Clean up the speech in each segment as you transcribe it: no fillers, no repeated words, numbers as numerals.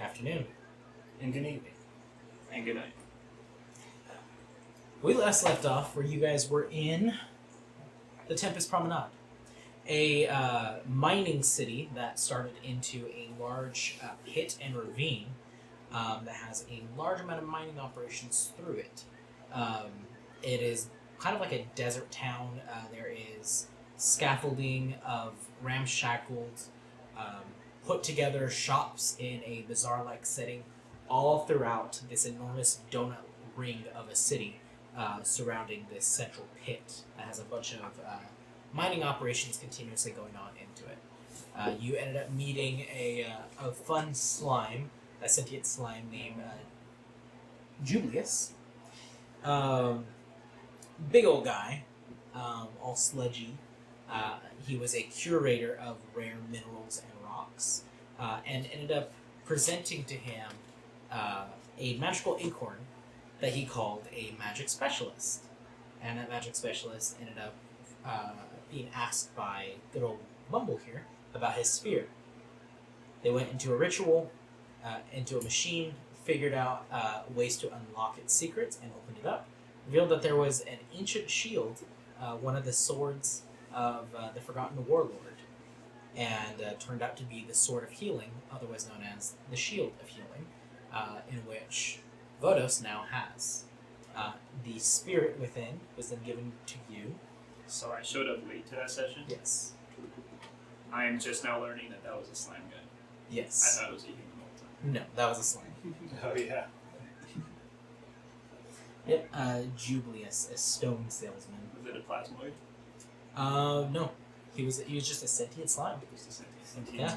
Afternoon. And good evening. And good night. We last left off where you guys were in the Tempest Promenade, a mining city that started into a large pit and ravine that has a large amount of mining operations through it. It is kind of like a desert town. There is scaffolding of ramshackled, put together shops in a bazaar-like setting all throughout this enormous donut ring of a city surrounding this central pit that has a bunch of mining operations continuously going on into it. You ended up meeting a fun slime, a sentient slime named Julius. Big old guy, all sludgy. He was a curator of rare minerals and rocks, and ended up presenting to him a magical acorn that he called a magic specialist. And that magic specialist ended up being asked by good old Bumble here about his sphere. They went into a ritual, into a machine, figured out ways to unlock its secrets, and opened it up. Revealed that there was an ancient shield, one of the swords of the Forgotten Warlord, and turned out to be the Sword of Healing, otherwise known as the Shield of Healing, in which Vodos now has. The spirit within was then given to you. So I showed up late to that session. Yes. I am just now learning that that was a slime guy. Yes. I thought it was a human the No, that was a slime. Oh, yeah. Yep. Jublius, a stone salesman. Was it a plasmoid? No. He was just a sentient slime. Just a sentient. Sentient, Yeah.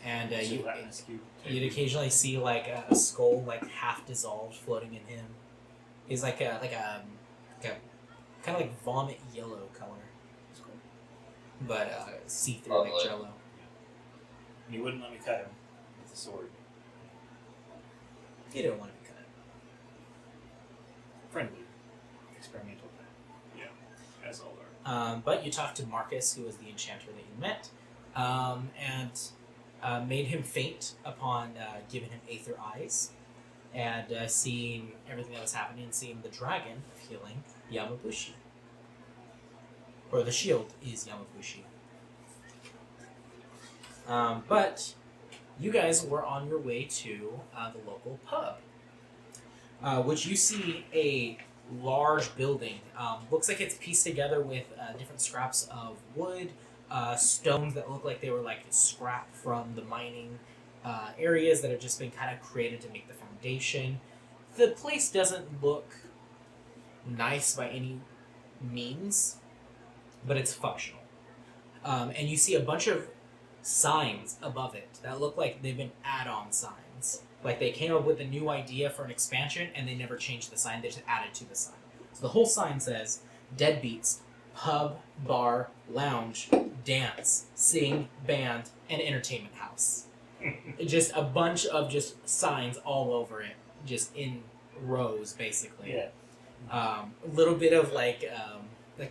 And Gelatinous cube. you'd occasionally see like a skull like half dissolved floating in him. He's like a kind of like vomit yellow color, That's cool. but see through like Lovely. Jello. And he wouldn't let me cut him with the sword. He didn't want to be cut. Friendly. Experimental. Yeah, as all are. But you talked to Marcus, who was the enchanter that you met, and made him faint upon giving him Aether Eyes, and seeing everything that was happening, and seeing the dragon of healing, Yamabushi. Or the shield is Yamabushi. But you guys were on your way to the local pub, which you see a large building. Looks like it's pieced together with different scraps of wood, stones that look like they were like scrap from the mining areas that have just been kind of created to make the foundation. The place doesn't look nice by any means, but it's functional. And you see a bunch of signs above it that look like they've been add-on signs. Like they came up with a new idea for an expansion and they never changed the sign, they just added to the sign. So the whole sign says Deadbeats, pub, bar, lounge, dance, sing, band, and entertainment house. Just a bunch of just signs all over it, just in rows basically. Yeah. A little bit of like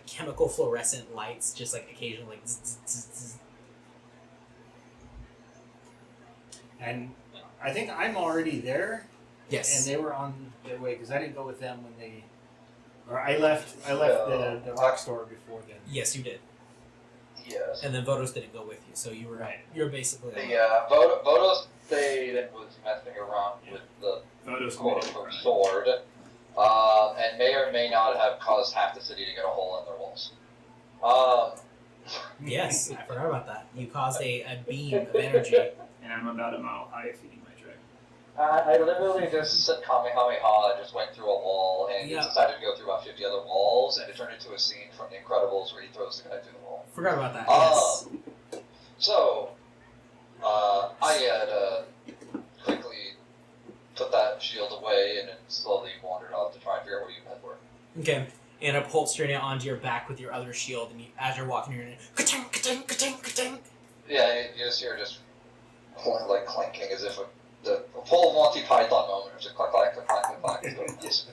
chemical fluorescent lights, just like occasionally like zzz, zzz, zzz. And I think I'm already there. Yes. And they were on their way because I didn't go with them when they. Or I left the rock store before then. Yes, you did. Yes. And then Vodos didn't go with you, so you were Right. you're basically Vodos stayed and was messing around with the Photos quote-unquote sword, and may or may not have caused half the city to get a hole in their walls. Yes, I forgot about that. You caused a beam of energy. and I'm about a mile high feeding my dragon. I literally just said Kamehameha, just went through a wall, and Yeah. he decided to go through about 50 other walls, and it turned into a scene from The Incredibles where he throws the guy through the wall. Forgot about that. Yes. So, I had quickly put that shield away and then slowly wandered off to try and figure out what you guys were. Okay. And upholstering it onto your back with your other shield, and you, as you're walking, you're in ka-ting, ka-ting, ka-ting, ka-ting. Yeah, you just hear just like clanking as if the full Monty Python moment of just clack, clack, clack, clack, clack, clack. Yes.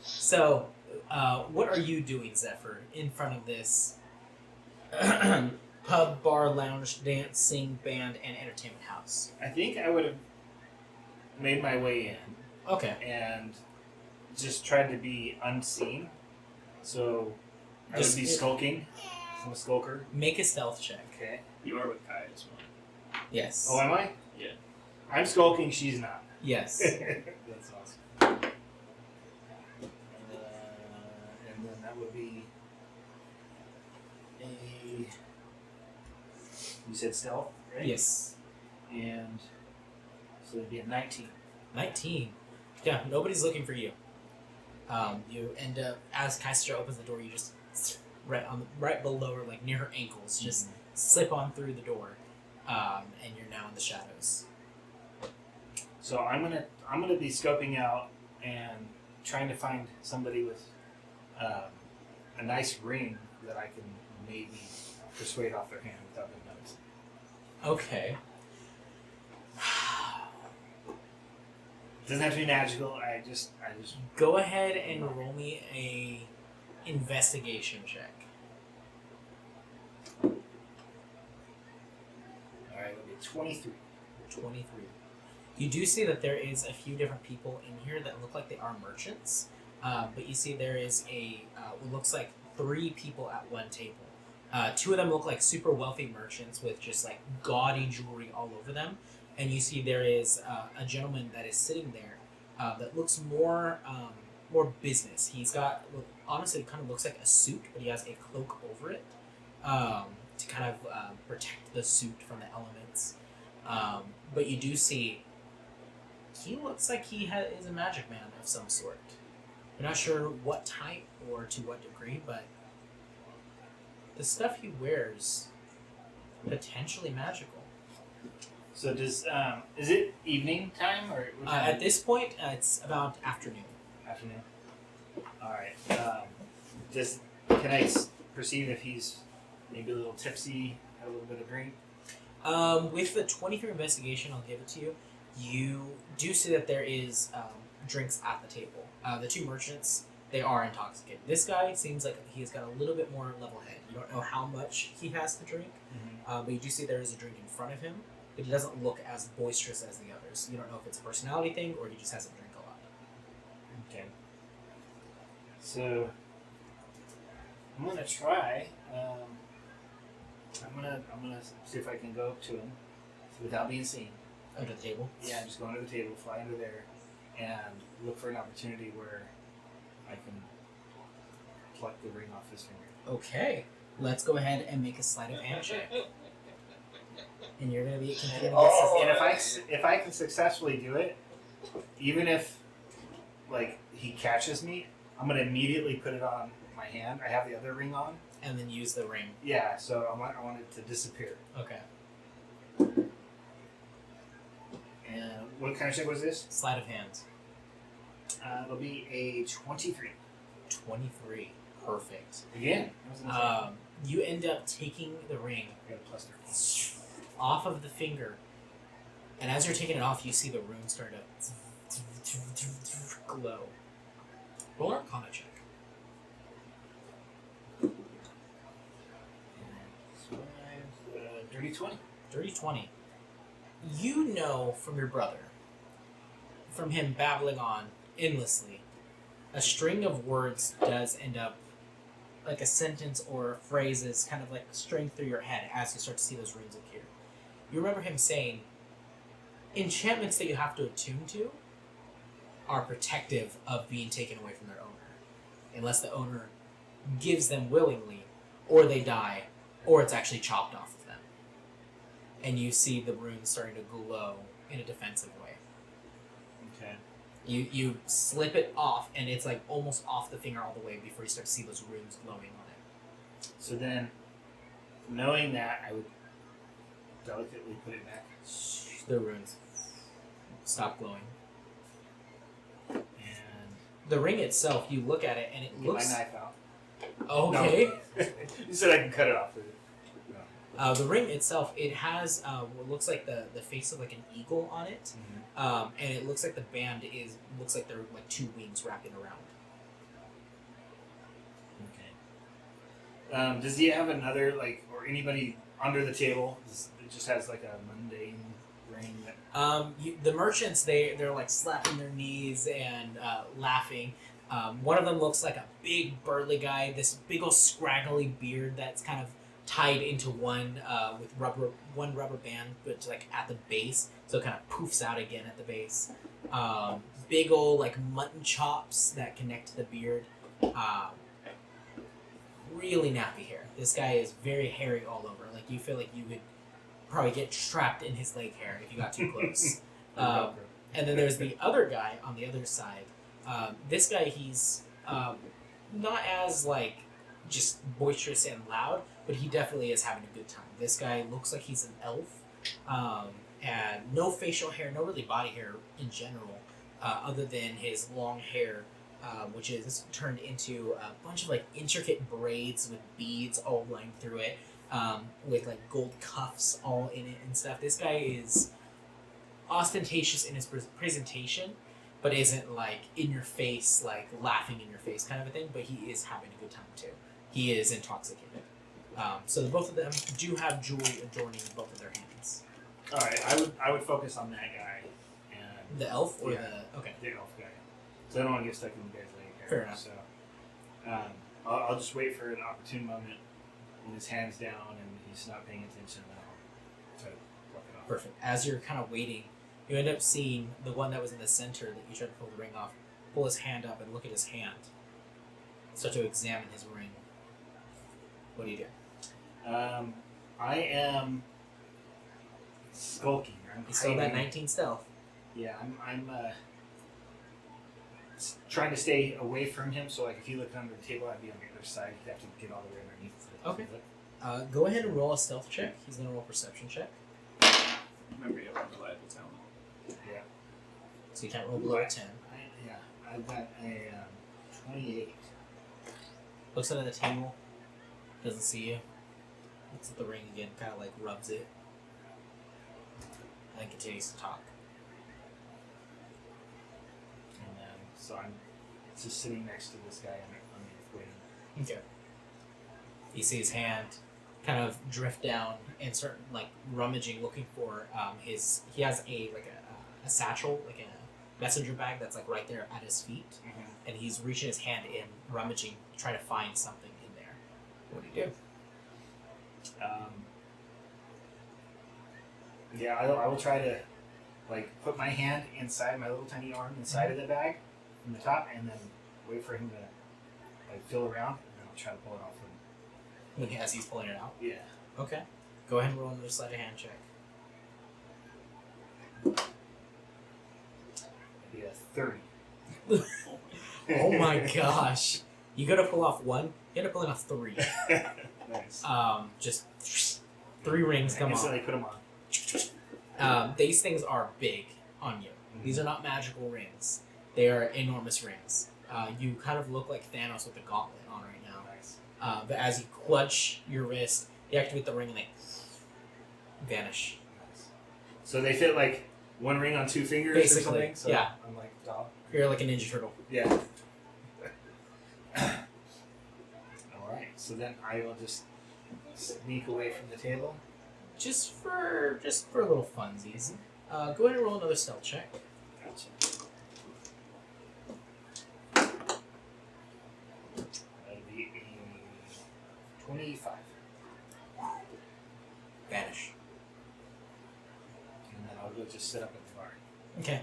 So, what are you doing, Zephyr, in front of this pub, bar, lounge, dance, sing, band, and entertainment house. I think I would have made my way in Okay. and just tried to be unseen. So I Just- would be skulking. I'm a skulker. Make a stealth check. Okay. You are with Kai as well. Yes. Oh, am I? Yeah. I'm skulking. She's not. Yes. That's awesome. And then that would be a. You said stealth, right? Yes. And so it'd be a 19. 19. Yeah, nobody's looking for you. You end up, as Kaiser opens the door, you just right below her, like near her ankles, just slip on through the door, and you're now in the shadows. So I'm gonna be scoping out and trying to find somebody with a nice ring that I can maybe persuade off their hand without them noticing. Okay. Doesn't have to be magical. I just. Go ahead and roll me a investigation check. All right, it'll be 23. 23. You do see that there is a few different people in here that look like they are merchants, but you see there is what looks like 3 people at one table. 2 of them look like super wealthy merchants with just like gaudy jewelry all over them, and you see there is a gentleman that is sitting there that looks more business. He's got, honestly, it kind of looks like a suit, but he has a cloak over it to kind of protect the suit from the elements. But you do see he looks like he is a magic man of some sort. You're not sure what type or to what degree, but the stuff he wears potentially magical. So is it evening time or what time At this point, it's about afternoon. afternoon? All right. Can I perceive if he's maybe a little tipsy, had a little bit of drink? With the 23 investigation, I'll give it to you. You do see that there is drinks at the table. The 2 merchants, they are intoxicated. This guy seems like he's got a little bit more level head. You don't know how much he has to drink, but you do see there is a drink in front of him, but he doesn't look as boisterous as the others. You don't know if it's a personality thing or he just hasn't drank a lot. Okay. So I'm gonna try. I'm gonna see if I can go up to him without being seen. Under the table. Yeah, just go under the table, fly under there, and look for an opportunity where I can pluck the ring off his finger. Okay, let's go ahead and make a sleight of hand check. And you're gonna be competing against Oh, And this. if I can successfully do it, even if like he catches me, I'm gonna immediately put it on my hand. I have the other ring on. And then use the ring. Yeah, so I want it to disappear. Okay. And what kind of check was this? Sleight of hand. It'll be a 23. 23. Perfect. Again. You end up taking the ring I got a plus 13. off of the finger, and as you're taking it off, you see the runes start to glow. Roll an Arcana check. Dirty 20. Dirty 20. You know from your brother, from him babbling on endlessly, a string of words does end up, like a sentence or phrases, kind of like string through your head as you start to see those runes appear. You remember him saying, enchantments that you have to attune to are protective of being taken away from their owner, unless the owner gives them willingly, or they die, or it's actually chopped off of them. And you see the runes starting to glow in a defensive way. Okay. You slip it off, and it's like almost off the finger all the way before you start to see those runes glowing on it. So then, knowing that, I would delicately put it back. The runes stop glowing. And The ring itself, you look at it, and it get looks my knife out. okay. You said I can cut it off with it. No. The ring itself, it has what looks like the face of like an eagle on it, and it looks like the band looks like they're like 2 wings wrapping around. Okay. Does he have another or anybody under the table. It just has like a mundane ring. The merchants, they're like slapping their knees and laughing. One of them looks like a big burly guy, this big old scraggly beard that's kind of tied into one with one rubber band, but like at the base, so it kind of poofs out again at the base. Big old like mutton chops that connect to the beard. Really nappy hair. This guy is very hairy all over. Like you feel like you would probably get trapped in his leg hair if you got too close. And then there's the other guy on the other side. This guy, he's not as like just boisterous and loud, but he definitely is having a good time. This guy looks like he's an elf, and no facial hair, no really body hair in general, other than his long hair, which is turned into a bunch of like intricate braids with beads all running through it, with like gold cuffs all in it and stuff. This guy is ostentatious in his presentation, but isn't like in your face, like laughing in your face kind of a thing, but he is having a good time too. He is intoxicated. So both of them do have jewelry adorning both of their hands. All right, I would focus on that guy and The elf or Yeah. the elf guy. So I don't want to get stuck in the guy's leg here. Fair enough. So I'll just wait for an opportune moment when his hand's down and he's not paying attention, and I'll try to pluck it off. Perfect. As you're kind of waiting, you end up seeing the one that was in the center that you tried to pull the ring off, pull his hand up and look at his hand. Start to examine his ring. What do you do? I am skulking. I'm You still got hiding. 19 stealth. Yeah, I'm trying to stay away from him. So like if he looked under the table, I'd be on the other side. He'd have to get all the way underneath. Okay. Go ahead and roll a stealth check. He's going to roll a perception check. Remember, you have unreliable talent. Yeah. So you can't roll below a 10. I've got a 28. Looks under the table. Doesn't see you. Looks at the ring again, kind of like rubs it. And then continues to talk. And then, so I'm just sitting next to this guy underneath waiting. Okay. You see his hand kind of drift down and start like rummaging, looking for his. He has a satchel, like a messenger bag that's like right there at his feet, and he's reaching his hand in, rummaging, trying to find something in there. What do you do? Yeah, I will try to like put my hand inside my little tiny arm inside of the bag from the top, and then wait for him to like feel around, and then I'll try to pull it off from. As he's pulling it out. Yeah. Okay. Go ahead and roll another sleight of hand check. Maybe a 30. Oh my gosh! You gotta pull off one. You end up pulling off three. Nice. Just 3 rings come I off. instantly put them on. These things are big on you. These are not magical rings. They are enormous rings. You kind of look like Thanos with the gauntlet on right now. Nice. But as you clutch your wrist, you activate the ring and they vanish. Nice. So they fit like one ring on 2 fingers Basically, or something? So yeah. I'm like, oh. You're like a Ninja Turtle. Yeah. Alright, so then I will just sneak away from the table. Just for a little funsies. Go ahead and roll another stealth check. Gotcha. That'd be a 25. Vanish. And then I'll go just sit up at the bar. Okay.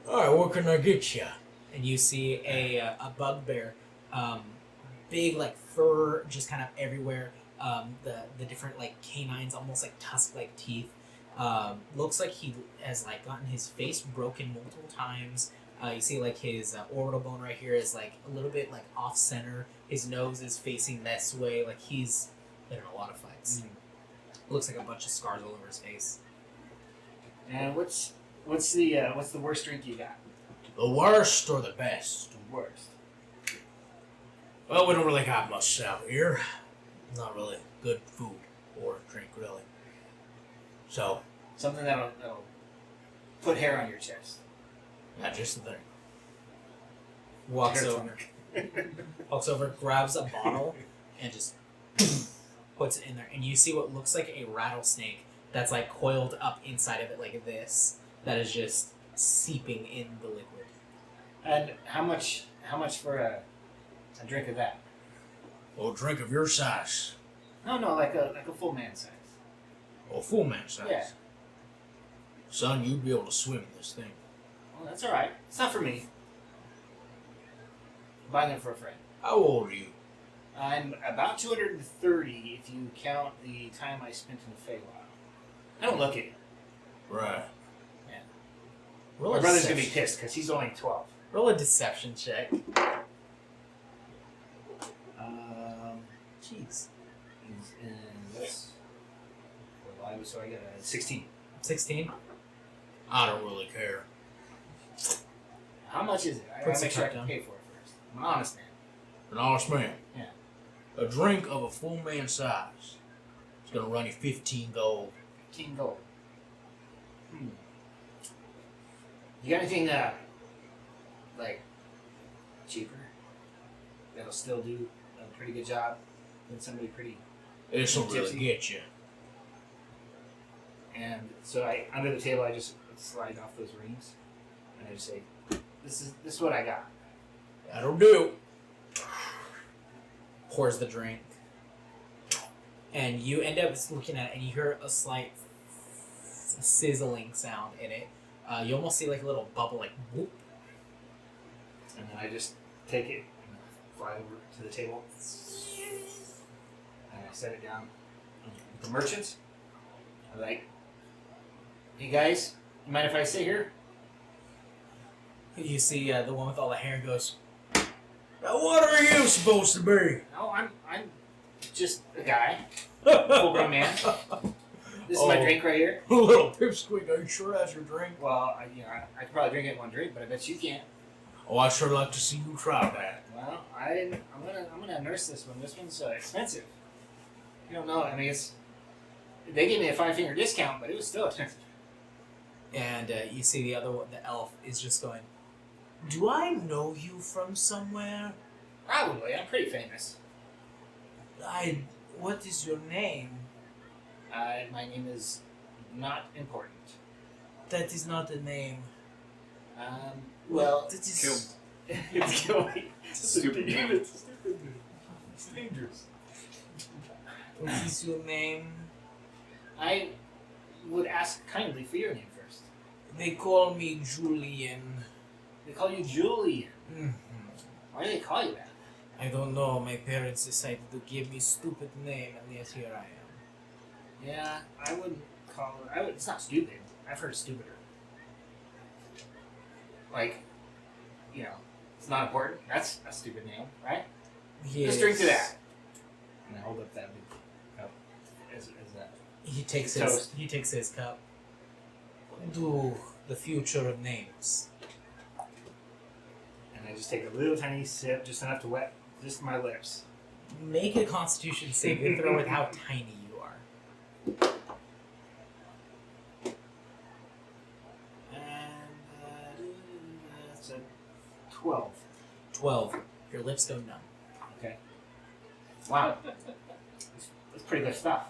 Alright, what can I get you? And you see a bugbear, big like fur just kind of everywhere. The different like canines, almost like tusk-like teeth. Looks like he has like gotten his face broken multiple times. You see like his orbital bone right here is like a little bit like off center. His nose is facing this way. Like he's been in a lot of fights. Looks like a bunch of scars all over his face. And what's the worst drink you got? The worst or the best? The worst. Well, we don't really got much out here. Not really good food or drink, really. So, Something that'll put hair on your chest. not just the thing. Walks Hair over, grabs a bottle, and just puts it in there, and you see what looks like a rattlesnake that's like coiled up inside of it like this, that is just seeping in the liquid. And how much for a drink of that? Or a drink of your size. No, like a full man size. Or full man size. Yeah. Son, you'd be able to swim in this thing. Well, that's all right. It's not for me. I'm buying it for a friend. How old are you? I'm about 230 if you count the time I spent in the Feywild. I don't look it. Right. Roll My a brother's gonna be deception- pissed because he's only 12. Roll a deception check. Jeez. He's in this. So I got a 16. 16. I don't really care. How much is it? I What's gotta make the sure I cut can down? pay for it first. I'm an honest man. An honest man. Yeah. A drink of a full man size. It's gonna run you 15 gold. 15 gold. You got anything like cheaper that'll still do a pretty good job than somebody pretty? This'll really Tipsy. get you. And so I under the table I just slide off those rings and I just say, "This is what I got." That'll do. Pours the drink. And you end up looking at it and you hear a slight sizzling sound in it. You almost see like a little bubble, like whoop. And then I just take it and fly over to the table and I set it down. The merchants are like, "Hey guys, you mind if I sit here?" You see the one with all the hair goes, Now what are you supposed to be? No, I'm just a guy, full-grown man. This is my Oh. drink right here. A little pipsqueak, are you sure that's your drink? Well, I could probably drink it in one drink, but I bet you can't. Oh, I sure like to see you try that. Well, I'm gonna nurse this one. This one's expensive. You don't know. I mean, they gave me a 5-finger discount, but it was still expensive. and you see the other one, the elf, is just going, Do I know you from somewhere? Probably. I'm pretty famous. What is your name? My name is not important. That is not a name. Well, That is... it's going. Stupid. It's dangerous. What is your name? I would ask kindly for your name first. They call me Julian. They call you Julian. Mhm. Why do they call you that? I don't know. My parents decided to give me a stupid name, and yet here I am. Yeah, I wouldn't call it. It's not stupid. I've heard stupider. Like, it's not important. That's a stupid name, right? Yes. Let's drink to that. And I hold up that big cup as that. he takes Toast. his cup. Do the future of names. And I just take a little tiny sip, just enough to wet just my lips. Make a Constitution saving throw with how tiny you are. And that's a 12. 12. Your lips go numb. Okay. Wow. That's pretty good stuff.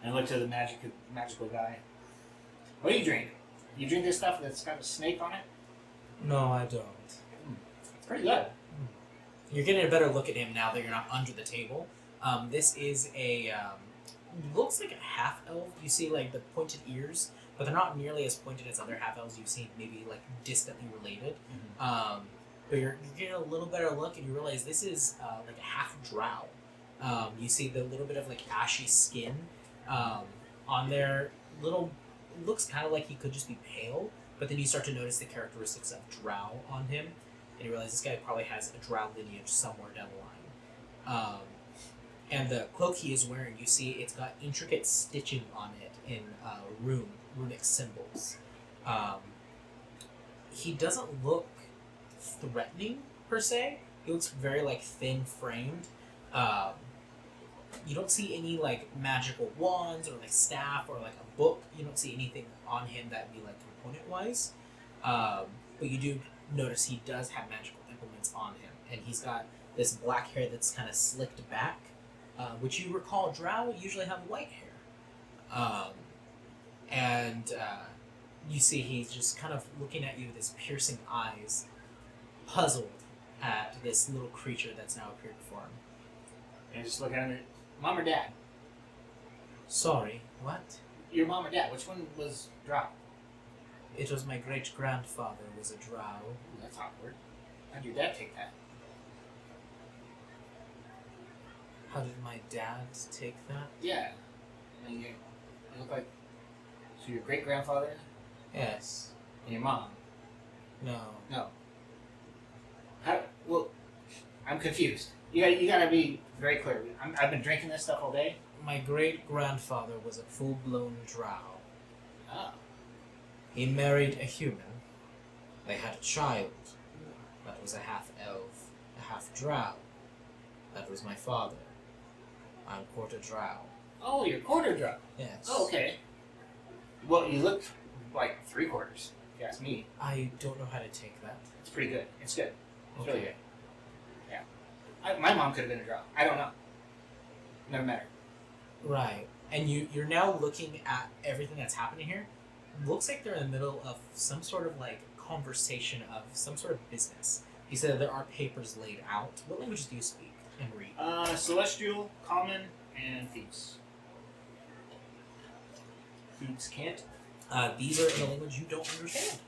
And I look to the magical guy. What do you drink? You drink this stuff that's got a snake on it? No, I don't. It's pretty good. You're getting a better look at him now that you're not under the table. This is a looks like a half elf. You see like the pointed ears, but they're not nearly as pointed as other half elves you've seen, maybe like distantly related. But you're getting a little better look, and you realize this is like a half drow. You see the little bit of like ashy skin on their little. It looks kind of like he could just be pale, but then you start to notice the characteristics of drow on him, and you realize this guy probably has a drow lineage somewhere down the line. And the cloak he is wearing, you see it's got intricate stitching on it in runic symbols. He doesn't look threatening per se. He looks very like thin framed. You don't see any like magical wands or like staff or like a book. You don't see anything on him that would be like component wise. But you do notice he does have magical implements on him, and he's got this black hair that's kind of slicked back, which you recall Drow usually have white hair. And you see he's just kind of looking at you with his piercing eyes, puzzled at this little creature that's now appeared before him. And just look at it. Mom or Dad? Sorry, what? Your mom or Dad? Which one was Drow? It was my great-grandfather was a Drow. Ooh, that's awkward. How'd your dad take that? How did my dad take that? Yeah. I mean, you look like... So your great-grandfather Yes. and your mom? No. No. How... Well, I'm confused. You gotta be very clear. I've been drinking this stuff all day. My great-grandfather was a full-blown Drow. Oh. He married a human. They had a child. That was a half-elf, a half-Drow. That was my father. I'm quarter Drow. Oh, you're quarter Drow. Yes. Oh, okay. Well, you look like 3/4, if you ask me. I don't know how to take that. It's pretty good. It's good. It's Okay. really good. Yeah. My mom could have been a Drow. I don't know. Never met her. Right. And you're now looking at everything that's happening here. Looks like they're in the middle of some sort of like conversation of some sort of business. You said that there are papers laid out. What languages do you speak and read? Celestial, Common, and Thieves. Thieves can't. These are in a language you don't understand.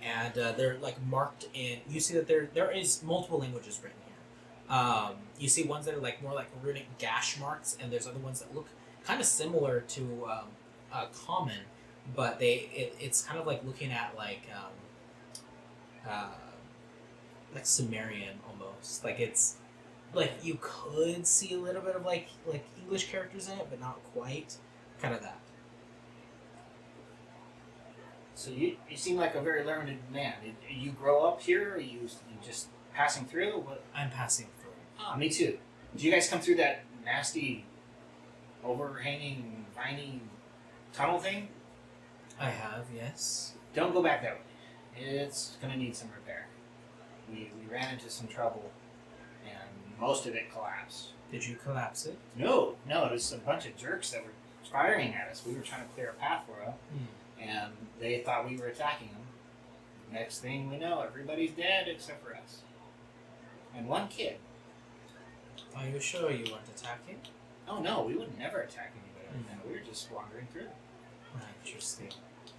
And they're like marked in. You see that there is multiple languages written here. You see ones that are like more like runic gash marks, and there's other ones that look kind of similar to Common, but it's kind of like looking at like Sumerian almost. Like it's like you could see a little bit of like English characters in it, but not quite. Kind of that. So you seem like a very learned man. Did you grow up here, or you just passing through? What? I'm passing through. Ah, me too. Did you guys come through that nasty, overhanging, viney tunnel thing? I have, yes. Don't go back that way. It's gonna need some repair. We ran into some trouble, and most of it collapsed. Did you collapse it? No, it was a bunch of jerks that were firing at us. We were trying to clear a path for them, and they thought we were attacking them. Next thing we know, everybody's dead except for us. And one kid. Are you sure you weren't attacking? Oh no, we would never attack anybody. And we were just wandering through. Interesting.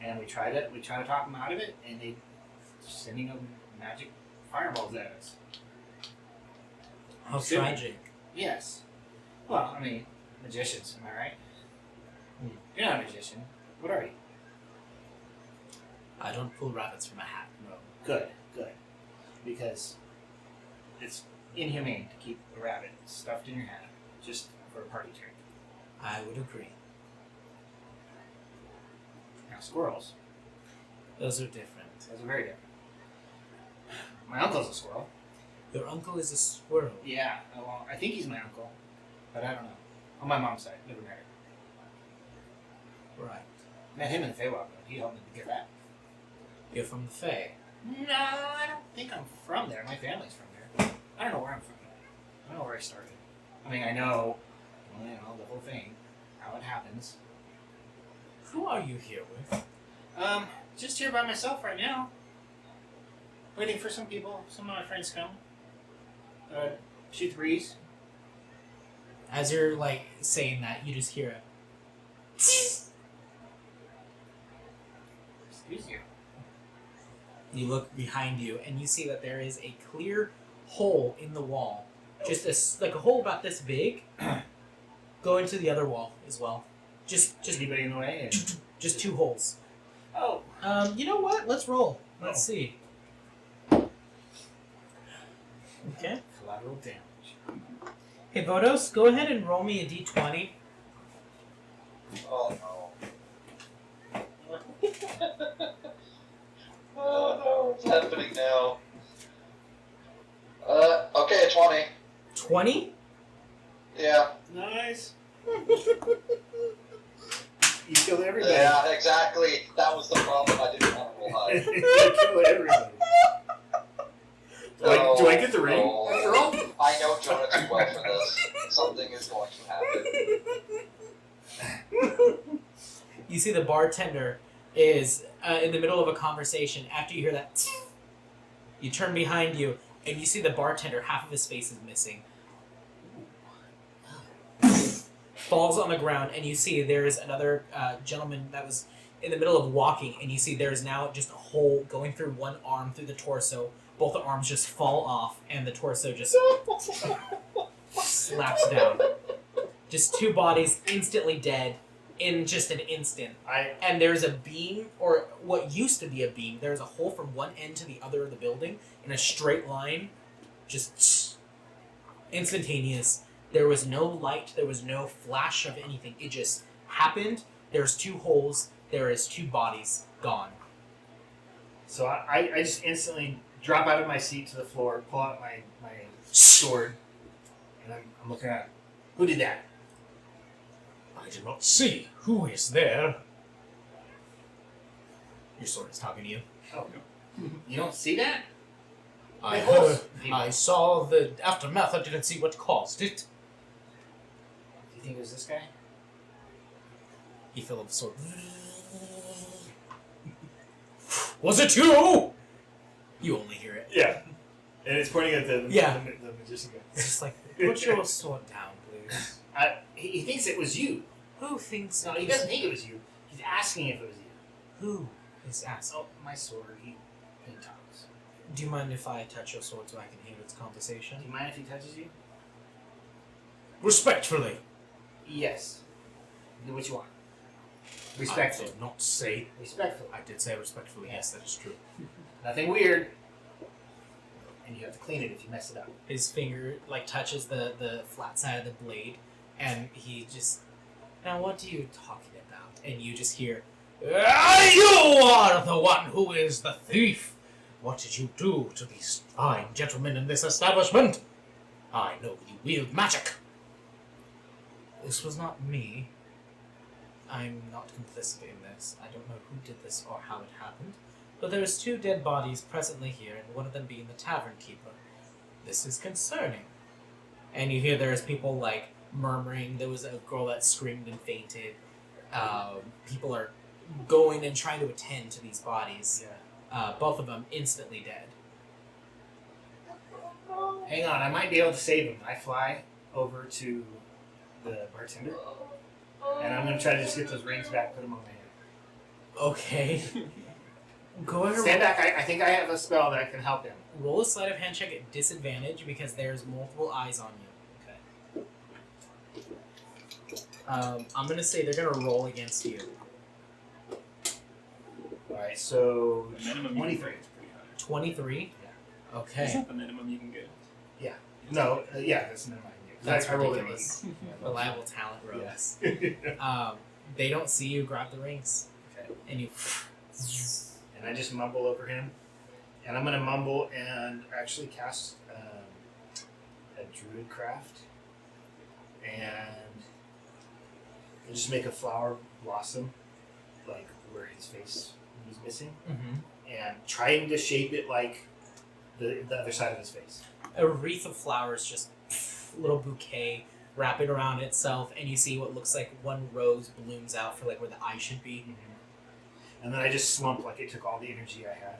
And we tried to talk them out of it, and they sending them magic fireballs at us. How Silly. tragic. Yes. Well, I mean, magicians, am I right? You're not a magician. What are you? I don't pull rabbits from a hat, no. Good. Because it's inhumane to keep a rabbit stuffed in your hat just for a party trick. I would agree. Now, squirrels, Those are different. those are very different. My uncle's a squirrel. Your uncle is a squirrel. Yeah, well, I think he's my uncle, but I don't know. On my mom's side, never met her. Right. Met him in the Feywild, though. He helped me to get that. You're from the Fae. No, I don't think I'm from there. My family's from there. I don't know where I'm from. I don't know where I started. I mean, I know, well, the whole thing, how it happens. Who are you here with? Just here by myself right now. Waiting for some people. Some of my friends come. Shoot the breeze. As you're like saying that, you just hear it. Excuse you. You look behind you, and you see that there is a clear hole in the wall. Just like a hole about this big. Go into the other wall as well. Just Anybody in the way? just two holes. Oh. You know what? Let's roll. Let's see. Okay. Collateral damage. Hey, Vodos, go ahead and roll me a d20. Oh no. Oh no, what's happening now? Okay, 20. 20? Yeah. Nice. You killed everybody. Yeah, exactly. That was the problem. I didn't want to roll high. You killed everybody. Like, do I get the ring no. after all? I know Jonah too well for this. Something is going to happen. You see the bartender is in the middle of a conversation. After you hear that, you turn behind you and you see the bartender, half of his face is missing. Falls on the ground, and you see there is another gentleman that was in the middle of walking, and you see there is now just a hole going through one arm through the torso. Both the arms just fall off, and the torso just slaps down. Just two bodies instantly dead in just an instant. And there's a beam, or what used to be a beam, there's a hole from one end to the other of the building in a straight line. Just instantaneous. There was no light, there was no flash of anything. It just happened. There's two holes, there is two bodies gone. So I just instantly drop out of my seat to the floor, pull out my sword, and I'm looking at it. Who did that? I do not see. Who is there? Your sword is talking to you. Oh, you don't see that? I The heard. horse. I saw the aftermath. I didn't see what caused it. Do you think it was this guy? He fell off the sword. Was it you? You only hear it. Yeah. And it's pointing at the magician guy. It's just like, put your sword down, please. He thinks it was you. Who thinks No, he doesn't think it was you. He's asking if it was you. Who is asking? Oh, my sword. He talks. Do you mind if I touch your sword so I can hear its conversation? Do you mind if he touches you? Respectfully. Yes. Do what you want. I Respectful. did not say. Respectful. I did say respectfully. Yes, that is true. Nothing weird. And you have to clean it if you mess it up. His finger touches the flat side of the blade, and he just, now what are you talking about? And you just hear, You are the one who is the thief. What did you do to these fine gentlemen in this establishment? I know you wield magic. this was not me. I'm not complicit in this. I don't know who did this or how it happened. But there's two dead bodies presently here, and one of them being the tavern keeper. This is concerning. And you hear there's people murmuring. There was a girl that screamed and fainted. People are going and trying to attend to these bodies. Both of them instantly dead. Hang on, I might be able to save him. I fly over to the bartender, and I'm going to try to just get those rings back, put them on my head. Okay. Go ahead. Stand back. I think I have a spell that can help him. Roll a sleight of hand check at disadvantage because there's multiple eyes on you. Okay. I'm gonna say they're gonna roll against you. Alright, so The minimum 23. you can get is pretty high. 23? Yeah. Okay. Is that the minimum you can get? No, that's minimum. That's I rolled it. ridiculous. Reliable talent rogues. Yes. They don't see you grab the rings. Okay. And you... And I just mumble over him. And I'm going to mumble and actually cast a druid craft. And just make a flower blossom, like where his face was missing. Mm-hmm. And trying to shape it like the other side of his face. A wreath of flowers, just little bouquet wrapping around itself, and you see what looks like one rose blooms out for where the eye should be. And then I just slump like it took all the energy I had.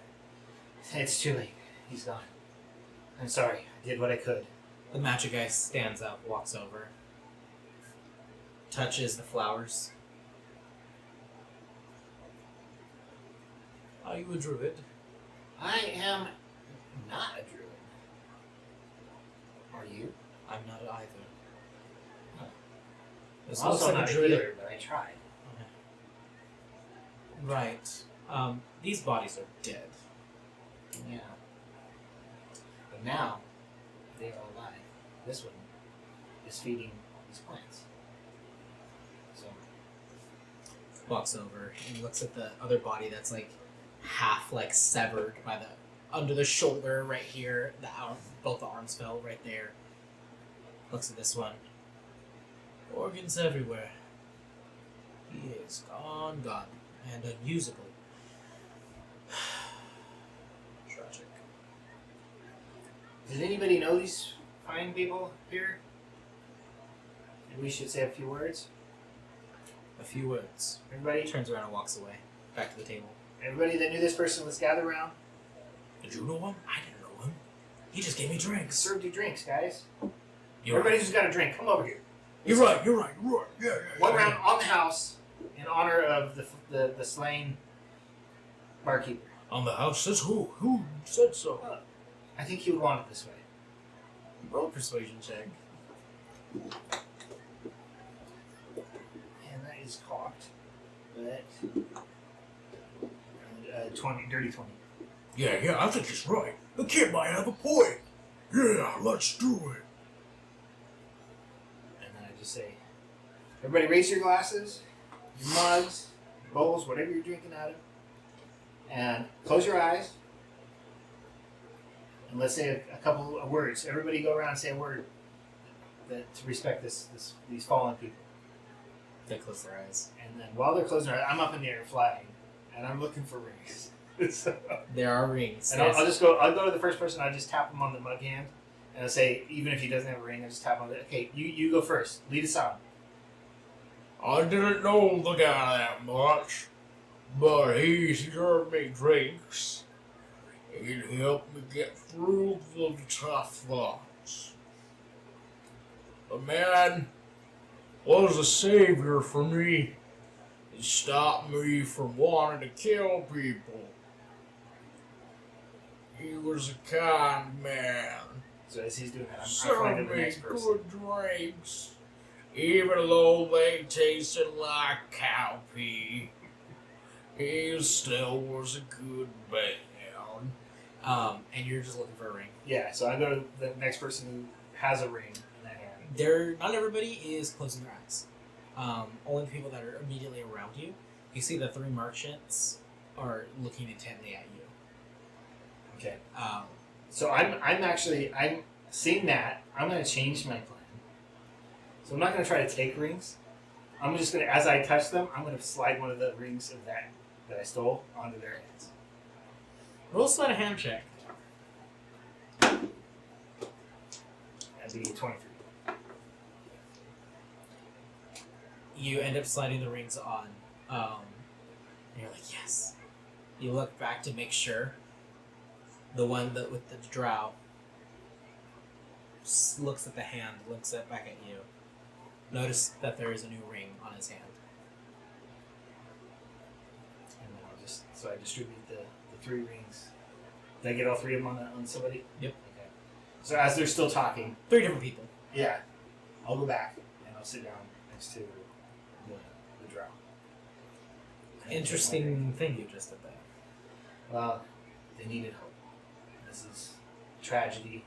It's too late. He's gone. I'm sorry. I did what I could. The magic guy stands up, walks over, touches the flowers. Are you a druid? I am not a druid. Are you? I'm not either. This I'm looks also like not a a druid. healer, but I tried. Right. These bodies are dead. Yeah. But now, they are alive. This one is feeding these plants. So, Walks over and looks at the other body that's half severed by the under the shoulder right here. The arm, both the arms fell right there. Looks at this one. Organs everywhere. He is gone, and unusable. Tragic. Does anybody know these fine people here? Maybe we should say a few words. A few words. Everybody, He turns around and walks away. Back to the table. everybody that knew this person, let's gather around. Did you know him? I didn't know him. He just gave me drinks. Served you drinks, guys. You're Everybody right. who's got a drink, come over here. You're right. You're right. Yeah. One round on the house in honor of the slain barkeeper. On the house says who? Who said so? I think he would want it this way. Roll a persuasion check. And that is cocked. But 20, dirty 20. Yeah. I think he's right. The kid might have a point. Yeah, let's do it. And then I just say, everybody raise your glasses, your mugs, bowls, whatever you're drinking out of, and close your eyes. And let's say a couple of words. Everybody go around and say a word to respect these fallen people. They close their eyes. And then while they're closing their eyes, I'm up in the air flying, and I'm looking for rings. So, There are rings. and I'll just go. I'll go to the first person. I just tap him on the mug hand, and I'll say, even if he doesn't have a ring, I just tap him on the. Okay, you go first. Lead us on. I didn't know the guy that much, but he served me drinks. It helped me get through the tough thoughts. The man was a savior for me. He stopped me from wanting to kill people. He was a kind man. So as he's doing that, I'm flying to Served the me next person. good drinks, even though they tasted like cow pee. He still was a good man. And you're just looking for a ring. Yeah, so I go to the next person who has a ring in their hand. Not everybody is closing their eyes. Only the people that are immediately around you. You see the three merchants are looking intently at you. Okay. Um, So I'm seeing that. I'm going to change my plan. So I'm not going to try to take rings. I'm just going to, as I touch them, I'm going to slide one of the rings of that I stole onto their hands. roll sleight of hand check. That'd be 23. You end up sliding the rings on. And you're like, yes. You look back to make sure. The one that with the drow looks at the hand, looks back at you. Notice that there is a new ring on his hand. And then I distribute the three rings. Did I get all three of them on somebody? Yep. Okay. So as they're still talking, 3 different people. yeah, I'll go back and I'll sit down next to the drow. Interesting thing you just did there. Well, they needed hope. This is tragedy.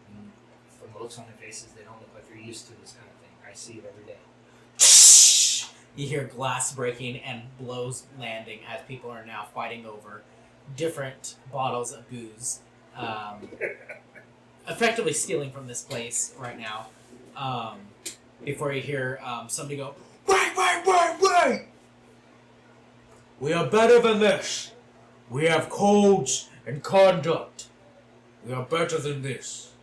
And from the looks on their faces, they don't look like they're used to this kind of thing. I see it every day. You hear glass breaking and blows landing as people are now fighting over different bottles of booze. Effectively stealing from this place right now. Before you hear somebody go, Wait! We are better than this. We have codes and conduct. We are better than this.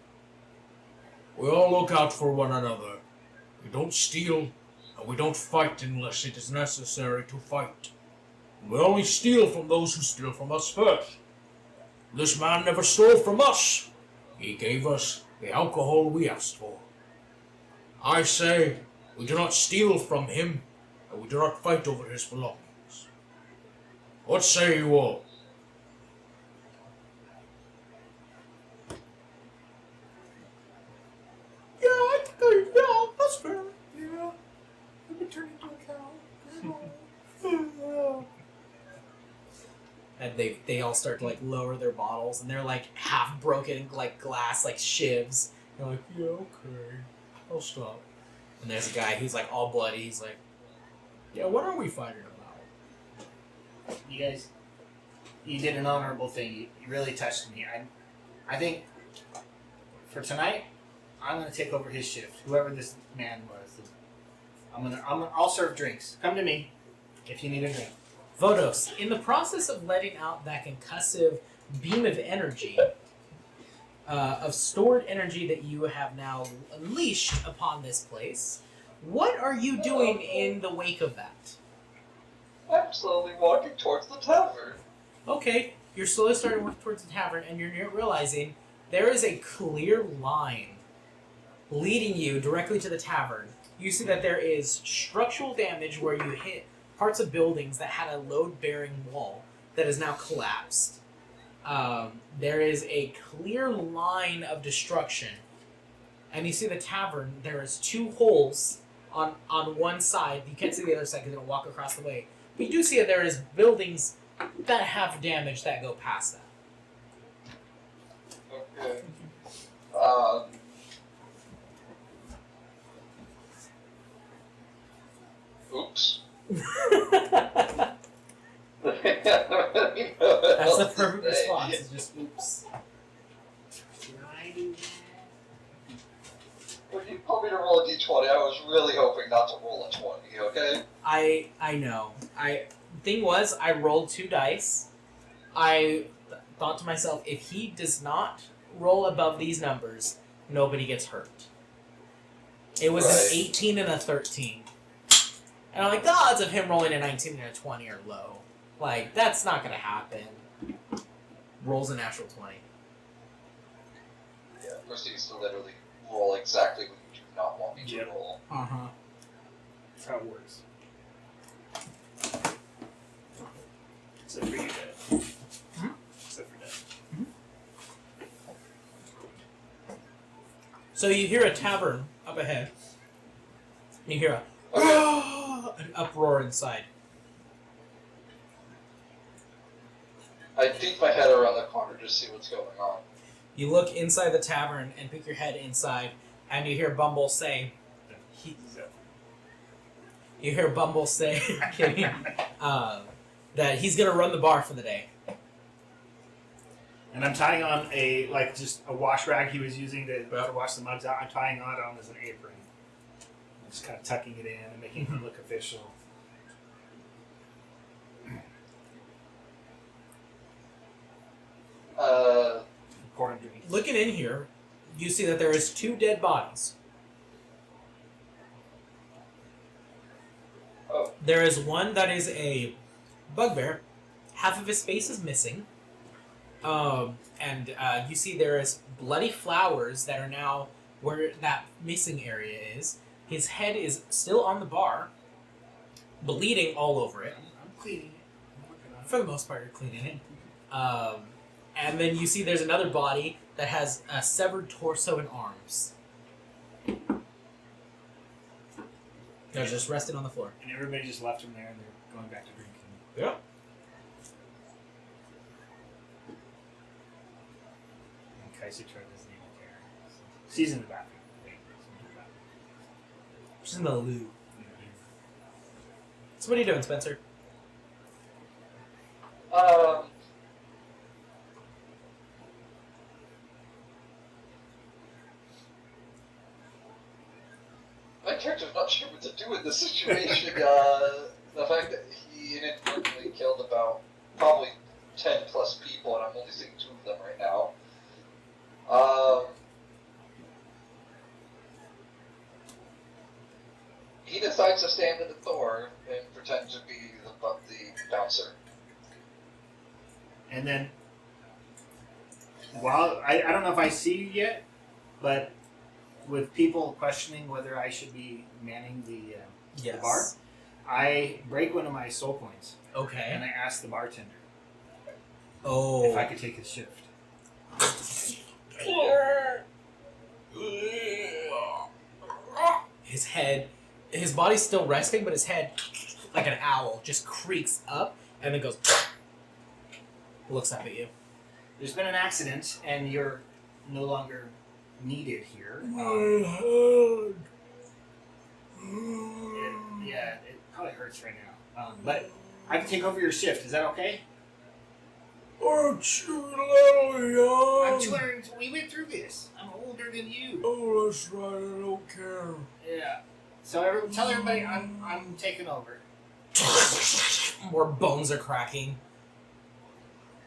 We all look out for one another. We don't steal, and we don't fight unless it is necessary to fight. We only steal from those who steal from us first. This man never stole from us. He gave us the alcohol we asked for. I say we do not steal from him, and we do not fight over his belongings. What say you all? yeah, that's fair. Yeah, I've been turned into a cow. And they all start to like lower their bottles, and they're like half broken, like glass, like shivs. They're like, yeah, okay, I'll stop. And there's a guy who's like all bloody. He's like, yeah, what are we fighting about? You guys, you did an honorable thing. You really touched me. I think for tonight, I'm gonna take over his shift. Whoever this man was, I'll serve drinks. Come to me if you need a drink. Vodos, in the process of letting out that concussive beam of energy, of stored energy that you have now unleashed upon this place. What are you doing in the wake of that? I'm slowly walking towards the tavern. Okay, you're slowly starting to work towards the tavern, and you're realizing there is a clear line leading you directly to the tavern. You see that there is structural damage where you hit parts of buildings that had a load-bearing wall that is now collapsed. There is a clear line of destruction. And you see the tavern, there is 2 holes on one side. You can't see the other side because it'll walk across the way. But you do see that there is buildings that have damage that go past that. Okay. Oops. That's the perfect response. It's just oops. When you told me to roll a d20, I was really hoping not to roll a 20, okay? I know. Thing was, I rolled 2 dice. I thought to myself, if he does not roll above these numbers, nobody gets hurt. It was Right. an 18 and a 13. And I'm like, the odds of him rolling a 19 and a 20 are low. Like, that's not going to happen. Rolls a natural 20. Yeah, proceeds to literally roll exactly what you do not want me to Yep. roll. Uh-huh. That's how it works. Except for you, Dad. Hmm? Except for Dad. So you hear a tavern up ahead. You hear an uproar inside. I peek my head around the corner to see what's going on. You look inside the tavern and peek your head inside, and you hear Bumble say, you hear Bumble say kidding, that he's going to run the bar for the day. And I'm tying on just a wash rag he was using to wash the mugs out. I'm tying on it on as an apron. I'm just kind of tucking it in and making it look official. Pour him drink. Looking in here, you see that there is 2 dead bodies. Oh. There is one that is a bugbear. Half of his face is missing. And you see there is bloody flowers that are now where that missing area is. His head is still on the bar, bleeding all over it. I'm cleaning it. I'm working on it. For the most part, you're cleaning it. And then you see there's another body that has a severed torso and arms. They're just resting on the floor. And everybody just left him there and they're going back to drinking. Yeah. And Kaiser doesn't even care. She's in the bathroom. She's in the loo. So what are you doing, Spencer? My character's not sure what to do in this situation. The fact that he inadvertently killed about probably 10 plus people, and I'm only seeing 2 of them right now. He decides to stand at the door and pretend to be the bouncer. And then, while I don't know if I see you yet, but with people questioning whether I should be manning the bar, I break one of my soul coins Okay. and I ask the bartender Oh. if I could take his shift. His body's still resting, but his head, like an owl, just creaks up and then goes. Looks up at you. There's been an accident and you're no longer needed here. It probably hurts right now. But I can take over your shift. Is that okay? Aren't you a little young? I'm too learned. We went through this. I'm older than you. Oh, that's right. I don't care. Yeah. So tell everybody I'm taking over. More bones are cracking.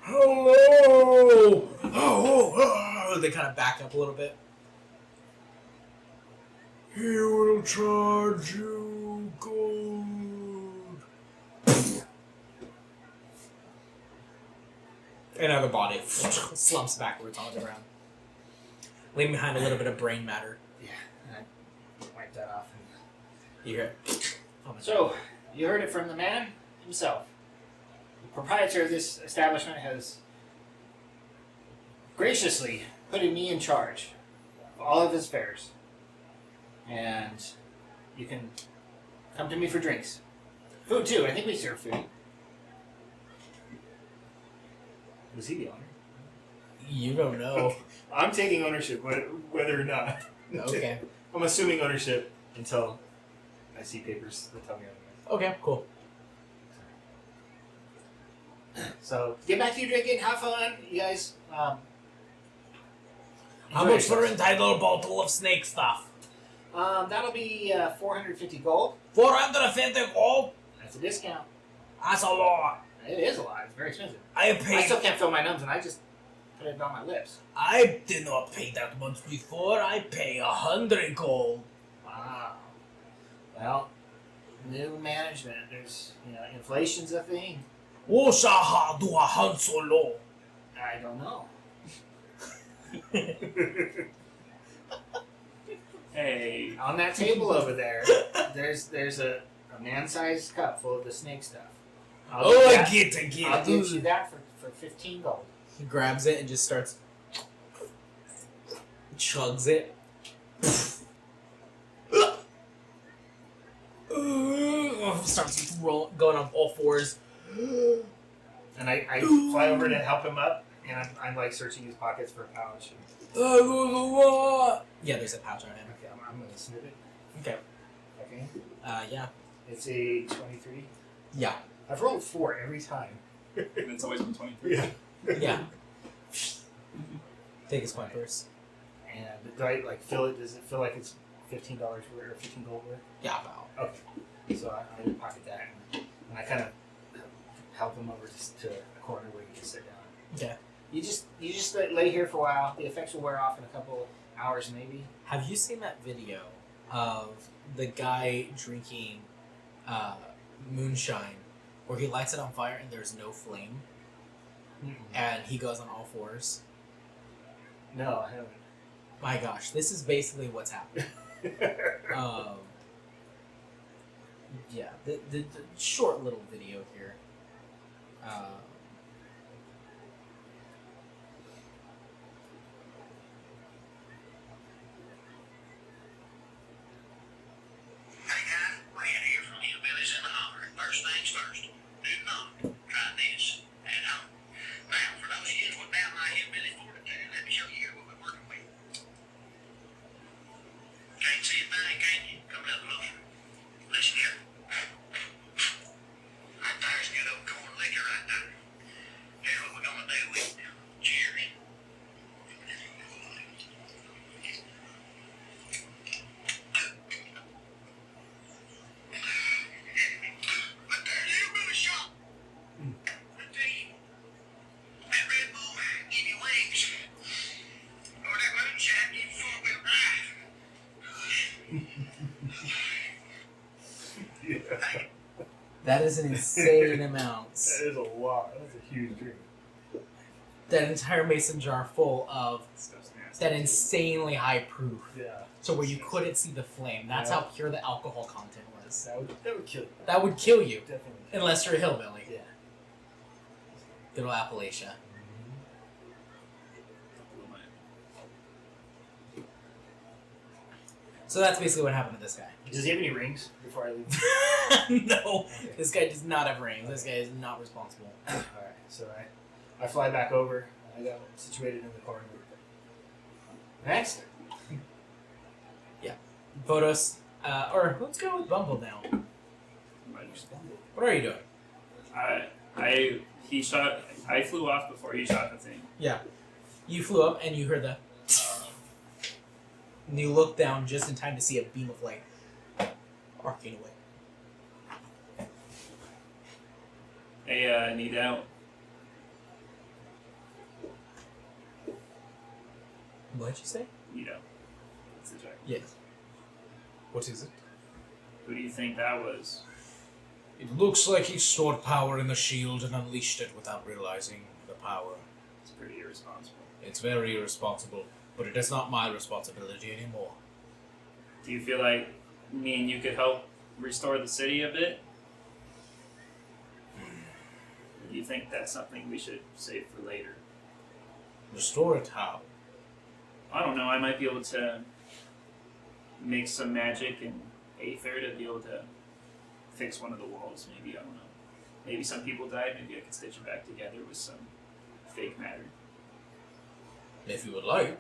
Hello! Oh, They kind of back up a little bit. He will charge you gold. Another body slumps backwards on the ground, leaving behind a little bit of brain matter. Yeah, and I wipe that off. You hear it. So, you heard it from the man himself. The proprietor of this establishment has graciously put me in charge of all of his fares. And you can come to me for drinks. Food, too. I think we serve food. Was he the owner? You don't know. I'm taking ownership, whether or not. Okay. I'm assuming ownership until I see papers that tell me otherwise. Okay, cool. So, get back to your drinking, have fun. You guys, How enjoy much for yourselves. an entitled bottle of snake stuff? That'll be 450 gold. 450 gold? That's a discount. That's a lot. It is a lot. It's very expensive. I I still can't feel my nums, and I just put it on my lips. I did not pay that much before. I pay 100 gold. Wow. Well, new management. There's, inflation's a thing. Wosaha do a Han Solo. I don't know. Hey. On that table over there, there's a man-sized cup full of the snake stuff. I'll get I'll give you that for 15 gold. He grabs it and just starts chugs it. Starts going on all fours. And I fly over to help him up, and I'm like searching his pockets for a pouch. Yeah, there's a pouch on him. Okay, I'm gonna snip it. Okay. Okay. Yeah. It's a 23. Yeah. I've rolled 4 every time. And it's always been 23. Yeah. Yeah. Take his coin purse. And do I fill it? Does it feel like it's $15 worth or 15 gold worth? Yeah, about. Okay. So I pocket that and I kind of help him over to a corner where he can sit down. Okay. You just lay here for a while. The effects will wear off in a couple hours maybe. Have you seen that video of the guy drinking moonshine where he lights it on fire and there's no flame and he goes on all fours? No, I haven't. My gosh, this is basically what's happening. Yeah, the short little video here. Hey guys, Brad here from Hillbillies in the Holler. First things first, do not try this at home. Now, for those of you who doubt my hillbilly fortitude, let me show you here what we're working with. Can't see a thing, can you? Come a little closer. Listen here. Right there's good old corn liquor right there. Here's what we're gonna do with it. Cheers. But there's a little bit of shot. I tell you, that Red Bull give you wings. Or that moonshine give you four-wheel drive. That is an insane amount. That is a lot. That's a huge drink. That entire mason jar full of Stuff's nasty. that insanely high proof. Yeah. So where you couldn't see the flame. That's Yeah. how pure the alcohol content was. That would kill you. That would kill you. Definitely. Unless you're a hillbilly. Yeah. Good old Appalachia. So that's basically what happened to this guy. Does he have any rings before I leave? No, this guy does not have rings. This guy is not responsible. Alright, so I fly back over. I got situated in the corner. Next. Vodos, or let's go with Bumble now. What are you doing? I flew off before he shot the thing. Yeah. You flew up and you heard the and you look down just in time to see a beam of light arcing away. Hey, need out. What'd you say? You know. That's the check. Yes. What is it? Who do you think that was? It looks like he stored power in the shield and unleashed it without realizing the power. It's pretty irresponsible. It's very irresponsible, but it is not my responsibility anymore. Do you feel like me and you could help restore the city a bit? Or do you think that's something we should save for later? Restore it how? I don't know, I might be able to make some magic and Aether to be able to fix one of the walls, maybe, I don't know. Maybe some people died, maybe I can stitch it back together with some fake matter. If you would like.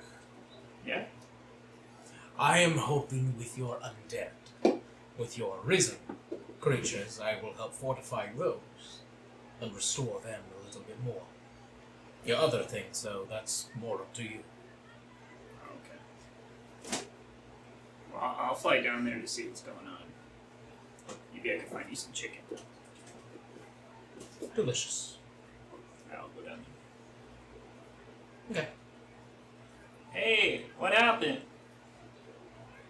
Yeah? I am hoping with your undead, with your risen creatures, I will help fortify those and restore them a little bit more. Your other things, though, that's more up to you. Okay. Well, I'll fly down there to see what's going on. Maybe I can find you some chicken. Delicious. I'll go down there. Okay. Hey, what happened?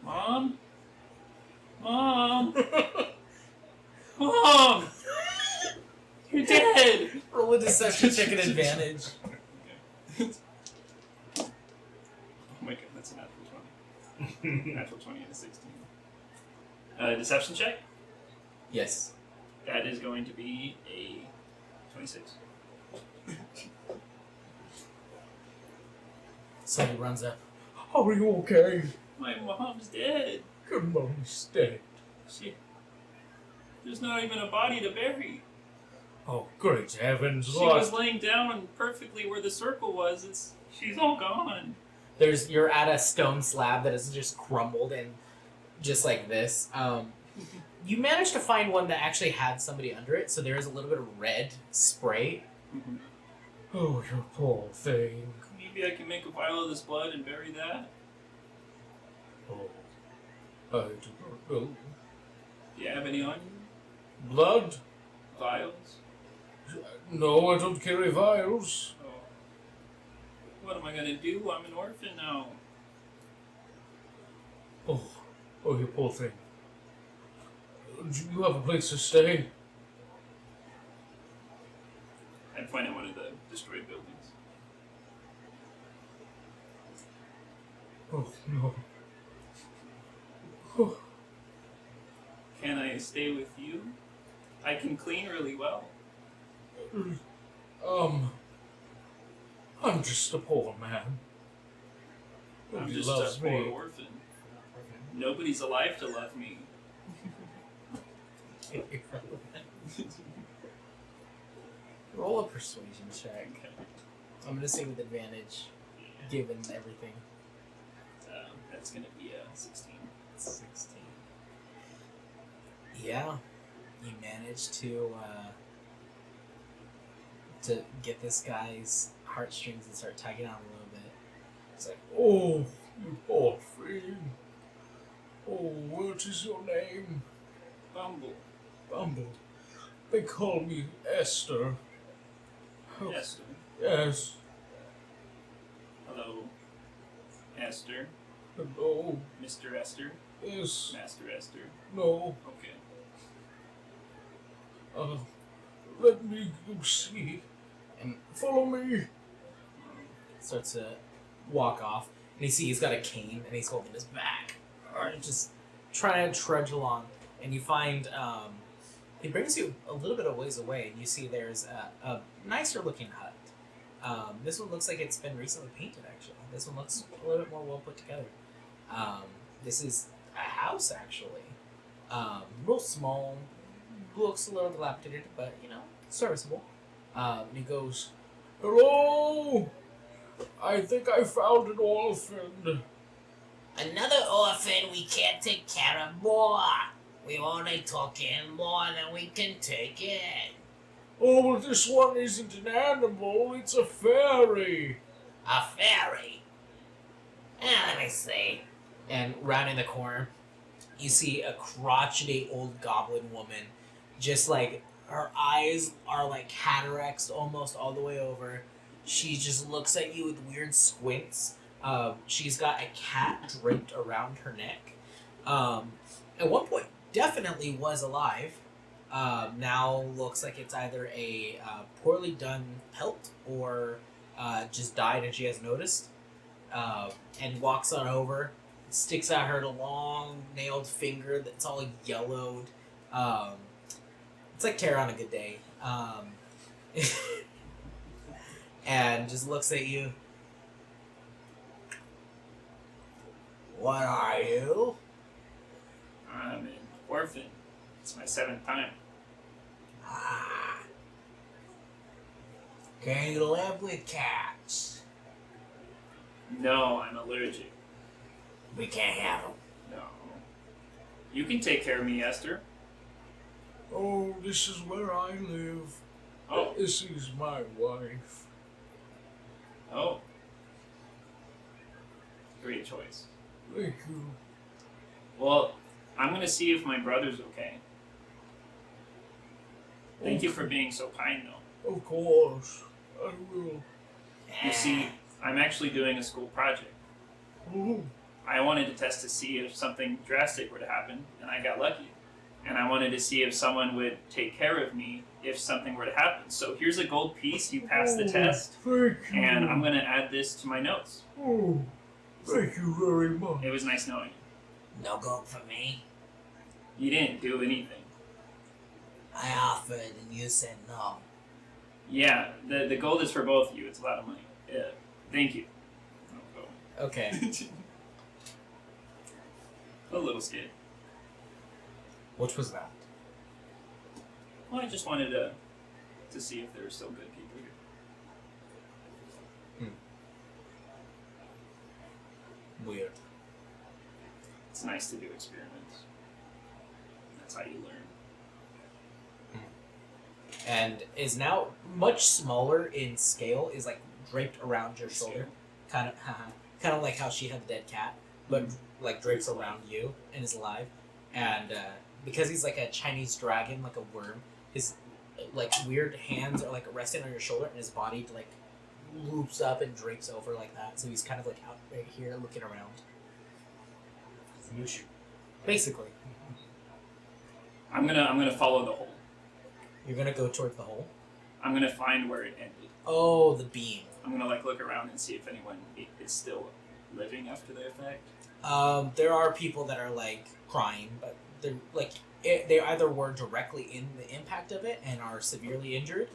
Mom? Mom? Mom! You're dead! Roll a deception check at advantage. Oh my god, that's a natural 20. Natural 20 and a 16. Deception check? Yes. That is going to be a 26. Somebody runs up. Are you okay? My mom's dead. Your mom's dead. There's not even a body to bury. Oh, great heavens. She was laying down perfectly where the circle was. She's all gone. You're at a stone slab that has just crumbled and just like this. You managed to find one that actually had somebody under it, so there is a little bit of red spray. Oh, you poor thing. Maybe I can make a vial of this blood and bury that. Oh, I do not know. Do you have any on you? Blood? Vials? No, I don't carry vials. Oh. What am I gonna do? I'm an orphan now. Oh, you poor thing. Do you have a place to stay? I'd find out one of the destroyed buildings. Oh, no. Oh, Can I stay with you? I can clean really well. I'm just a poor man. I'm Nobody just loves a poor me. orphan. Nobody's alive to love me. Roll a persuasion check. Okay. I'm gonna say with advantage, given everything. That's gonna be a 16. 16. Yeah, you managed to get this guy's heartstrings and start tugging on a little bit. It's like, Oh, you poor thing. Oh, what is your name? Bumble. Bumble. They call me Esther. Oh, Esther. yes. Hello. Esther. Hello. Mr. Esther. Yes. Master Esther. No. Okay. Let me go see. and Follow me. starts to walk off. And you see he's got a cane and he's holding his back. Or just trying to trudge along. And you find he brings you a little bit of ways away and you see there's a nicer looking hut. This one looks like it's been recently painted actually. This one looks a little bit more well put together. This is a house actually. Real small, looks a little dilapidated, but you know, serviceable. And he goes, Hello. I think I found an orphan. Another orphan we can't take care of more. We only took in more than we can take in. Oh, well, this one isn't an animal. It's a fairy. A fairy. Let me see. and rounding the corner, you see a crotchety old goblin woman, just like her eyes are like cataracts almost all the way over. She just looks at you with weird squints. She's got a cat draped around her neck. At one point, definitely was alive. Now looks like it's either a poorly done pelt or just died and she has noticed. And walks on over, sticks out her long nailed finger that's all yellowed. It's like Tara on a good day. And just looks at you. What are you? I'm an orphan. It's my 7th time. Ah. Can you live with cats? No, I'm allergic. We can't have them. No. You can take care of me, Esther. Oh, this is where I live. Oh. This is my wife. Oh. Great choice. Thank you. Well, I'm gonna see if my brother's okay. Thank you for being so kind, though. Of course. I will. You see, I'm actually doing a school project. Oh, I wanted to test to see if something drastic were to happen, and I got lucky. And I wanted to see if someone would take care of me if something were to happen. So here's a gold piece. You passed the test, thank you. and I'm gonna add this to my notes. Oh, thank you very much. It was nice knowing you. No gold for me. You didn't do anything. I offered and you said no. Yeah, the gold is for both of you. It's a lot of money. Yeah, thank you. Okay. A little scared. Which was that? Well, I just wanted to see if there were still good people here. Weird. It's nice to do experiments. That's how you learn. And is now much smaller in scale. Is like draped around your shoulder, kind of like how she had the dead cat, but like drapes around you and is alive. And because he's like a Chinese dragon, like a worm, his like weird hands are like resting on your shoulder, and his body like loops up and drapes over like that. So he's kind of like out right here looking around. Basically, I'm gonna follow the hole. you're gonna go towards the hole. I'm gonna find where it ended. Oh, the beam. I'm gonna like look around and see if anyone is still living after the effect. There are people that are like crying, but they're like they either were directly in the impact of it and are severely injured,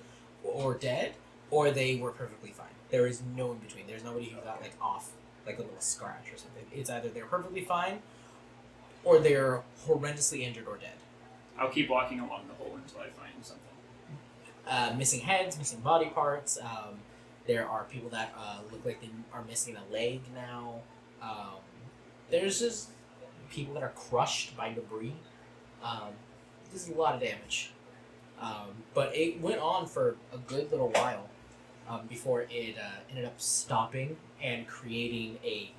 or dead, or they were perfectly fine. There is no in between. There's nobody who got like off, like a little scratch or something. It's either they're perfectly fine, or they're horrendously injured or dead. I'll keep walking along the hole until I find something. Missing heads, missing body parts. There are people that look like they are missing a leg now. There's just people that are crushed by debris. This is a lot of damage. But it went on for a good little while before it ended up stopping and creating a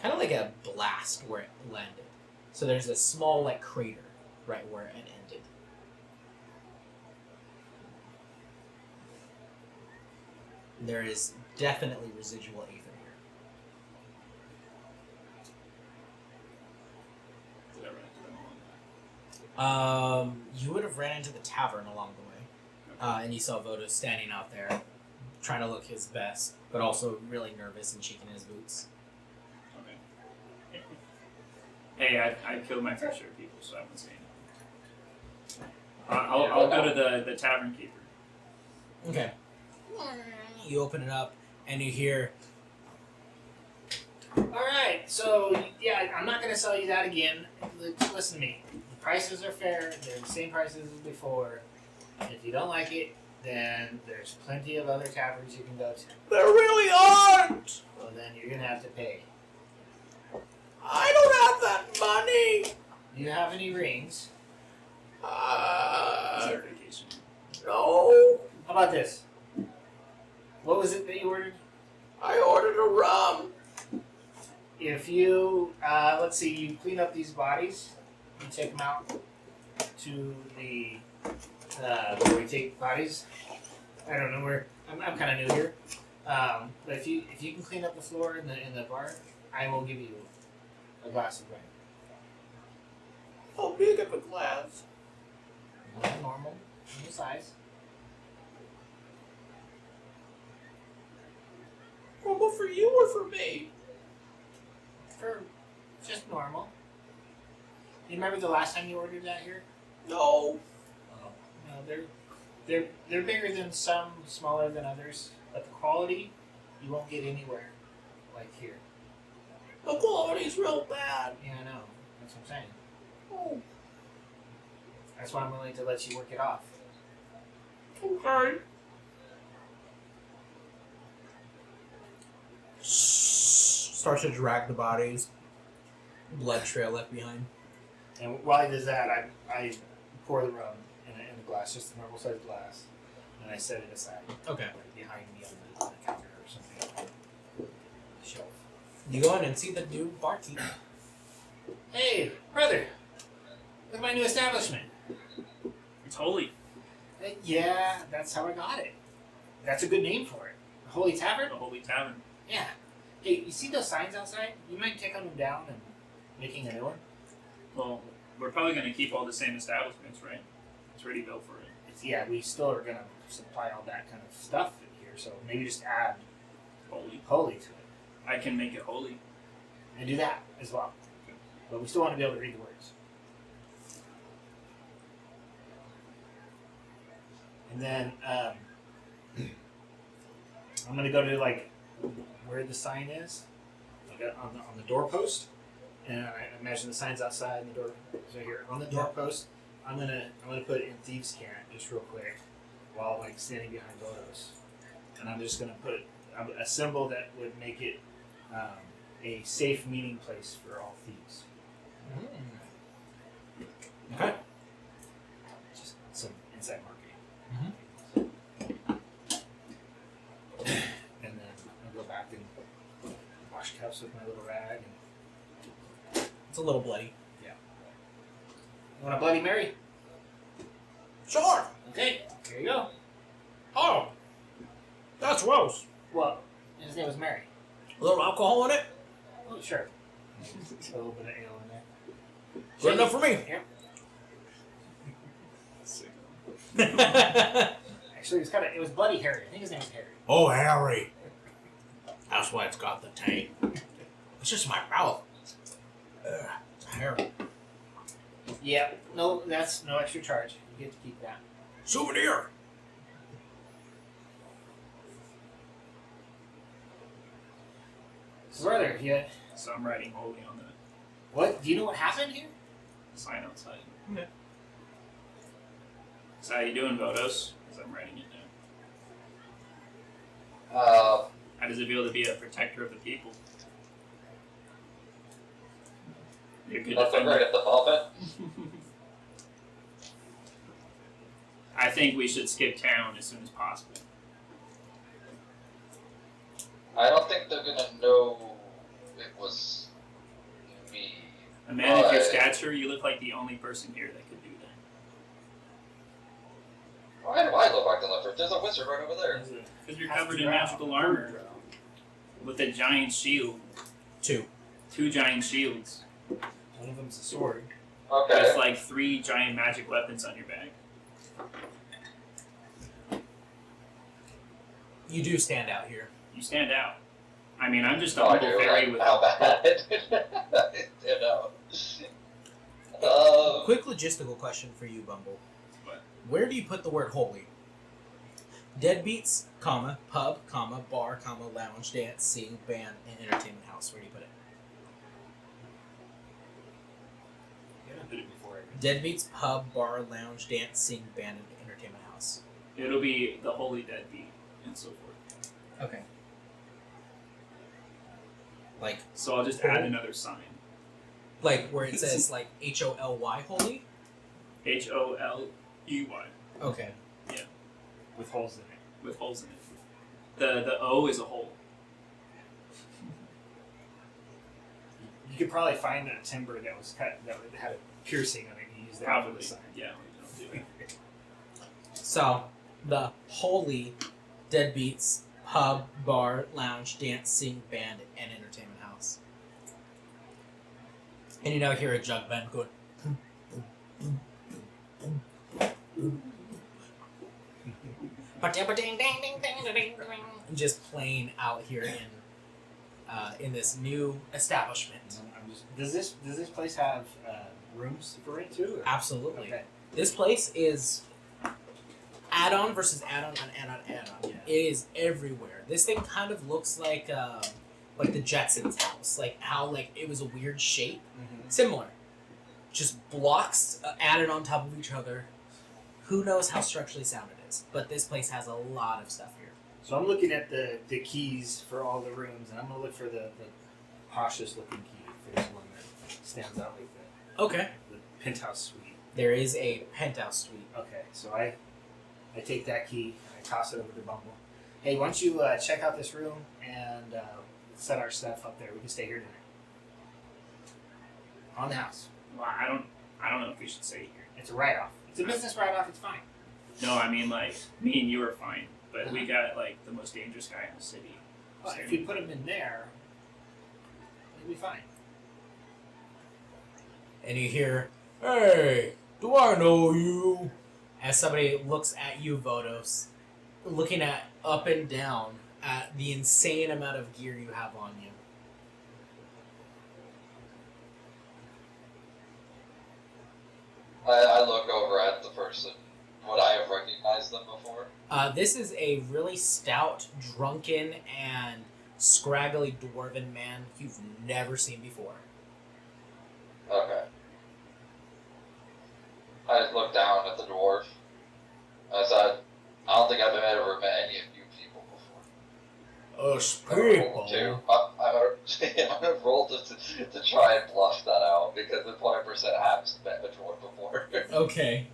kind of like a blast where it landed. So there's a small like crater right where it ended. There is definitely residual aether here. Did I run into them along that? You would have ran into the tavern along the way, and you saw Voda standing out there, trying to look his best, but also really nervous and shaking his boots. Okay. Hey, I killed my fair share of people, so I won't say anything. I'll go to the tavern keeper. Okay. You open it up, and you hear, Alright, so, yeah, I'm not going to sell you that again. Listen to me. The prices are fair. They're the same prices as before. If you don't like it, then there's plenty of other taverns you can go to. There really aren't! Well, then you're going to have to pay. I don't have that money! Do you have any rings? It's our vacation. No. How about this? What was it that you ordered? I ordered a rum. If you, let's see, you clean up these bodies, you take them out to the, where we take bodies. I don't know where, I'm kind of new here. But if you can clean up the floor in the bar, I will give you a glass of wine. How big of a glass? Normal size. Normal for you or for me? For just normal. You remember the last time you ordered that here? No. No, they're bigger than some, smaller than others, but the quality you won't get anywhere like here. The quality's real bad. Yeah, I know. That's what I'm saying. Oh, That's why I'm willing to let you work it off. okay. Starts to drag the bodies. Blood trail left behind. And while he does that, I pour the rum in a glass, just a normal sized glass, and I set it aside. Okay. Like behind me on the counter or something. On the shelf. You go in and see the new barkeep. Hey, brother! Look at my new establishment. It's holy. Yeah, that's how I got it. That's a good name for it. The Holy Tavern? The holy tavern. Yeah. Hey, you see those signs outside? You mind taking them down and making a new one? Well, we're probably going to keep all the same establishments, right? It's already built for it. Yeah, we still are going to supply all that kind of stuff in here, so maybe just add Holy. holy to it. I can make it holy. And do that as well. But we still want to be able to read the words. And then I'm going to go to like where the sign is, like on the doorpost. And I imagine the sign's outside and the door is right here. On the doorpost, I'm gonna put it in thieves' cant just real quick while like standing behind Vodos. And I'm just gonna put a symbol that would make it a safe meeting place for all thieves. Okay. Just some inside marketing. And then I'll go back and wash cups with my little rag. And It's a little bloody. you want a Bloody Mary? Sure. Okay, here you go. Oh, that's gross. Well, his name was Mary. A little alcohol in it. Oh, sure. A little bit of ale in there. Good enough for me. Yeah. Actually, it was Bloody Harry. I think his name was Harry. Oh, Harry. That's why it's got the taint. It's just my mouth. It's hair. Yeah. No, that's no extra charge. You get to keep that. Souvenir. So, brother, So I'm writing holy on the what? Do you know what happened here? sign outside. Yeah. So how you doing, Vodos? Because I'm writing it down. How does it feel to be a protector of the people? You're a good Nothing defender. right at the moment. I think we should skip town as soon as possible. I don't think they're gonna know it was me. A man of your Why? stature, you look like the only person here that could do that. Why do I look like the leopard? There's a wizard right over there. Because you're covered in magical armor with a giant shield. Two. 2 giant shields. One of them's a sword. Okay. With like 3 giant magic weapons on your back. You do stand out here. You stand out. I mean, I'm just a No, I humble do. fairy with How bad? You know. Quick logistical question for you, Bumble. What? Where do you put the word holy? Deadbeats, comma, pub, comma, bar, comma, lounge, dance, sing, band, and entertainment house. Where do you put it? You haven't put it before. Deadbeats, pub, bar, lounge, dance, sing, band, and entertainment house. It'll be the holy deadbeat and so forth. Okay. Like So I'll just add another sign. where it says like HOLY holy? HOLEY Okay. With holes in it. with holes in it. The O is a hole. You could probably find a timber that was cut that had a piercing on it. You use that for Probably. the sign. Yeah, we don't do it. So the holy deadbeats pub, bar, lounge, dance, sing, band, and entertainment house. And you now hear a jug band going. Just playing out here in this new establishment. I'm just. Does this place have rooms for it too? Or? Absolutely. Okay. This place is add-on versus add-on on add-on add-on. Yeah. It is everywhere. This thing kind of looks like the Jetsons' house, like how like it was a weird shape, similar, just blocks added on top of each other. Who knows how structurally sound it is? But this place has a lot of stuff here. So I'm looking at the keys for all the rooms, and I'm gonna look for the cautious looking key if there's one that stands out like that. Okay. The penthouse suite. There is a penthouse suite. Okay, so I take that key and I toss it over to Bumble. Hey, why don't you check out this room and set our stuff up there? We can stay here tonight. On the house. Well, I don't know if we should stay here. It's a write-off. It's a business write-off. It's fine. No, I mean like me and you are fine, but we got like the most dangerous guy in the city. Well, if we put him in there, it'll be fine. And you hear, "Hey, do I know you?" As somebody looks at you, Vodos, looking at up and down at the insane amount of gear you have on you. I look over at the person. Would I have recognized them before? This is a really stout, drunken, and scraggly dwarven man you've never seen before. Okay. I just looked down at the dwarf. I said, I don't think I've ever met any of you people before. Us I'm gonna roll people. too. I'm gonna roll to try and bluff that out because it 100% happens met a dwarf before. Okay.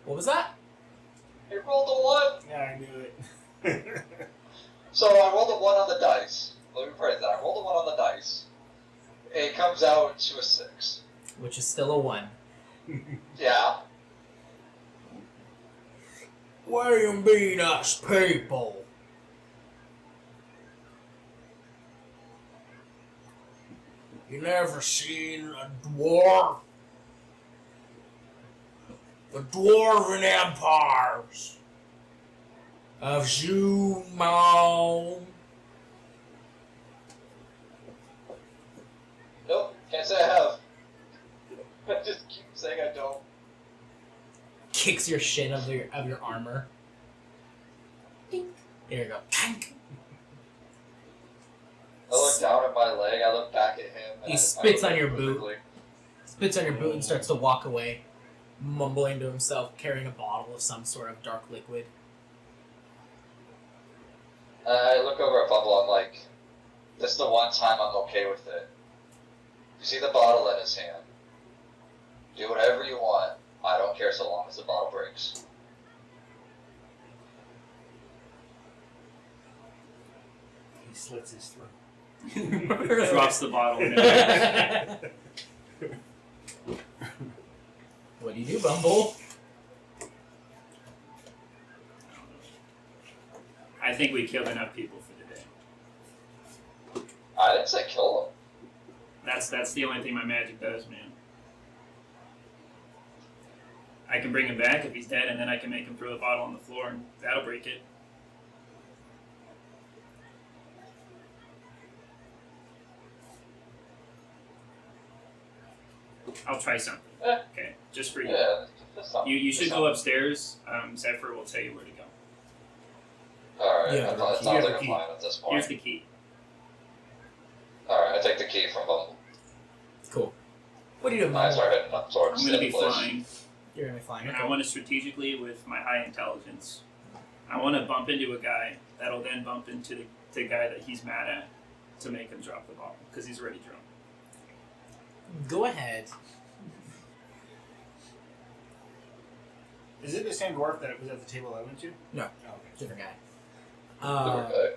What was that? I rolled a 1! Yeah, I knew it. So I rolled a 1 on the dice. Let me phrase that. I rolled a 1 on the dice. It comes out to a 6. Which is still a 1. Yeah. What do you mean, us people? You never seen a dwarf? The dwarven empires of Zumon. Nope. Can't say I have. I just keep saying I don't. Kicks your shin of your armor. Dink. There you go. Tank. I look down at my leg. I look back at him. And He spits I on your look boot. quickly. Spits on your boot and starts to walk away, mumbling to himself, carrying a bottle of some sort of dark liquid. I look over at Bumble. I'm like, this is the one time I'm okay with it. You see the bottle in his hand. Do whatever you want. I don't care so long as the bottle breaks. He slits his throat. Drops the bottle. What do you do, Bumble? I think we killed enough people for the day. I didn't say kill him. That's the only thing my magic does, man. I can bring him back if he's dead, and then I can make him throw the bottle on the floor, and that'll break it. I'll try something. Okay, just for you. Yeah, that's not. You should go upstairs. Zephyr will tell you where to go. Alright, Yeah, I thought it you sounds have like the a key. plan at this point. Here's the key. Alright, I take the key from Bumble. Cool. What do you do, And I Bumble? start heading up towards I'm gonna the be place. flying, You're gonna be flying. and Okay. I want to strategically, with my high intelligence, I want to bump into a guy that'll then bump into the guy that he's mad at to make him drop the ball because he's already drunk. Go ahead. Is it the same dwarf that was at the table I went to? No. Oh, okay. Different guy. Okay.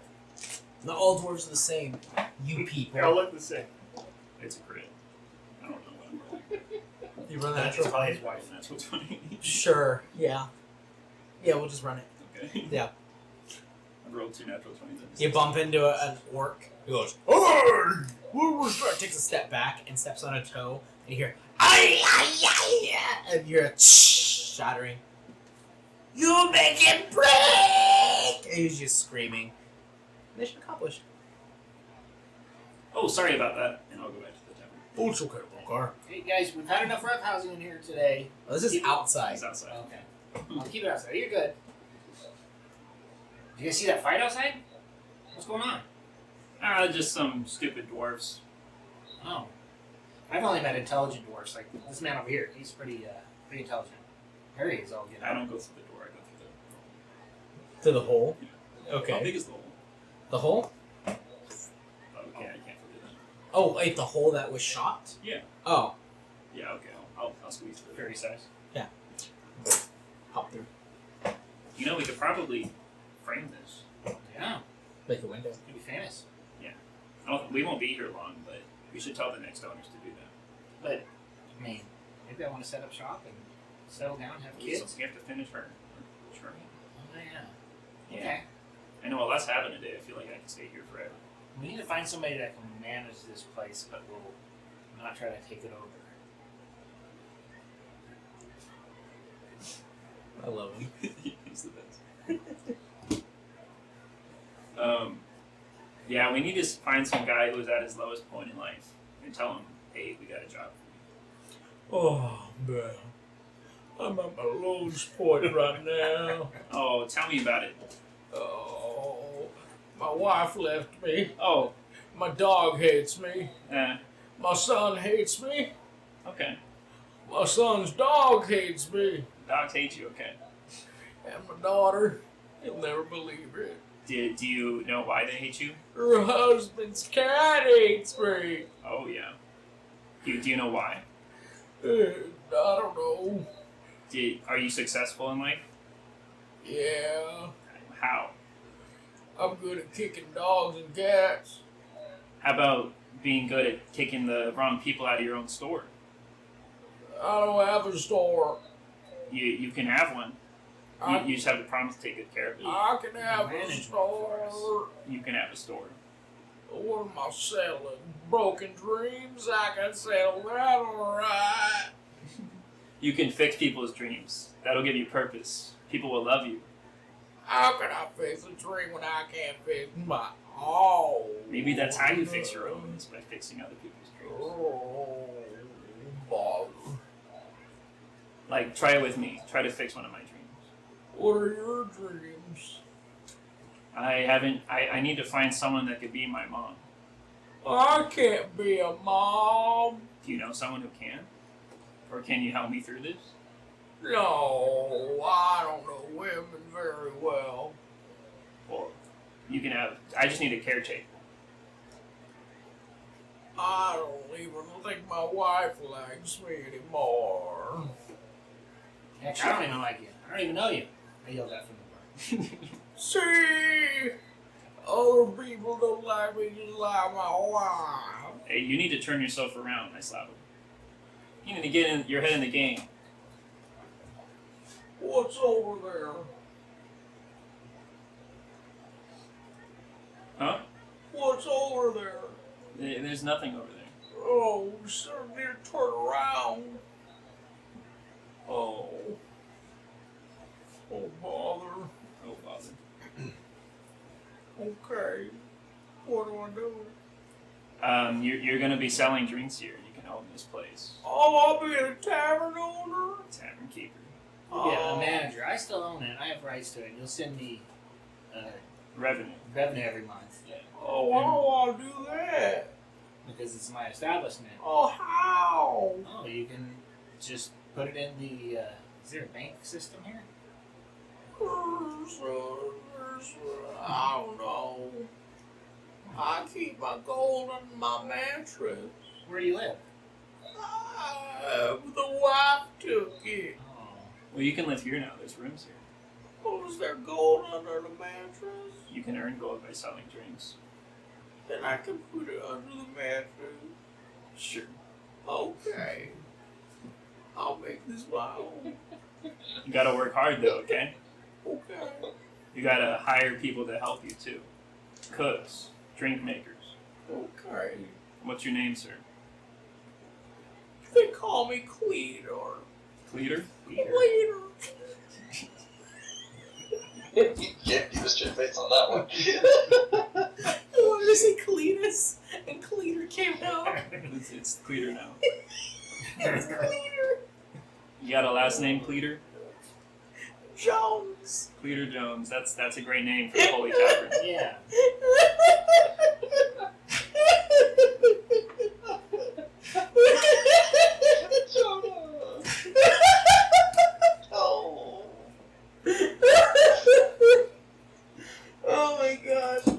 The all dwarves are the same. You They all people. look the same. It's a crit. I don't know what I'm rolling. You run the That's natural probably 20? his wife. Natural 20. Sure, yeah. Yeah, we'll just run it. Okay. Yeah. I rolled 2 natural 20s. You bump into an orc who goes, "Hey! Takes a step back and steps on a toe, and you hear, "Ay, ay, ay, ay," and you hear a shattering. You make it break! And he's just screaming. Mission accomplished. Oh, sorry about that. And I'll go back to the tavern. Oh, it's okay, Walker. Hey guys, we've had enough rough housing in here today. Oh, this is Keep- outside. He's outside. Okay. I'll keep it outside. You're good. Do you guys see that fight outside? What's going on? Just some stupid dwarves. Oh. I've only met intelligent dwarfs, like this man over here. He's pretty intelligent. There he is all good. I don't go through the door. I go through To the hole? the. How Okay. big is the hole? The hole? Oh, okay, I can't forget that. Oh, wait, the hole that was shot? Yeah. Oh, Yeah. Okay. I'll squeeze through. Fairy size. hop through. You know, we could probably frame this. Yeah. Make a window. It'd be famous. We won't be here long, but we should tell the next owners to do that. But, I mean, maybe I want to set up shop and settle down, have kids. So we have to finish her. Sure. Oh, yeah. Yeah. Okay. I know a lot's happened today. I feel like I can stay here forever. We need to find somebody that can manage this place, but will not try to take it over. I love him. He's the best. Yeah, we need to find some guy who's at his lowest point in life and tell him, hey, we got a job. Oh, man. I'm at my lowest point right now. Oh, tell me about it. Oh, my wife left me. Oh, My dog hates me. eh, My son hates me. okay. My son's dog hates me. Dogs hate you, okay. And my daughter, you'll never believe it. Do you know why they hate you? Her husband's cat hates me. Oh, yeah. Do you know why? I don't know. Are you successful in life? Yeah, How? I'm good at kicking dogs and cats. How about being good at kicking the wrong people out of your own store? I don't have a store. You can have one. You just have to promise to take good care of it. I can have a Management store. You can have a store. What am I selling? Broken dreams? I can sell that alright. You can fix people's dreams. That'll give you purpose. People will love you. How can I fix a dream when I can't fix my own? Maybe that's how you fix your own, is by fixing other people's dreams. Oh, bother. Like, try it with me. Try to fix one of my dreams. What are your dreams? I need to find someone that could be my mom. I can't be a mom. Do you know someone who can? Or can you help me through this? No, I don't know women very well. Or you can have, I just need a caretaker. I don't even think my wife likes me anymore. Heck, I don't even like you. I don't even know you. I yelled that from the bar. See, other people don't like me just like my wife. Hey, you need to turn yourself around, I slap him. You need to get your head in the game. What's over there? Huh? What's over there? There's nothing over there. Oh, sir, need to turn around. Oh. Oh, bother. Oh, bother. Okay. What do I do? You're going to be selling drinks here. You can own this place. Oh, I'll be a tavern owner? Tavern keeper. Yeah, a manager. I still own it. I have rights to it. You'll send me Revenue. revenue every month Oh, I don't want to do that. because it's my establishment. Oh, how? Oh, you can just put it in the. Is there a bank system here? I don't know. I keep my gold under my mattress. Where do you live? The wife took it. Oh, Well, you can live here now. There's rooms here. Oh, is there gold under the mattress? You can earn gold by selling drinks. Then I can put it under the mattress. Sure. Okay. I'll make this my own. You gotta work hard though, okay? Okay. You gotta hire people to help you too. Cooks, drink makers. Okay. What's your name, sir? They call me Cleator. Cleater? Cleator. You can't keep a straight face on that one. I wanted to say Cletus, and Cleater came out. It's Cleater now. It's Cleater. You got a last name, Cleater? Jones. Cleater Jones. That's a great name for the Holy Tavern. Yeah. Oh. Oh my gosh.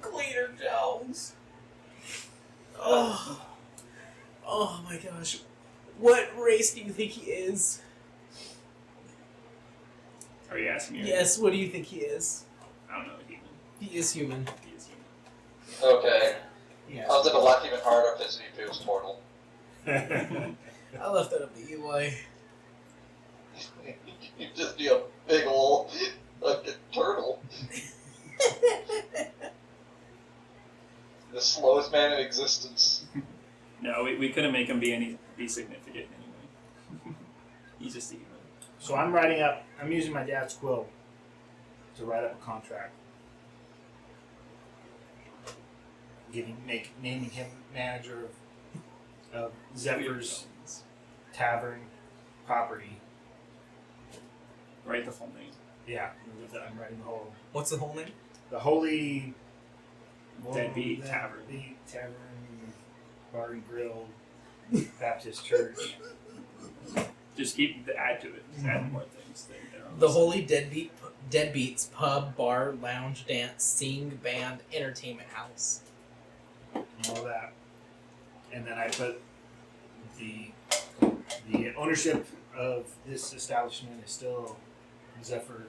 Cleaner Jones. Oh. Oh my gosh. What race do you think he is? Are you asking me? Yes, what do you think he is? I don't know. Human. He is human. He is human. Okay. Yes. Sounds like a lot even harder if his VP was mortal. I left that up to Eli. You'd just be a big ol' fucking turtle. The slowest man in existence. No, we couldn't make him be significant anyway. He's just a human. So I'm using my dad's quill to write up a contract. Naming him manager of Zephyr's Tavern property. Write the full name. Yeah, I'm writing the whole. What's the whole name? The Holy Deadbeat Tavern. Deadbeat Tavern, Bar and Grill, Baptist Church. Just add to it. Just add more things. They're on The side. Holy Deadbeats Pub, Bar, Lounge, Dance, Sing, Band, Entertainment House. And all that. And then I put the ownership of this establishment is still Zephyr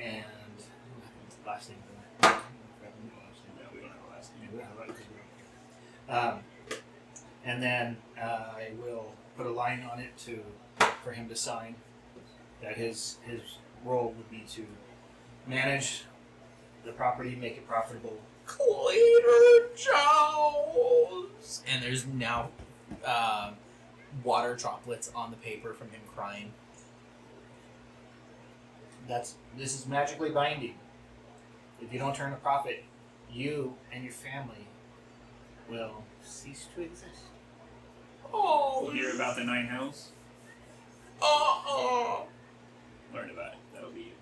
and last name. No, we don't have a last name. And then I will put a line on it for him to sign that his role would be to manage the property, make it profitable. Cleaner Jones! And there's now water droplets on the paper from him crying. This is magically binding. If you don't turn a profit, you and your family will cease to exist. Oh, Hear about the 9 Hells? Learn about it. That'll be you.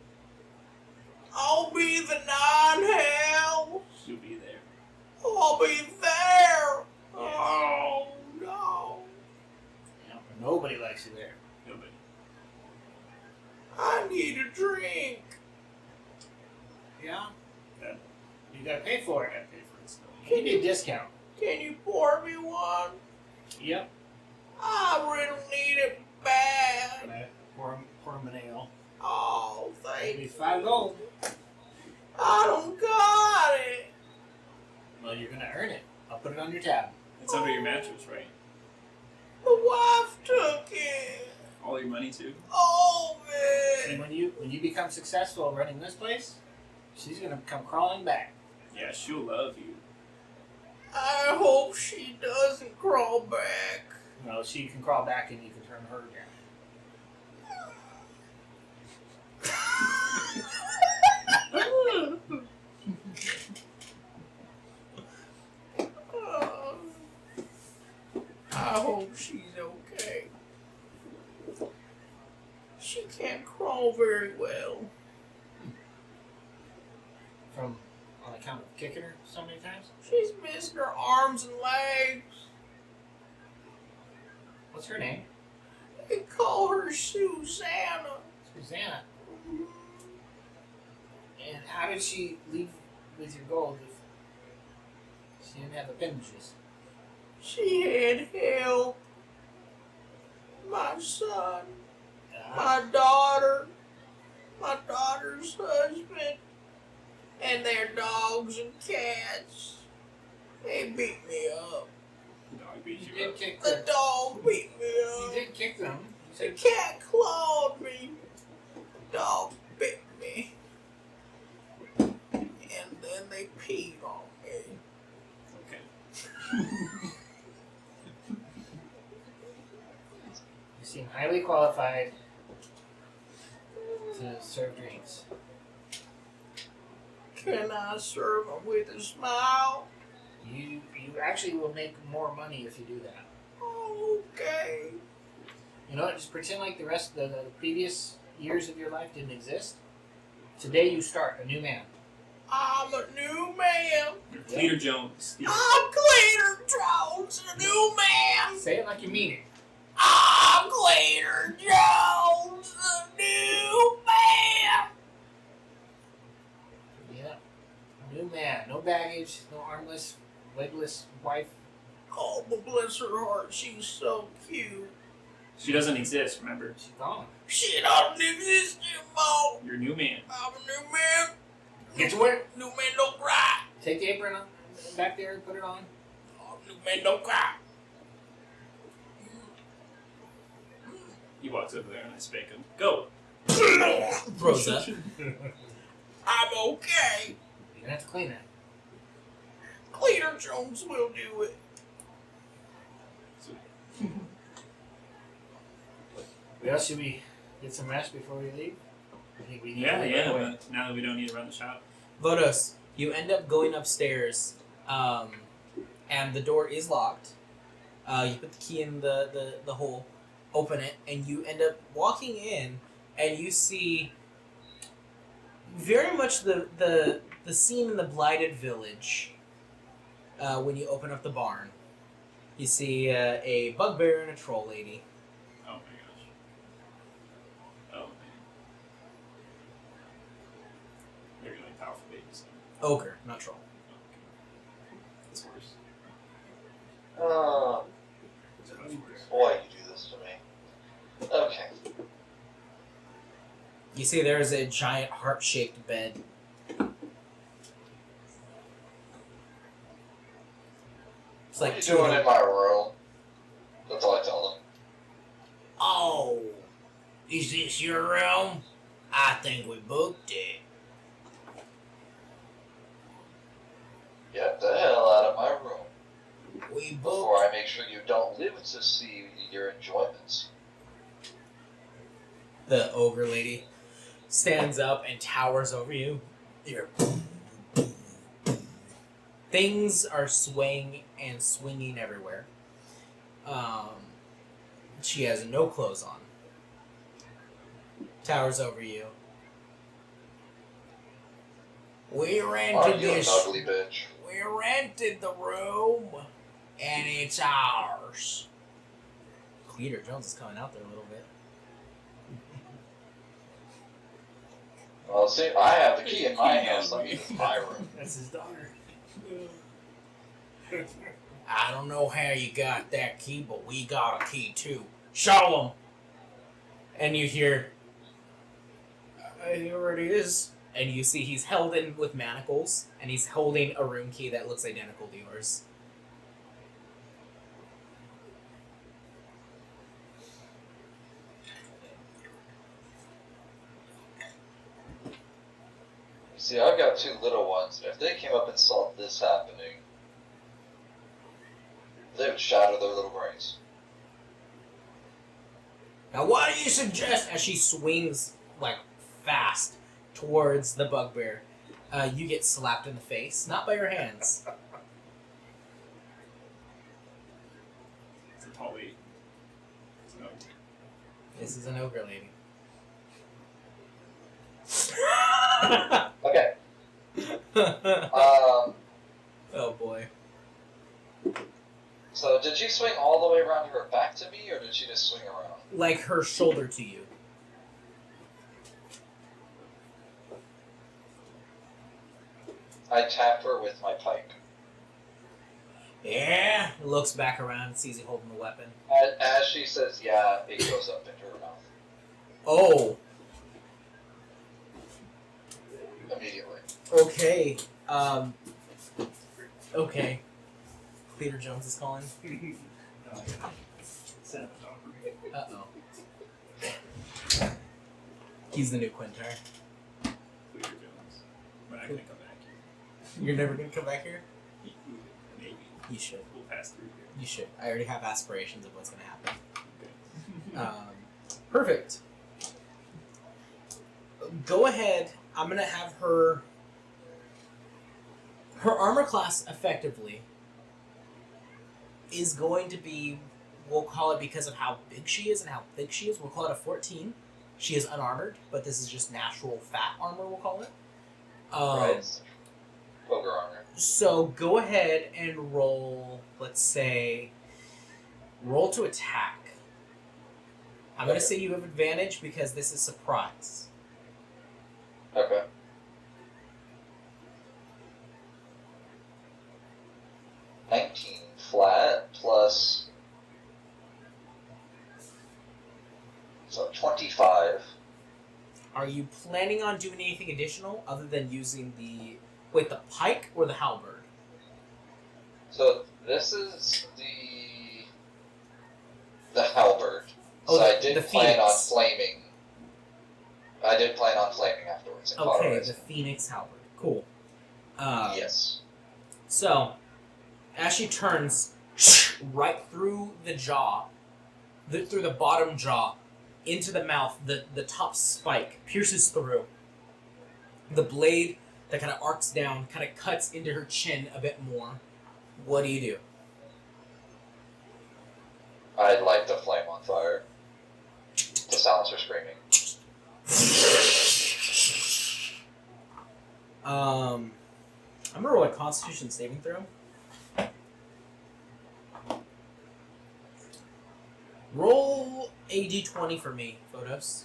I'll be the 9 Hells. You'll be there. I'll be there. Oh, no. You know, nobody likes you there. Nobody. I need a drink. Yeah? That- You gotta pay for I it. gotta pay for it still. Give me a discount. Can you pour me one? Yep. I really need it And bad. I pour him an ale. Oh, thank Maybe you. 5 gold. I don't got it. Well, you're gonna earn it. I'll put it on your tab. It's under your mattress, right? The wife took it. All your money too? All of And it. when you become successful running this place, she's gonna come crawling back. Yeah, she'll love you. I hope she doesn't crawl back. Well, she can crawl back and you can turn her down. I hope she's okay. She can't crawl very well. On account of kicking her so many times. She's missing her arms and legs. What's her name? They call her Susanna. Susanna. And how did she leave with your gold if she didn't have appendages? She had help. My son, my daughter, my daughter's husband, and their dogs and cats. They beat me up. The dog beat You you did up. kick The the. dog beat me You up. did kick them. You The said cat clawed me. Dog bit me. And then they peed on me. Okay. you seem highly qualified to serve drinks. Can I serve them with a smile? You actually will make more money if you do that. Okay. You know what? Just pretend like the rest of the previous years of your life didn't exist. Today you start a new man. I'm a new man. You're Cleaner Jones. I'm Cleaner Jones, a new man. Say it like you mean it. I'm Cleaner Jones, a new man. Yeah. New man. No baggage. No armless, legless wife. Oh, but bless her heart, she's so cute. She doesn't exist, remember? She's gone. She don't exist anymore. You're a new man. I'm a new man. Get to work. New man don't cry. Take the apron on, back there and put it on. Oh, new man don't cry. He walks over there and I spank him. Go! Throws up. I'm okay. You're gonna have to clean that. Cleaner Jones will do it. Well, should we get some rest before we leave? I think we need Yeah, to leave yeah, right away. but now that we don't need to run the shop. Vodos, you end up going upstairs, and the door is locked. You put the key in the hole, open it, and you end up walking in, and you see very much the scene in the Blighted Village when you open up the barn. You see a bugbear and a troll lady. Oh my gosh. Oh man. They're really powerful babies. Ogre, not troll. It's worse. Oh, It's much worse. boy, you do this to me. Okay. You see there's a giant heart-shaped bed. It's What like are you two doing in my room? That's all I tell them. Oh, is this your room? I think we booked it. Get the hell out of my room We before booked. I make sure you don't live to see your enjoyments. The ogre lady stands up and towers over you. You're Things are swaying and swinging everywhere. She has no clothes on. Towers over you. We Are rented you an this. ugly bitch? We rented the room, and it's ours. Cleaner Jones is coming out there a little bit. Well, see, I have the key in my hand, so that means it's my room. That's his daughter. I don't know how you got that key, but we got a key too. Show him! And you hear, here it is. And you see he's held in with manacles, and he's holding a room key that looks identical to yours. See, I've got two little ones, and if they came up and saw this happening, they would shatter their little brains. Now, what do you suggest? As she swings like fast towards the bugbear, you get slapped in the face, not by your hands. It's a tall lady. It's an ogre. This is an ogre lady. Okay. Oh boy. So did she swing all the way around her back to me, or did she just swing around? Like her shoulder to you. I tap her with my pike. Yeah. Looks back around and sees you holding the weapon. As she says, yeah, it goes up into her mouth. Oh. Immediately. Okay. Okay. Cleaver Jones is calling. Set up a dog for me. Uh-oh. He's the new Quintar. Clear Jones. We're not gonna come back here. You're never gonna come back here? Maybe. You should. We'll pass through here. You should. I already have aspirations of what's gonna happen. Okay. Perfect. Go ahead. I'm gonna have her. Her armor class effectively is going to be, we'll call it because of how big she is and how thick she is, we'll call it a 14. She is unarmored, but this is just natural fat armor, we'll call it. Right. Ogre armor. So go ahead and roll, let's say, roll to attack. I'm going to say you have advantage because this is surprise. Okay. $19 flat plus, so 25. Are you planning on doing anything additional other than using the pike or the halberd? So this is the halberd. Oh, so I the did plan on phoenix. flaming. I did plan on flaming afterwards. And Okay, cauterizing. the Phoenix halberd. Cool. Yes. So, as she turns right through the jaw, through the bottom jaw, into the mouth, the top spike pierces through. The blade that kind of arcs down kind of cuts into her chin a bit more. What do you do? I'd light the flame on fire to silence her screaming. I'm gonna roll a Constitution saving throw. Roll a d20 for me, Photos.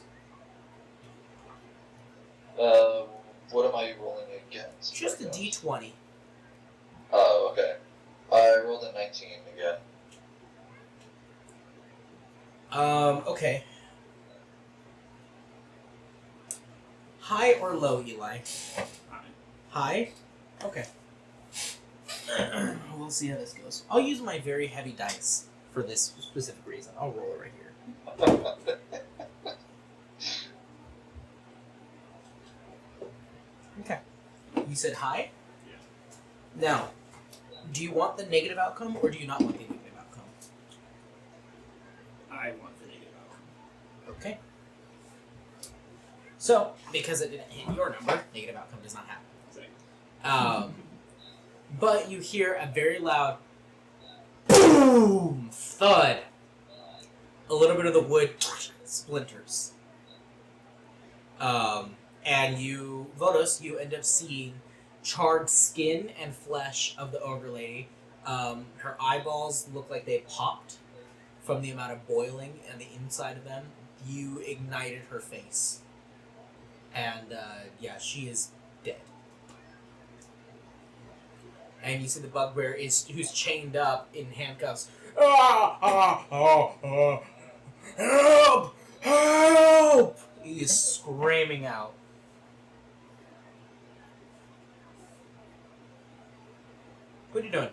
What am I rolling against? Just a right now? d20. Oh, okay. I rolled a 19 again. Okay. High or low, Eli? High? Okay. We'll see how this goes. I'll use my very heavy dice for this specific reason. I'll roll it right here. Okay. You said high? Yeah. Now, do you want the negative outcome or do you not want the negative outcome? I want the negative outcome. Okay. So, because it didn't hit your number, negative outcome does not happen. Exactly. But you hear a very loud boom, thud. A little bit of the wood splinters. And you, Vodos, you end up seeing charred skin and flesh of the ogre lady. Her eyeballs look like they popped from the amount of boiling and the inside of them. You ignited her face. And, yeah, she is dead. And you see the bugbear who's chained up in handcuffs. Help! Help! He is screaming out. What are you doing?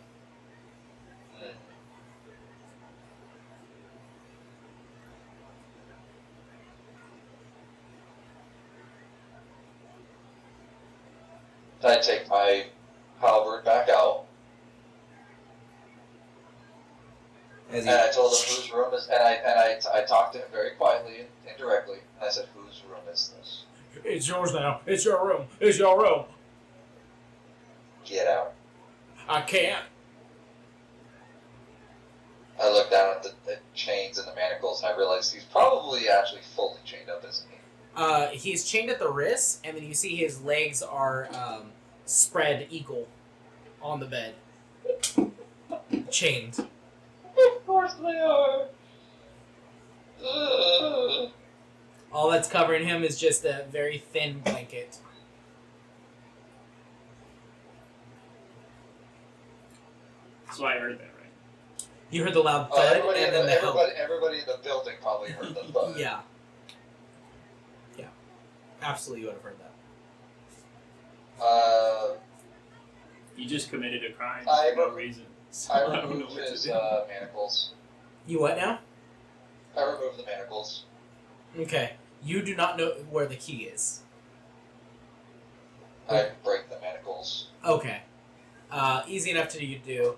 I take my halberd back out, As and I told him whose room is, and I talked to him very quietly and indirectly, and I said, "Whose room is this? It's yours now. It's your room. It's your room. Get out." I can't. I looked down at the chains and the manacles, and I realized he's probably actually fully chained up, isn't he? he's chained at the wrists, and then you see his legs are spread eagle on the bed. Chained. Of course they are. Ugh. All that's covering him is just a very thin blanket. So I heard that, right? You heard the loud thud, Everybody, and then the help. everybody in the building probably heard the thud. Yeah. Yeah. Absolutely, you would have heard that. You just committed a crime I for no wrote- reason. So I don't know remove what to his do. manacles. You what now? I remove the manacles. Okay. You do not know where the key is. I break the manacles. Okay. Easy enough to do.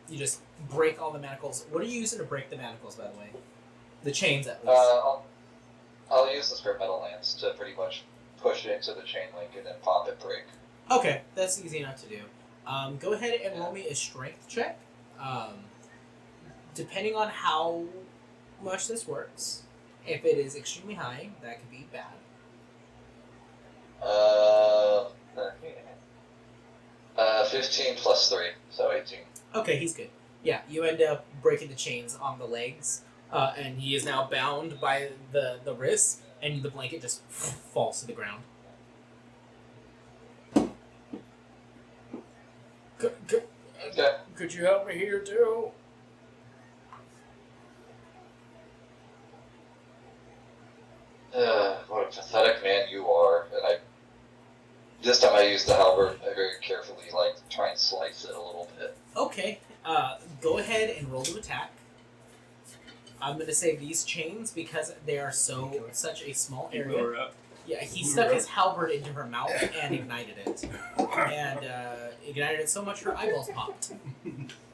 You just break all the manacles. What are you using to break the manacles, by the way? The chains, at least. I'll use the scrap metal lance to pretty much push it into the chain link and then pop it break. Okay, that's easy enough to do. Go ahead and roll me a strength check. Depending on how much this works, if it is extremely high, that could be bad. 15 plus 3, so 18. Okay, he's good. Yeah, you end up breaking the chains on the legs, and he is now bound by the wrists, and the blanket just falls to the ground. Okay. Could you help me here too? What a pathetic man you are. And this time I used the halberd very carefully, like try and slice it a little bit. Okay, go ahead and roll to attack. I'm going to say these chains because they are such a small You area. blow her up. Yeah, he stuck his halberd into her mouth and ignited it. And ignited it so much her eyeballs popped.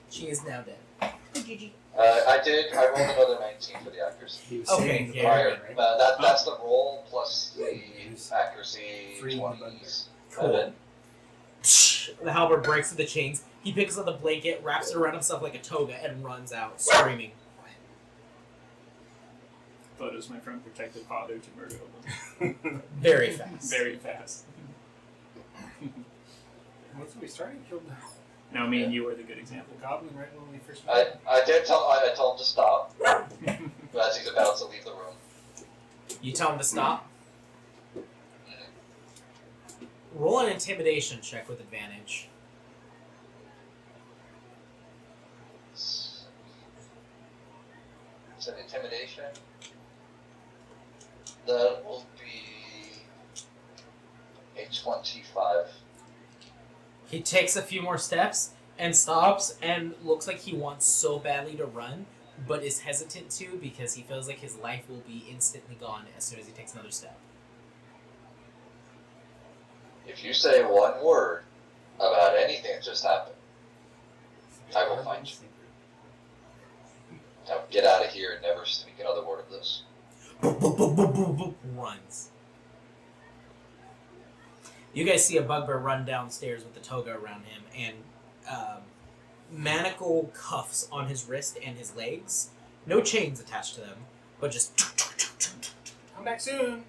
She is now dead. GG. I rolled another 19 for the accuracy. He was Okay, saving the yeah, fire, right. right? That's the roll plus the accuracy Free 20s. Cool. The halberd breaks through the chains. He picks up the blanket, wraps it around himself like a toga, and runs out, screaming. Thought it was my friend protected father to murder him. Very fast. Very fast. Once we started, killed Now me and you are the good the example. goblin right when we first met. I told him to stop, but as he's about to leave the room. You tell him to stop. Roll an intimidation check with advantage. It's an intimidation. That will be a 25. He takes a few more steps and stops and looks like he wants so badly to run, but is hesitant to because he feels like his life will be instantly gone as soon as he takes another step. If you say one word about anything that just happened, I will find you. Now get out of here and never speak another word of this. Runs. You guys see a bugbear run downstairs with the toga around him and manacle cuffs on his wrist and his legs. No chains attached to them, but just... Come back soon.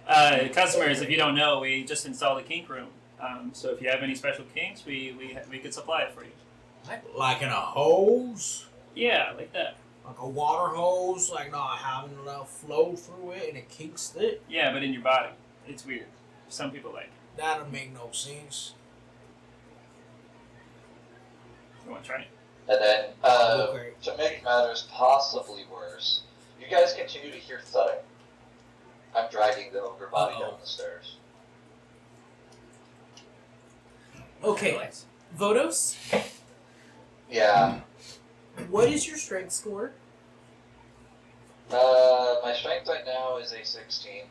Customers, if you don't know, we just installed a kink room. So if you have any special kinks, we could supply it for you. Like in a hose? Yeah, like that. Like a water hose, like not having enough flow through it and it kinks it? Yeah, but in your body. It's weird. Some people like it. That'd make no sense. You want to try it? And then, Okay. to make matters possibly worse, you guys continue to hear thudding. I'm dragging the ogre body down the stairs. Okay, Vodos, Yeah. what is your strength score? My strength right now is a 16.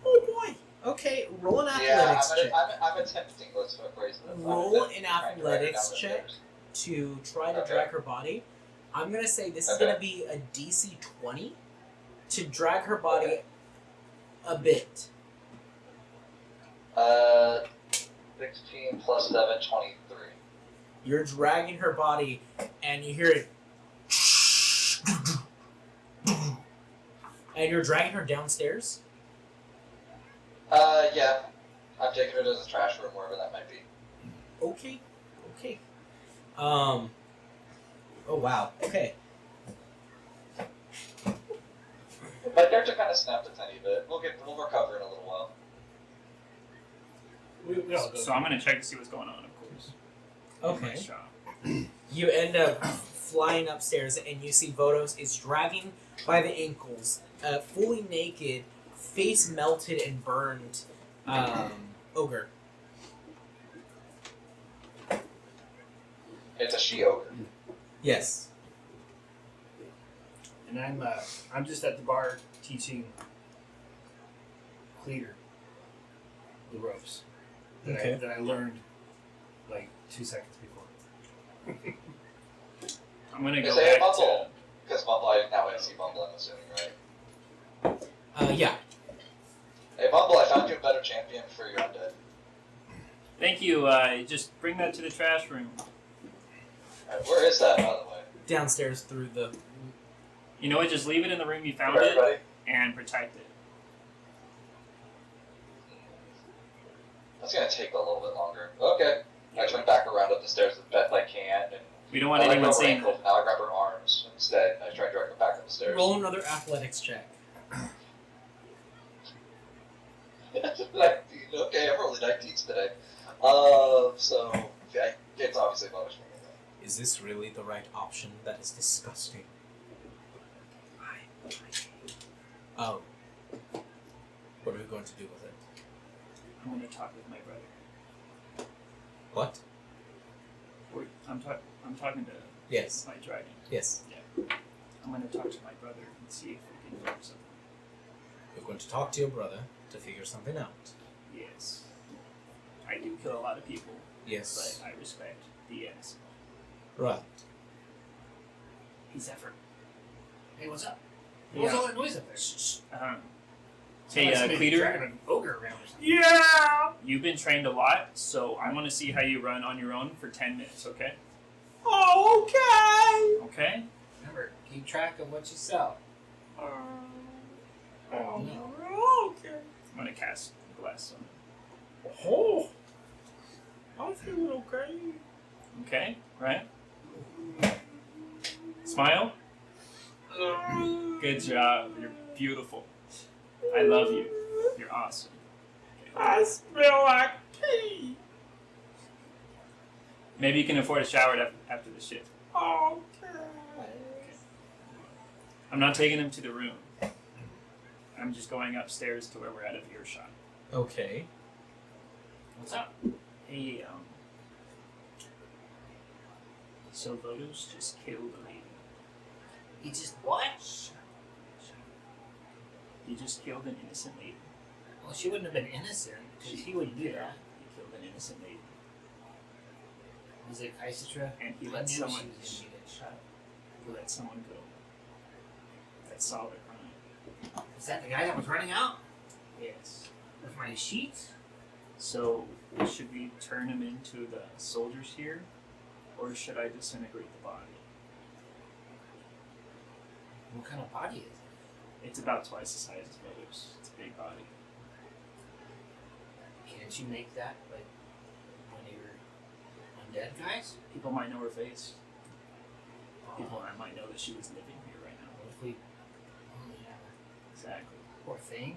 Oh boy. Okay, roll an Yeah, athletics check. I'm attempting, let's phrase this. Roll an athletics check to try to Okay. drag her body. I'm gonna say this is Okay. gonna be a DC 20 to drag her body a bit. 16 plus 7, 23. You're dragging her body, and you hear it, and you're dragging her downstairs. Yeah. I'm taking her to the trash room, wherever that might be. Okay. Oh wow. Okay. My character kind of snapped a tiny bit. We'll recover in a little while. We all go. So I'm gonna check to see what's going on, of course. Okay. Nice job. You end up flying upstairs, and you see Vodos is dragging by the ankles, fully naked, face melted and burned, ogre. she ogre. Yes. And I'm just at the bar teaching Cleater the ropes that I learned like 2 seconds before. I'm gonna go Is it back Mumble? to. Because Mumble, I now see Mumble, I'm assuming, right? Yeah. Hey Mumble, I found you a better champion for your undead. Thank you. Just bring that to the trash room. Alright, where is that, by the way? Downstairs through the. You know what? Just leave it in the room you found For it everybody? and protect it. That's gonna take a little bit longer. Okay. I turn back around up the stairs as best I can, and We don't want I let anyone go seeing ankle, that. now I grab her arms instead, and I try to drag her back up the stairs. Roll another athletics check. 19. Okay, I'm rolling 19s today. So, yeah, it's obviously bonus for me. Is this really the right option? That is disgusting. Oh. What are we going to do with it? I'm gonna talk with my brother. What? I'm talking to Yes. my dragon. Yes. I'm gonna talk to my brother and see if we can do something. You're going to talk to your brother to figure something out. Yes. I do kill a lot of people, Yes. but I respect the innocent. Right. He's effort. Hey, what's up? What was all that noise up there? Hey, Somebody Cleater. dragging an ogre around or something. Yeah! You've been trained a lot, so I want to see how you run on your own for 10 minutes, okay? Oh, okay. Okay? Remember, keep track of what you sell. Okay. I'm gonna cast Bless on it. Oh. I'm feeling okay. Okay? Right? Smile? Good job. You're beautiful. I love you. You're awesome. I smell like pee. Maybe you can afford a shower after the shift. Okay. I'm not taking him to the room. I'm just going upstairs to where we're out of earshot. Okay. What's up? Hey, so Vodos just killed a lady. He just what? He just killed an innocent lady. Well, she wouldn't have been innocent because he wouldn't do that. He killed an innocent lady. Was it Kaisitra? And he I let knew someone she was gonna get shot. He let someone go. That solved the crime. Is that the guy that was running out Yes. with my sheets? So, should we turn him into the soldiers here? Or should I disintegrate the body? What kind of body is it? It's about twice the size as Vodos. It's a big body. Can't you make that like one of your undead guys? People might know her face. People might know that she was living here right now. What if we? Oh yeah, Exactly. poor thing.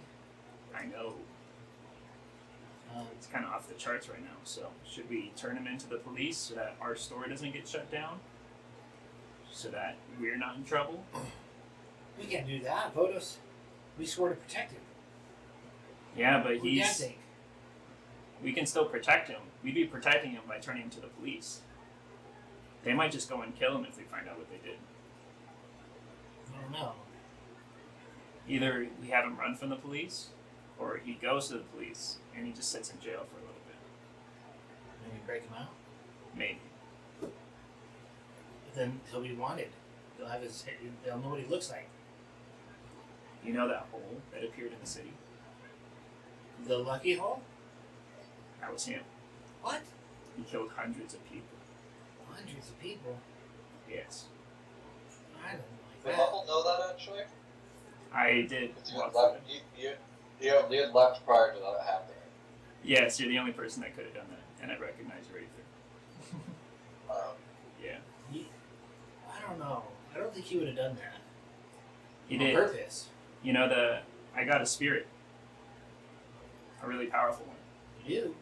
I know. It's kind of off the charts right now. So, should we turn him into the police so that our store doesn't get shut down? So that we're not in trouble? We can't do that, Vodos. We swore to protect him. Yeah, but What do you he's. think? We can still protect him. We'd be protecting him by turning him to the police. They might just go and kill him if we find out what they did. I don't know. Either we have him run from the police, or he goes to the police and he just sits in jail for a little bit. Maybe break him out. Maybe. But then he'll be wanted. They'll have his. They'll know what he looks like. You know that hole that appeared in the city? The lucky hole. That was him. What? He killed hundreds of people. Hundreds of people. Yes. I don't Did like that. Mumble know that actually? I did. Because you walk had left, through it. you had left prior to that happening. Yes, you're the only person that could have done that, and I recognize your Aether. Yeah. I don't know. I don't think he would have done that. He On did. purpose. You know, I got a spirit. A really powerful one. You do.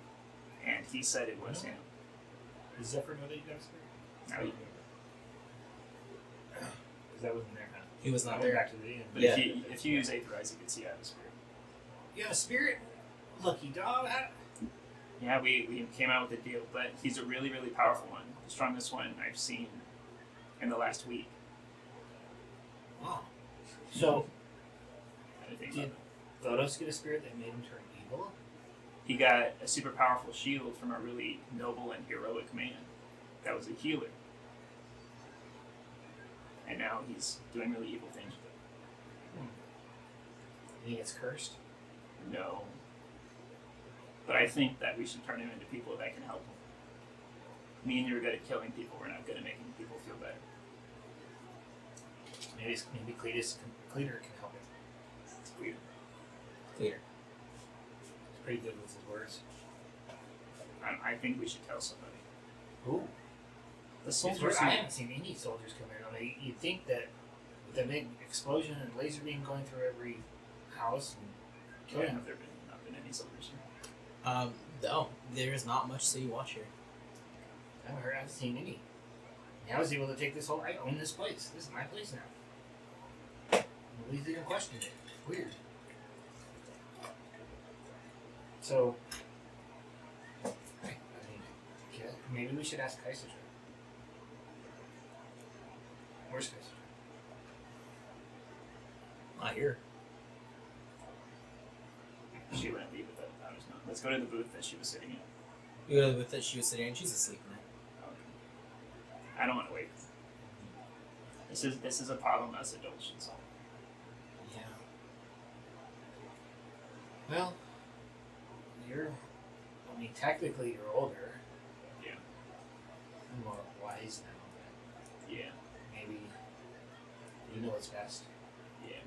And he said it was him. Does Zephyr know that you got a spirit? Now you Because that wasn't there, huh? He was I not went there. back to the end. But Yeah. if you use Aetherize, you can see I have a spirit. You have a spirit? Lucky dog. Yeah, we came out with a deal, but he's a really, really powerful one. The strongest one I've seen in the last week. Wow. So, I think did Vodos get a spirit that made him turn evil? he got a super powerful shield from a really noble and heroic man that was a healer. And now he's doing really evil things with He gets cursed. it. No. But I think that we should turn him into people that can help him. Me and you are good at killing people, we're not good at making people feel better. Maybe Cleater can help him. It's weird. Clear. He's pretty good with his words. I think we should tell somebody. Ooh. The I soldiers. haven't seen any soldiers come in. I mean, you'd think that with the big explosion and laser beam going through every house and killing Have there not been any soldiers here? No, there's not much city watch here. I haven't seen any. I was able to take this whole. I own this place. This is my place now. Nobody's even questioned it. Weird. So, I mean, maybe we should ask Kaiser. Where's Kaiser? Not here. She wouldn't leave with that. I was not. Let's go to the booth that she was sitting in. You know, with that she was sitting and she's asleep in it. I don't want to wait. This is a problem us adults should solve. Yeah. Well, I mean, technically you're older. Yeah. I'm more wise now. Yeah. Maybe you know what's best. Yeah.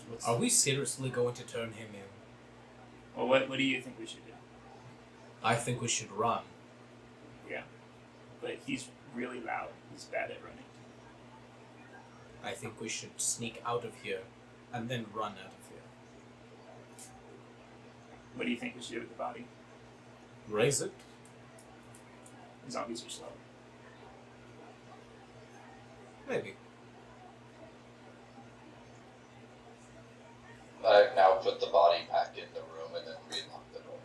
What's Are we seriously going to turn him in? Well, what do you think we should do? I think we should run. But he's really loud. He's bad at running. I think we should sneak out of here and then run out of here. What do you think we should do with the body? Raise it? Zombies are slow. Maybe. I've now put the body back in the room and then relocked the door.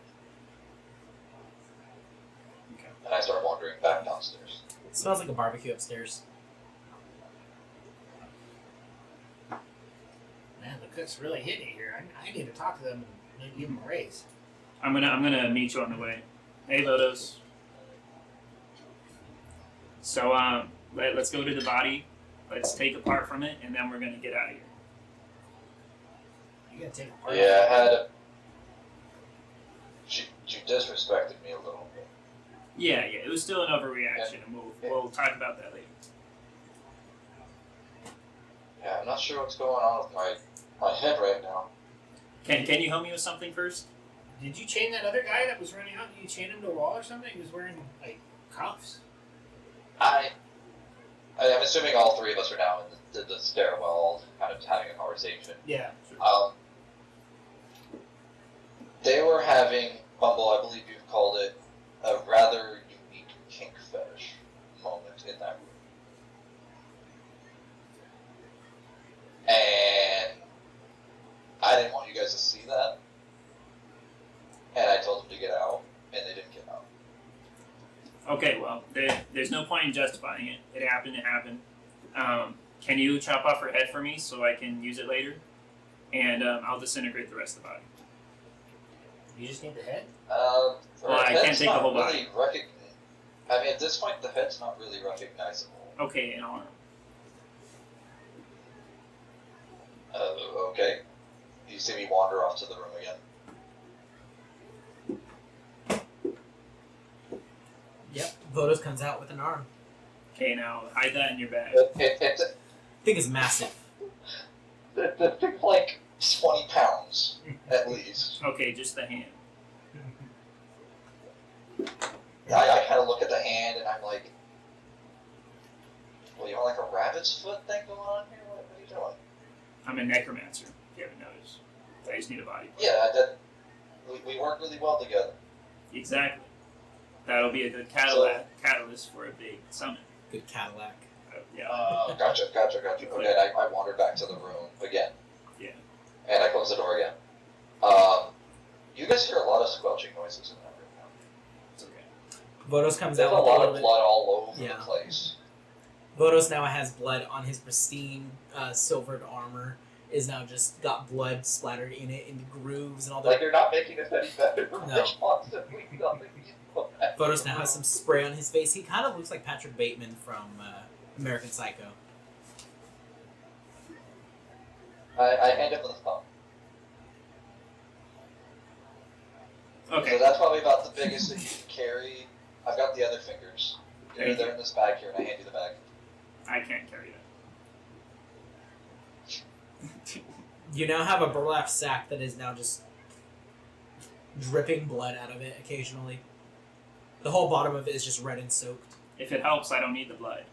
Okay. And I start wandering back downstairs. It smells like a barbecue upstairs. Man, the cook's really hitting it here. I need to talk to them and maybe give them a raise. I'm gonna meet you on the way. Hey, Lodos. So let's go to the body. Let's take a part from it, and then we're gonna get out of here. You gotta take a part. Yeah, I had. She disrespected me a little bit. Yeah. It was still an overreaction, and we'll talk about that later. Yeah, I'm not sure what's going on with my head right now. Can you help me with something first? Did you chain that other guy that was running out? Did you chain him to a wall or something? He was wearing like cuffs. I'm assuming all three of us are now in the stairwell, kind of having a conversation. Yeah. They were having, Bumble, I believe you've called it, a rather unique kink fetish moment in that room. And I didn't want you guys to see that. And I told them to get out, and they didn't get out. Okay, well, there's no point in justifying it. It happened. Can you chop off her head for me so I can use it later? And I'll disintegrate the rest of the body. You just need the head. Well, I can't head's take the not whole really I mean, at this point, the head's not really recognizable. Okay, an arm. Okay. You see me wander off to the room again. Yep. Vodos comes out with an arm. Okay, now hide that in your bag. It's I think it's massive. the thing's like 20 pounds, at least. Okay, just the hand. I kind of look at the hand and I'm like, well, you want like a rabbit's foot thing going on here? What are you doing? I'm a necromancer, if you haven't noticed. I just need a body. Yeah, we work really well together. Exactly. That'll be a good catalyst for a big summon. Good Cadillac. Yeah. Gotcha. Okay, I wandered back to the room again. Yeah. And I closed the door again. You guys hear a lot of squelching noises in that room now. It's okay. Vodos comes There's out a with a lot little of bit. blood all over Yeah. the place. Vodos now has blood on his pristine silvered armor. Is now just got blood splattered in it, in the grooves and all Like, that. you're not making us any better. No. Responsibly, nothing. Vodos now has some spray on his face. He kind of looks like Patrick Bateman from American Psycho. I hand him the thumb. Okay. So that's probably about the biggest that you can carry. I've got the other fingers. Thank They're in this bag here, and I hand you the bag. I can't carry that. You now have a burlap sack that is now just dripping blood out of it occasionally. The whole bottom of it is just red and soaked. If it helps, I don't need the blood.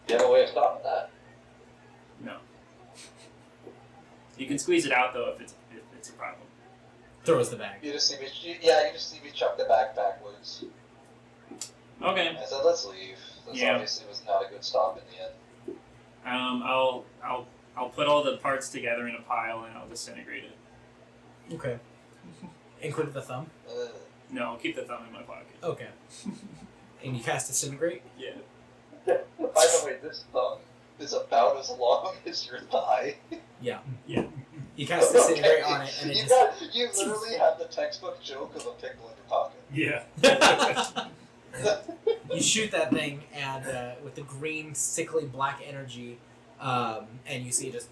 Do you have a way of stopping that? No. You can squeeze it out though if it's a problem. Throws the bag. You just see me. You just see me chuck the bag backwards. Okay. I said, "Let's leave." This Yeah. obviously was not a good stop in the end. I'll put all the parts together in a pile and I'll disintegrate it. Okay. Including the thumb? No, I'll keep the thumb in my pocket. Okay. And you cast Disintegrate? Yeah. By the way, this thumb is about as long as your thigh. Yeah. Yeah. You cast Disintegrate on it and it You literally have the textbook joke of a pickle in your pocket. Yeah. You shoot that thing, and with the green, sickly black energy, and you see it just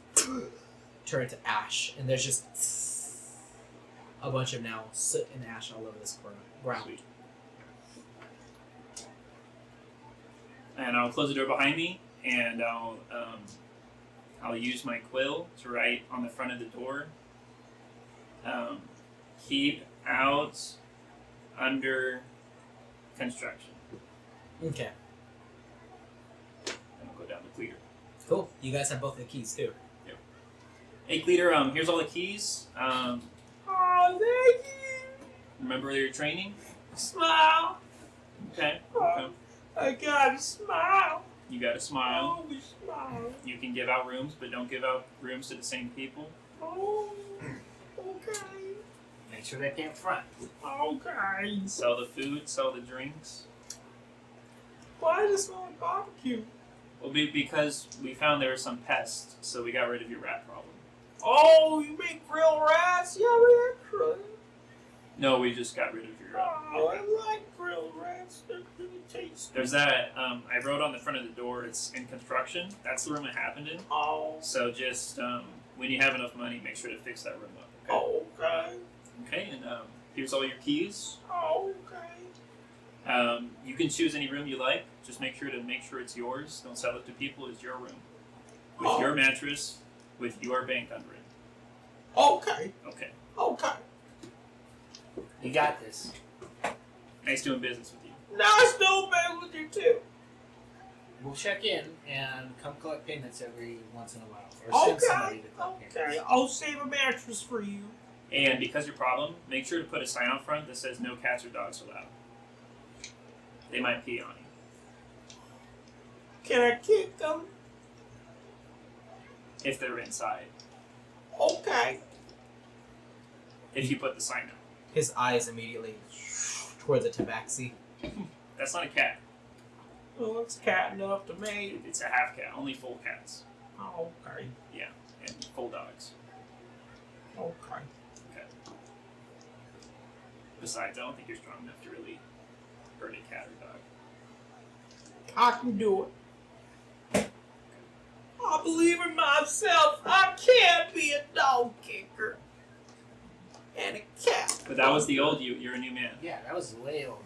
turn to ash, and there's just a bunch of now soot and ash all over this ground. Sweet. And I'll close the door behind me, and I'll use my quill to write on the front of the door. Keep out under construction. Okay, And I'll go down to Cleater. cool. You guys have both the keys too. Hey Cleater, here's all the keys. Oh, thank you. Remember your training? Smile. Okay. I gotta smile. You got to smile. Always smile. You can give out rooms, but don't give out rooms to the same people. Oh, okay. Make sure they pay up front. Okay. Sell the food, sell the drinks. Why does it smell like barbecue? Well, because we found there were some pests, so we got rid of your rat problem. Oh, you make grilled rats? Yeah, we have grilled. No, we just got rid of your Oh, I like grilled rats. They're really tasty. There's that, I wrote on the front of the door, it's in construction. That's the room it happened in. Oh, So just, when you have enough money, make sure to fix that room up. Okay? oh, okay. Okay, and here's all your keys. Oh, okay. You can choose any room you like. Just make sure it's yours. Don't sell it to people. It's your room. With Oh. your mattress, with your bank under it. Okay. Okay. Okay. You got this. Nice doing business with you. Nice doing bed with you too. We'll check in and come collect payments every once in a while. Or send somebody Okay. to collect Okay. payments. I'll save a mattress for you. And because your problem, make sure to put a sign out front that says no cats or dogs allowed. They might pee on you. Can I kick them? If they're inside. Okay. If you put the sign out. His eyes immediately towards the tabaxi. That's not a cat. Well, it's cat enough to me. It's a half cat. Only full cats. Okay. And full dogs. Okay. Besides, I don't think you're strong enough to really hurt a cat or dog. I can do it. I believe in myself. I can be a dog kicker. And a cat. But that was the old you. You're a new man. Yeah, that was way old.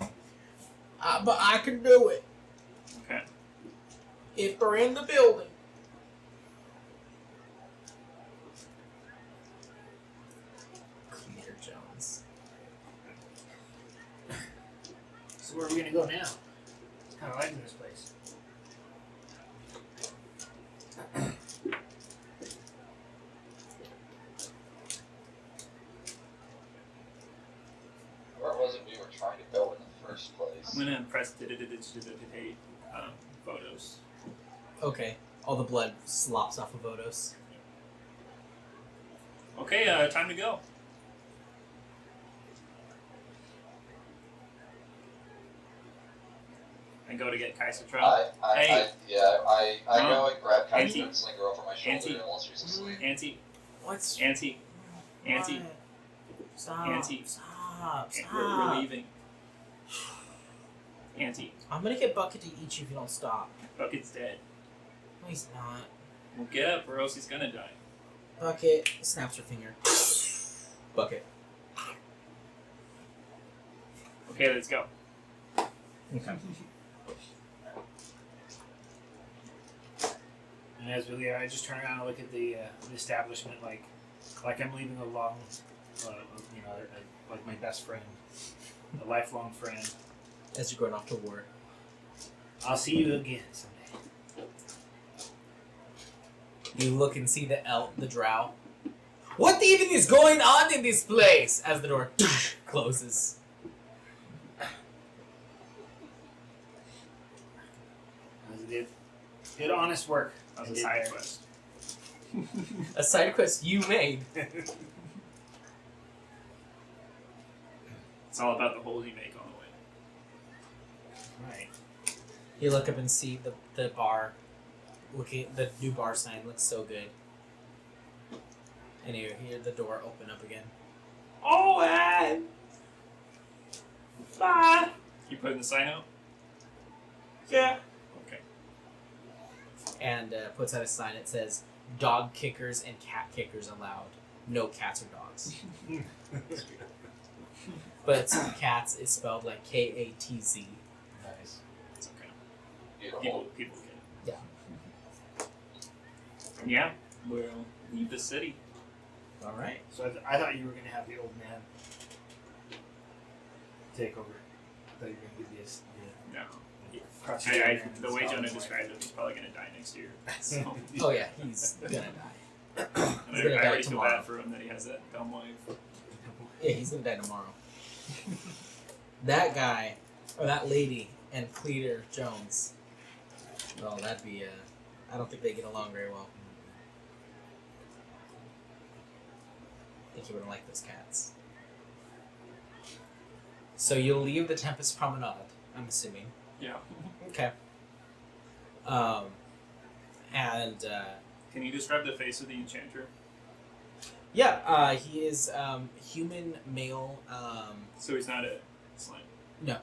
But I can do it. Okay. If they're in the building. Cleater Jones. So where are we gonna go now? Kind of liking this place. Where was it we were trying to go in the first place? I'm gonna press photos. Okay. All the blood slops off of Vodos. Okay, time to go. And go to get Kaiser Trout. I No. go and grab Kaiser Auntie. and sling her over my shoulder Auntie. while she's asleep. Auntie, What's Auntie, Auntie, What? Stop. Auntie. Stop. Stop. we're leaving. Auntie, I'm gonna get Bucket to eat you if you don't stop. Bucket's dead. No, he's not. Well, get up or else he's gonna die. Bucket snaps her finger. Bucket. Okay, let's go. Okay. And as we leave, I just turn around and look at the establishment like I'm leaving a long, like my best friend, a lifelong friend. As you're going off to war. I'll see you again someday. You look and see the drow. What even is going on in this place? As the door closes. Good honest work. That was a side quest. A side quest you made. It's all about the holes you make on the way. Right. You look up and see the bar. Looking at the new bar sign looks so good. And you hear the door open up again. Oh, man! Bye! You putting the sign out? Yeah. Okay. And puts out a sign that says, "Dog kickers and cat kickers allowed. No cats or dogs." But cats is spelled like Katz. Nice. It's okay. Beautiful. People get it. Yeah. Yeah, we'll leave the city. All right. So I thought you were gonna have the old man take over. I thought you were gonna give this. No. Cross The way Jonah described it, he's probably going to die next year. So, Oh yeah, he's gonna die. and He's gonna I die already feel tomorrow. bad for him that he has that dumb wife. Yeah, he's gonna die tomorrow. That guy, or that lady, and Cleater Jones. Well, that'd be I don't think they get along very well. I think you wouldn't like those cats. So you'll leave the Tempest Promenade, I'm assuming. Yeah. Okay. And Can you describe the face of the enchanter? yeah, he is human male. So he's not a slime. No,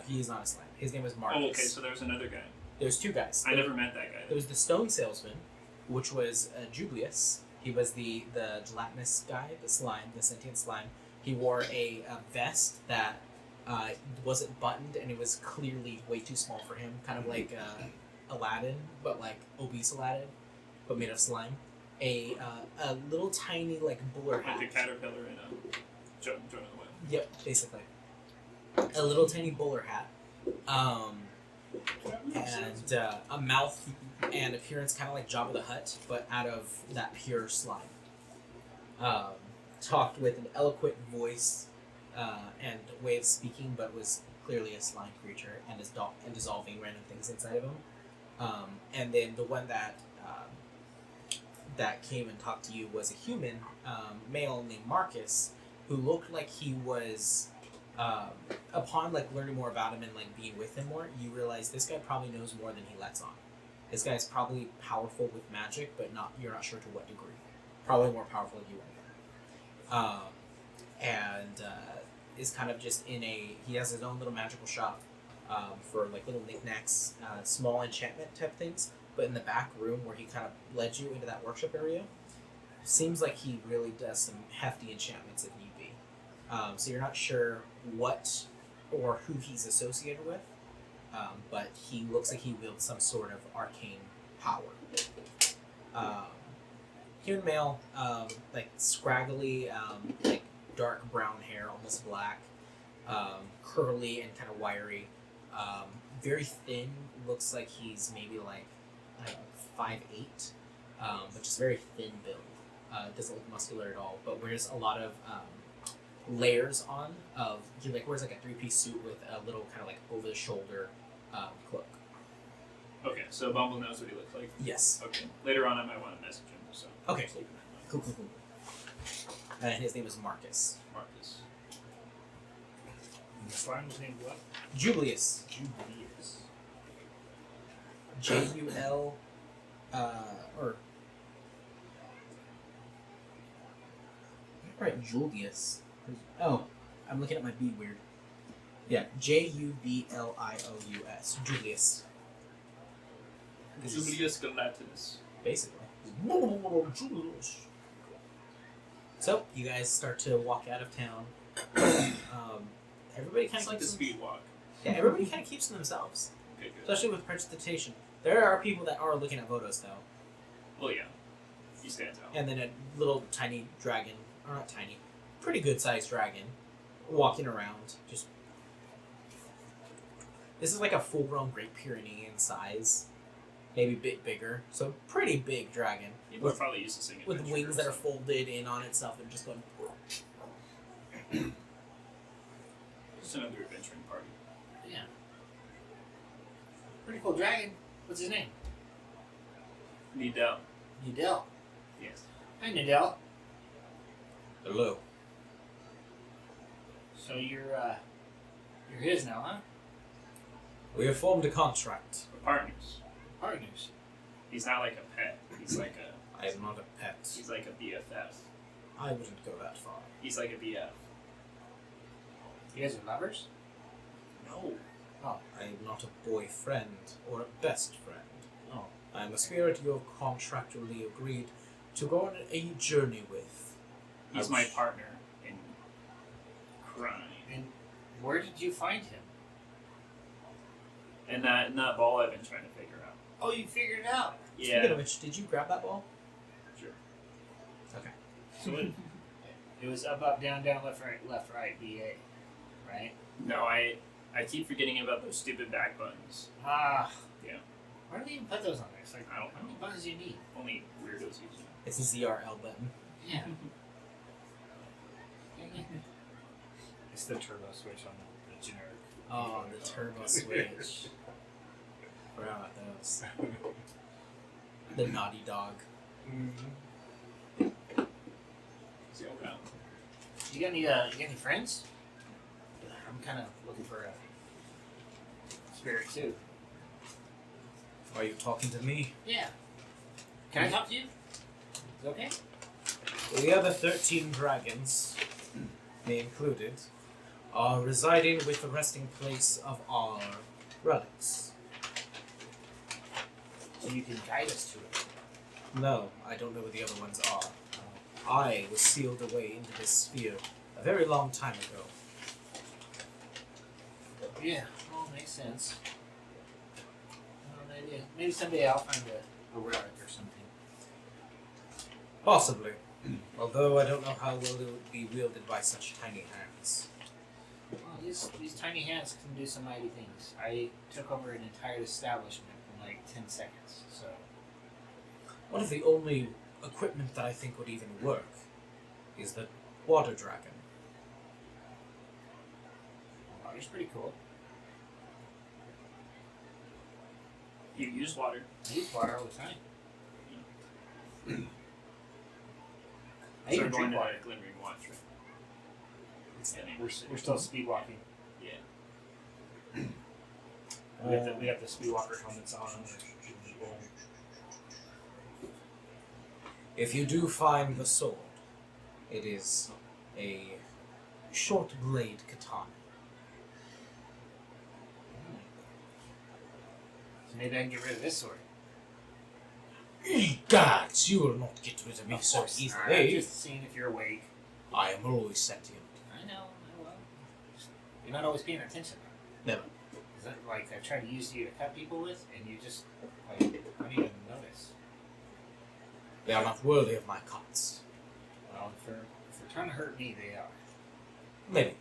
he is not a slime. His name is Marcus. Oh, okay, so there's another guy. There's two guys. I never met that guy. There was the stone salesman, which was Jublius. He was the gelatinous guy, the slime, the sentient slime. He wore a vest that wasn't buttoned, and it was clearly way too small for him. Kind of like Aladdin, but like obese Aladdin, but made of slime. A little tiny like bowler hat. Like a caterpillar in a Jonah the Whale. Yep, basically. A little tiny bowler hat. And a mouth and appearance kind of like Jabba the Hutt, but out of that pure slime. Talked with an eloquent voice and way of speaking, but was clearly a slime creature and dissolving random things inside of him. And then the one that came and talked to you was a human male named Marcus, who looked like he was. Upon like learning more about him and like being with him more, you realize this guy probably knows more than he lets on. This guy's probably powerful with magic, but you're not sure to what degree. Probably more powerful than you are. And is kind of just he has his own little magical shop for like little knickknacks, small enchantment type things. But in the back room where he kind of led you into that workshop area, seems like he really does some hefty enchantments if need be. So you're not sure what or who he's associated with, but he looks like he wields some sort of arcane power. Human male, like scraggly, like dark brown hair, almost black, curly and kind of wiry, very thin. Looks like he's maybe like I don't know, 5'8", but just very thin build. Doesn't look muscular at all, but wears a lot of layers on of he like wears like a 3-piece suit with a little kind of like over the shoulder cloak. Okay, so Bumble knows what he looks like. Yes. Okay. Later on, I might want to message him. So Okay. just keep in mind. Cool. And his name is Marcus. Marcus. And the slime was named what? Julius. Julius. Jul. Or. Right, Julius. Oh, I'm looking at my B weird. Yeah, Jublious. Julius. Julius Galactus. Basically. So, you guys start to walk out of town. Everybody kind It's of like a keeps speed walk. Yeah, everybody kind of keeps to themselves, Okay, good. especially with prestidigitation. There are people that are looking at Vodos though, Well, yeah. He stands out. and then a little tiny dragon, or not tiny, pretty good sized dragon, walking around. Just this is like a full grown Great Pyrenean size, maybe a bit bigger. So pretty big dragon People are probably used to singing. with wings that are folded in on itself and just going. Just another adventuring party. Yeah. Pretty cool dragon. What's his name? Needell. Udell. Yes. Hi, Udell. Hello. So you're his now, huh? We have formed a contract. We're partners. Partners. He's not like a pet. He's like a. I am not a pet. He's like a BFF. I wouldn't go that far. He's like a BF. You guys are lovers? No. I am not a boyfriend or a best friend. Oh. I am a spirit you have contractually agreed to go on a journey with. He's my partner in crime. And where did you find him? And that ball I've been trying to figure out. Oh, you figured it out. Speaking Yeah. of which, did you grab that ball? Sure. Okay. So it was up, down, left, right, BA, right? No, I keep forgetting about those stupid back buttons. Ah. Yeah. Why do they even put those on there? It's like, I don't how many buttons do you need? Only weirdos use them. It's a ZRL button. Yeah. It's the turbo switch on the generic. Oh, the turbo switch. Forgot about those. The naughty dog. So, yeah. You got any friends? I'm kind of looking for a spirit too. Are you talking to me? Yeah. Can I talk to you? Is it okay? The other 13 dragons, me included, are residing with the resting place of our relics. So you can guide us to it. No, I don't know where the other ones are. I was sealed away into this sphere a very long time ago. Yeah. Well, makes sense. Maybe someday I'll find a relic or something. Possibly. Although I don't know how well it would be wielded by such tiny hands. Well, these tiny hands can do some mighty things. I took over an entire establishment in like 10 seconds. So One of the only equipment that I think would even work is the water dragon. water's pretty cool. You use water. I use water all the time. I So even we're going drink to water. Glimmering Watch, right? It's the name. We're still speed walking. Yeah. We have the speed walker helmets on. If you do find the sword, it is a short blade katana. So maybe I can get rid of this sword. Gods, you will not get rid of me Of so course. easily. I'm just seeing if you're awake. I am always sentient. I know. I will. You're not always paying attention. Never. Is that like I try to use you to cut people with, and you just like don't even notice? They are not worthy of my cuts. Well, if they're trying to hurt me, they are. Maybe.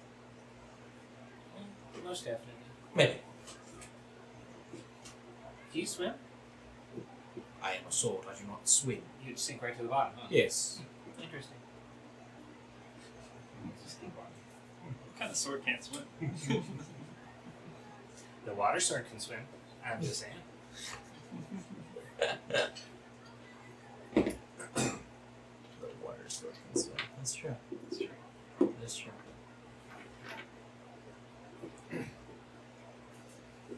Well, most definitely. Maybe. Do you swim? I am a sword, I do not swim. You'd sink right to the bottom, huh? Yes. Interesting. Just think about it. What kind of sword can't swim? The water sword can swim. I'm just saying. The water sword can swim. That's true. That's true. That's true.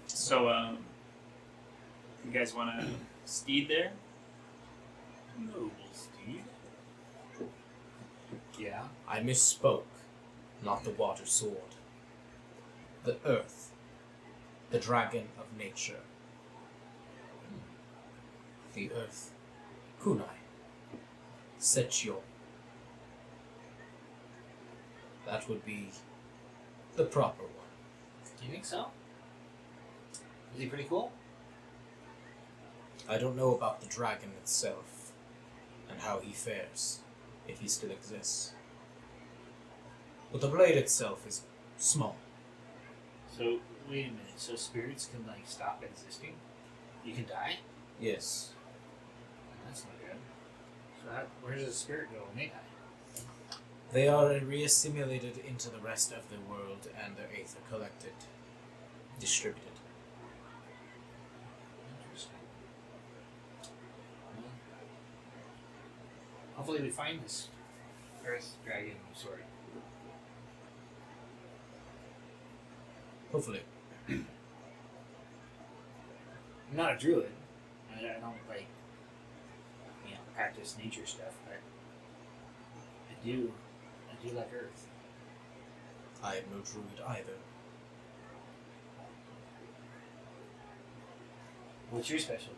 So, you guys want to steed there? Noble steed. Yeah. I misspoke. Not the water sword. The earth. The dragon of nature. The earth. Kunai. Setio. That would be the proper one. Do you think so? Is he pretty cool? I don't know about the dragon itself and how he fares, if he still exists. But the blade itself is small. So wait a minute. So spirits can like stop existing? You can die? Yes. That's not good. So where does the spirit go when they die? They are reassimilated into the rest of the world and their aether collected, distributed. Interesting. Well, hopefully we find this Earth Dragon sword. Hopefully. I'm not a druid. I don't like, practice nature stuff, but I do like Earth. I am no druid either. What's your specialty?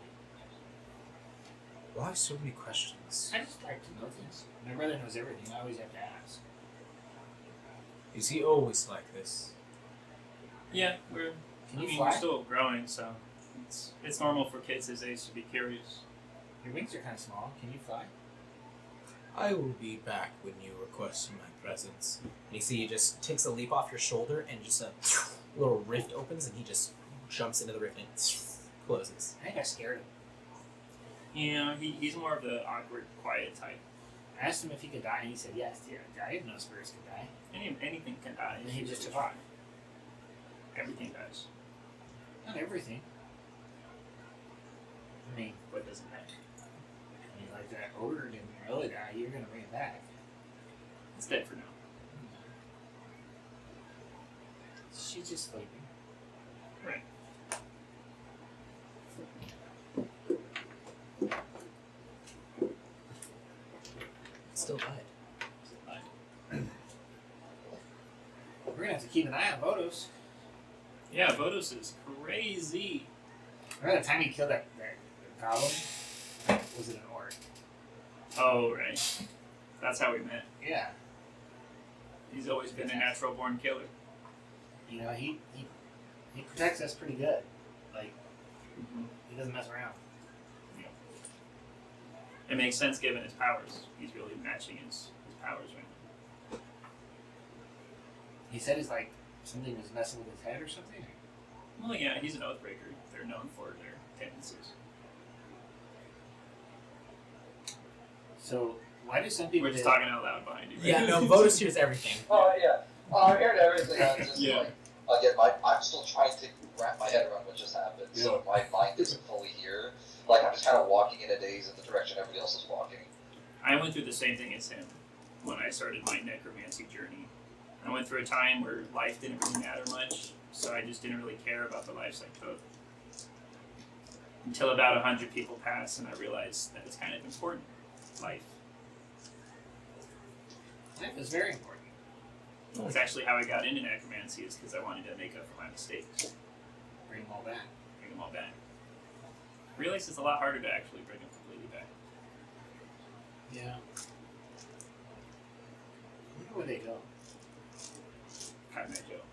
Why so many questions? I just like to know things. My brother knows everything. I always have to ask. Is he always like this? Yeah, we're. Can you we're fly? still growing, so it's normal for kids his age to be curious. Your wings are kind of small. Can you fly? I will be back when you request my presence. And you see he just takes a leap off your shoulder and just a little rift opens and he just jumps into the rift and closes. I think I scared him. Yeah, he's more of the awkward, quiet type. I asked him if he could die, and he said yes. Yeah, I didn't know spirits could die. Anything can die. And he just took fine. off. Everything dies. Not everything. I mean, What doesn't die? like that ogre didn't really die. You're gonna bring it back. It's dead for now. She's just sleeping. Right. Still died. We're gonna have to keep an eye on Vodos. Yeah, Vodos is crazy. Remember the time he killed that goblin? Was it an orc? Oh, right. That's how we met. Yeah. He's always been a natural born killer. You know, he protects us pretty good. Like, he doesn't mess around. It makes sense given his powers. He's really matching his powers right now. He said he's like, something was messing with his head or something? Well, yeah, he's an oathbreaker. They're known for their tendencies. So, why do some people We're just do- talking out loud behind you. Right? Yeah, no, Votus hears everything. Oh yeah. I'm hearing everything. I'm just Yeah. like, again, I'm still trying to wrap my head around what just happened. So my mind isn't fully here. Like I'm just kind of walking in a daze in the direction everybody else is walking. I went through the same thing as him when I started my necromancy journey. I went through a time where life didn't really matter much, so I just didn't really care about the lives I took. Until about 100 people passed, and I realized that it's kind of important. Life. Life is very important. That's actually how I got into necromancy, is because I wanted to make up for my mistakes. Bring them all back. Bring them all back. Realize it's a lot harder to actually bring them completely back. Yeah. I wonder where they go. Kind of joke.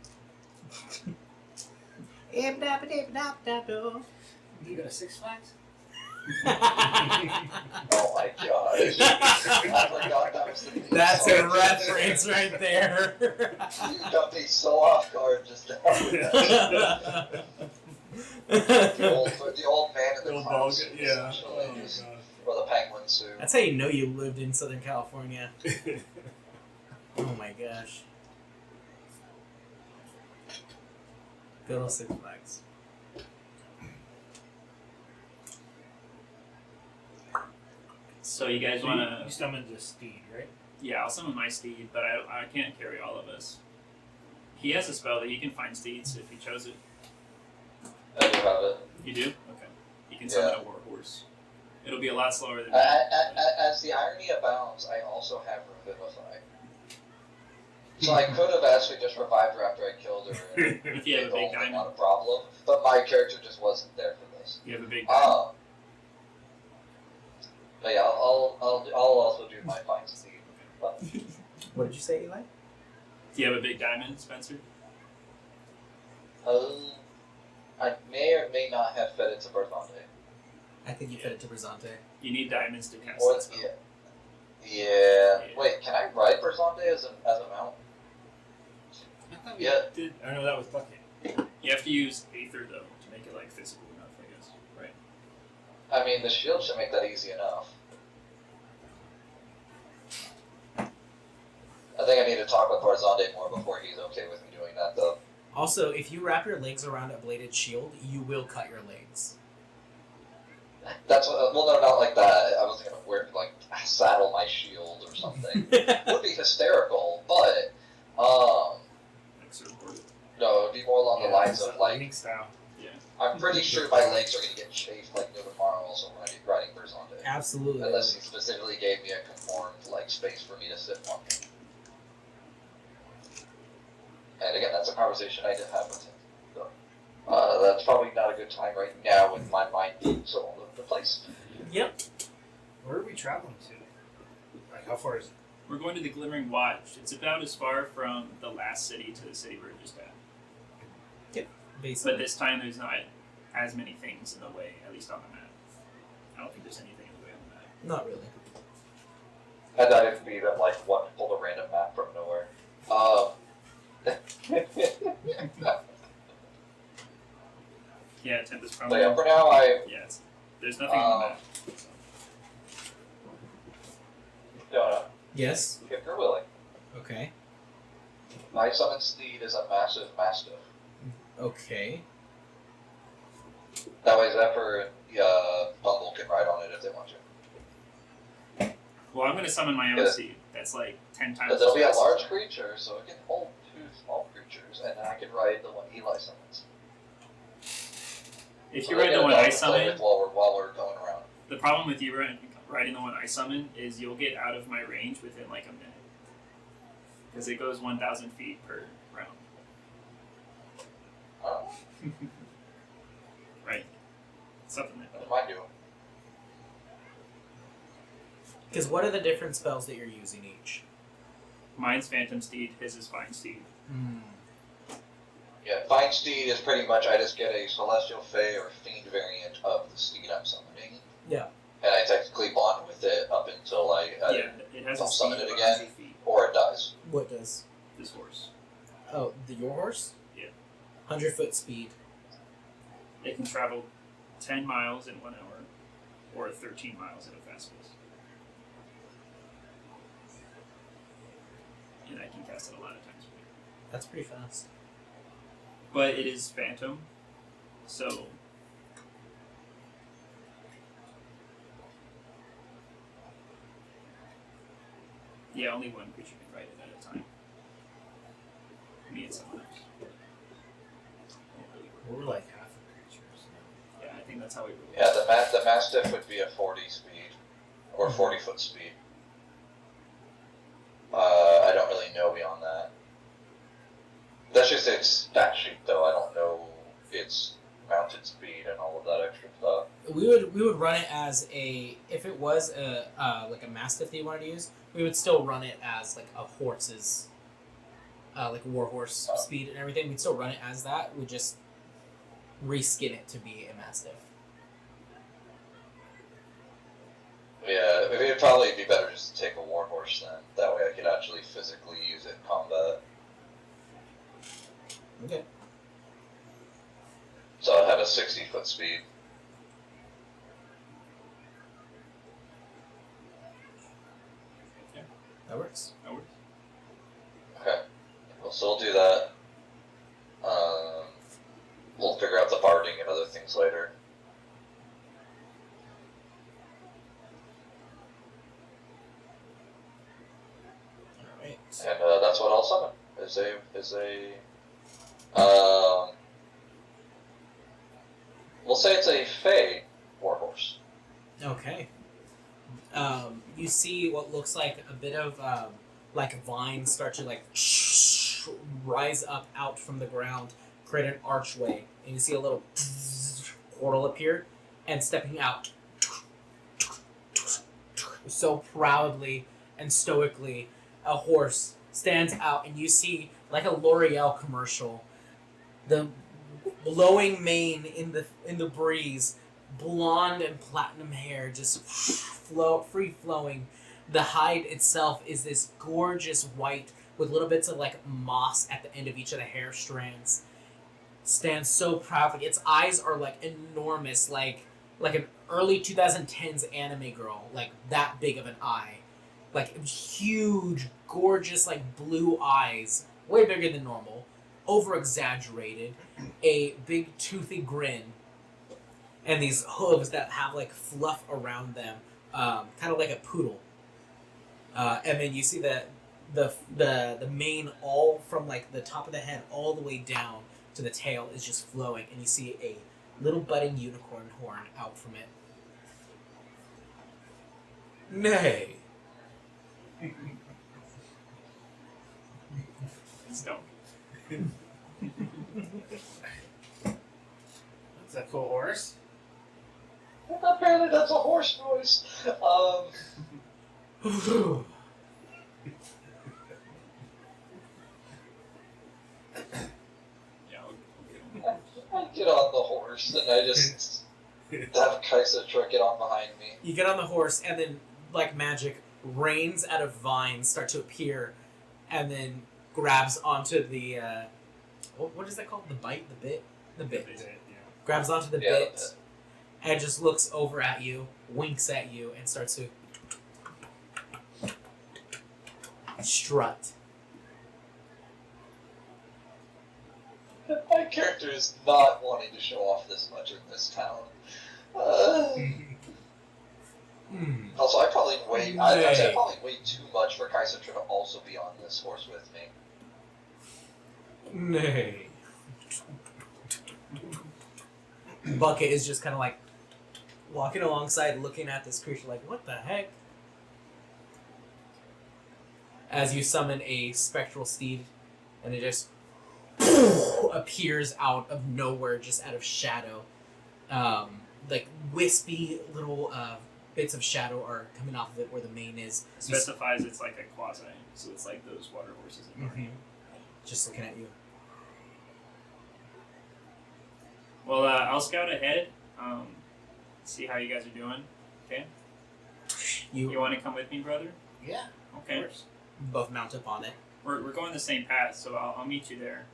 You go to Six Flags? Oh my gosh! I forgot that was the thing. That's a reference right there. You got me so off guard just now. the old man in the Old clown ball suit, guy, yeah. essentially, or the penguin suit. That's how you know you lived in Southern California. Oh my gosh. Good old Six Flags. So you guys So want you to... summoned the steed, right? Yeah, I'll summon my steed, but I can't carry all of us. He has a spell that he can find steeds if he chose it. I do have it. You do? Okay. He can summon Yeah. a war horse. It'll be a lot slower than As the irony abounds, I also have Revivify. So I could have actually just revived her after I killed her. And If you have a big not diamond. a problem, but my character just wasn't there for this. You have a big diamond. But yeah, I'll also do my fine steed. But What did you say, Eli? Do you have a big diamond, Spencer? I may or may not have fed it to Berthonde. I think you fed it to Brizante. You need diamonds to cast Or that spell. yeah. Wait, can I ride Berthonde as a mount? I thought we Yeah. did. Oh no, that was Bucket. You have to use Aether, though, to make it, like, physical enough, I guess. Right. I mean, the shield should make that easy enough. I think I need to talk with Barzande more before he's okay with me doing that, though. Also, if you wrap your legs around a bladed shield, you will cut your legs. That's what, well, no, not like that. I was gonna saddle my shield or something. It would be hysterical, but Like, surfboard. no, it would be more along the lines of like, Lightning style. I'm pretty sure my legs are gonna get chafed like no tomorrow. Also, when I be riding Barzande, Absolutely. unless he specifically gave me a conformed like space for me to sit on. And again, that's a conversation I did have with him. So, that's probably not a good time right now with my mind being so all over the place. Yep. Where are we traveling to? Like, how far is it? We're going to the Glimmering Watch. It's about as far from the last city to the city we're just at. Basically. But this time there's not as many things in the way, at least on the map. I don't think there's anything in the way on the map. Not really. And that would be them like one pulled a random map from nowhere. Yeah, Tempest But probably. yeah, for now There's nothing on the map. So. Donut, Yes. if you're willing, Okay. my summon steed is a massive mastiff. Okay. That way Zephyr and Bumble can ride on it if they want to. Well, I'm going to summon my own Yeah. steed. That's like 10 times. Because it'll as be a fast. large creature, so it can hold 2 small creatures, and then I can ride the one Eli summons. If So you they ride get the a one dog I to play summon, with while we're going around. the problem with you riding the one I summon is you'll get out of my range within like a minute. Because it goes 1,000 feet per round. Oh, Right. Something like what that. am I doing? Because what are the different spells that you're using each? Mine's Phantom Steed, his is Fine Steed. Yeah, Fine Steed is pretty much I just get a Celestial Fey or Fiend variant of the steed I'm summoning. Yeah. And I technically bond with it up until I Yeah, it has a I'll speed summon it of again. 100 feet. or it dies. What does? This horse. Oh, your horse? Yeah. 100-foot speed. It can travel 10 miles in 1 hour, or 13 miles at a fast pace. And I can cast it a lot of times. That's pretty fast. But it is Phantom, so yeah, only one creature can ride it at a time. Me and someone else. We're like half the creatures. Yeah, I think that's how we roll. Yeah, the Mastiff would be a 40 speed or 40-foot speed. I don't really know beyond that. That's just its stat sheet, though. I don't know its mounted speed and all of that extra stuff. We would run it as if it was a like a mastiff that you wanted to use, we would still run it as like a horse's like war horse speed and everything. We'd still run it as that. We'd just reskin it to be a mastiff. Yeah, maybe it'd probably be better just to take a warhorse then. That way I could actually physically use it in combat. Okay. So I'd have a 60-foot speed. That works. That works. Okay. Well, so we'll do that. We'll figure out the barding and other things later. is a we'll say it's a Fey warhorse. Okay. You see what looks like a bit of like vines start to like rise up out from the ground, create an archway, and you see a little portal appear, and stepping out so proudly and stoically, a horse stands out, and you see like a L'Oreal commercial, the blowing mane in the breeze, blonde and platinum hair just free flowing. The hide itself is this gorgeous white with little bits of like moss at the end of each of the hair strands. Stands so proudly. Its eyes are like enormous, like an early 2010s anime girl, like that big of an eye. Like huge, gorgeous, like blue eyes, way bigger than normal, over exaggerated, a big toothy grin, and these hooves that have like fluff around them, kind of like a poodle. And then you see the mane all from like the top of the head all the way down to the tail is just flowing, and you see a little budding unicorn horn out from it. Nay. Stone. That's a cool horse. Apparently that's a horse noise. Yeah, I get on the horse and I just have Kaisa get on behind me. You get on the horse, and then, like magic, reins out of vines start to appear, and then grabs onto the what is that called? The bite, the bit, the bit. Grabs onto the Yeah, bit, and just looks over at you, winks at you, and starts to strut. My character is not wanting to show off this much in this town. Also, I probably weigh too much for Kaisa to also be on this horse with me. Nay. Bucket is just kind of like walking alongside, looking at this creature like, what the heck? As you summon a spectral steed, and it just appears out of nowhere, just out of shadow. Like wispy little bits of shadow are coming off of it where the mane is. specifies it's like a quasi, so it's like those water horses. Mm-hmm. Just looking at you. Well, I'll scout ahead. See how you guys are doing. Okay. You want to come with me, brother? Yeah. Okay. Of course. Both mount up on it. We're going the same path, so I'll meet you there.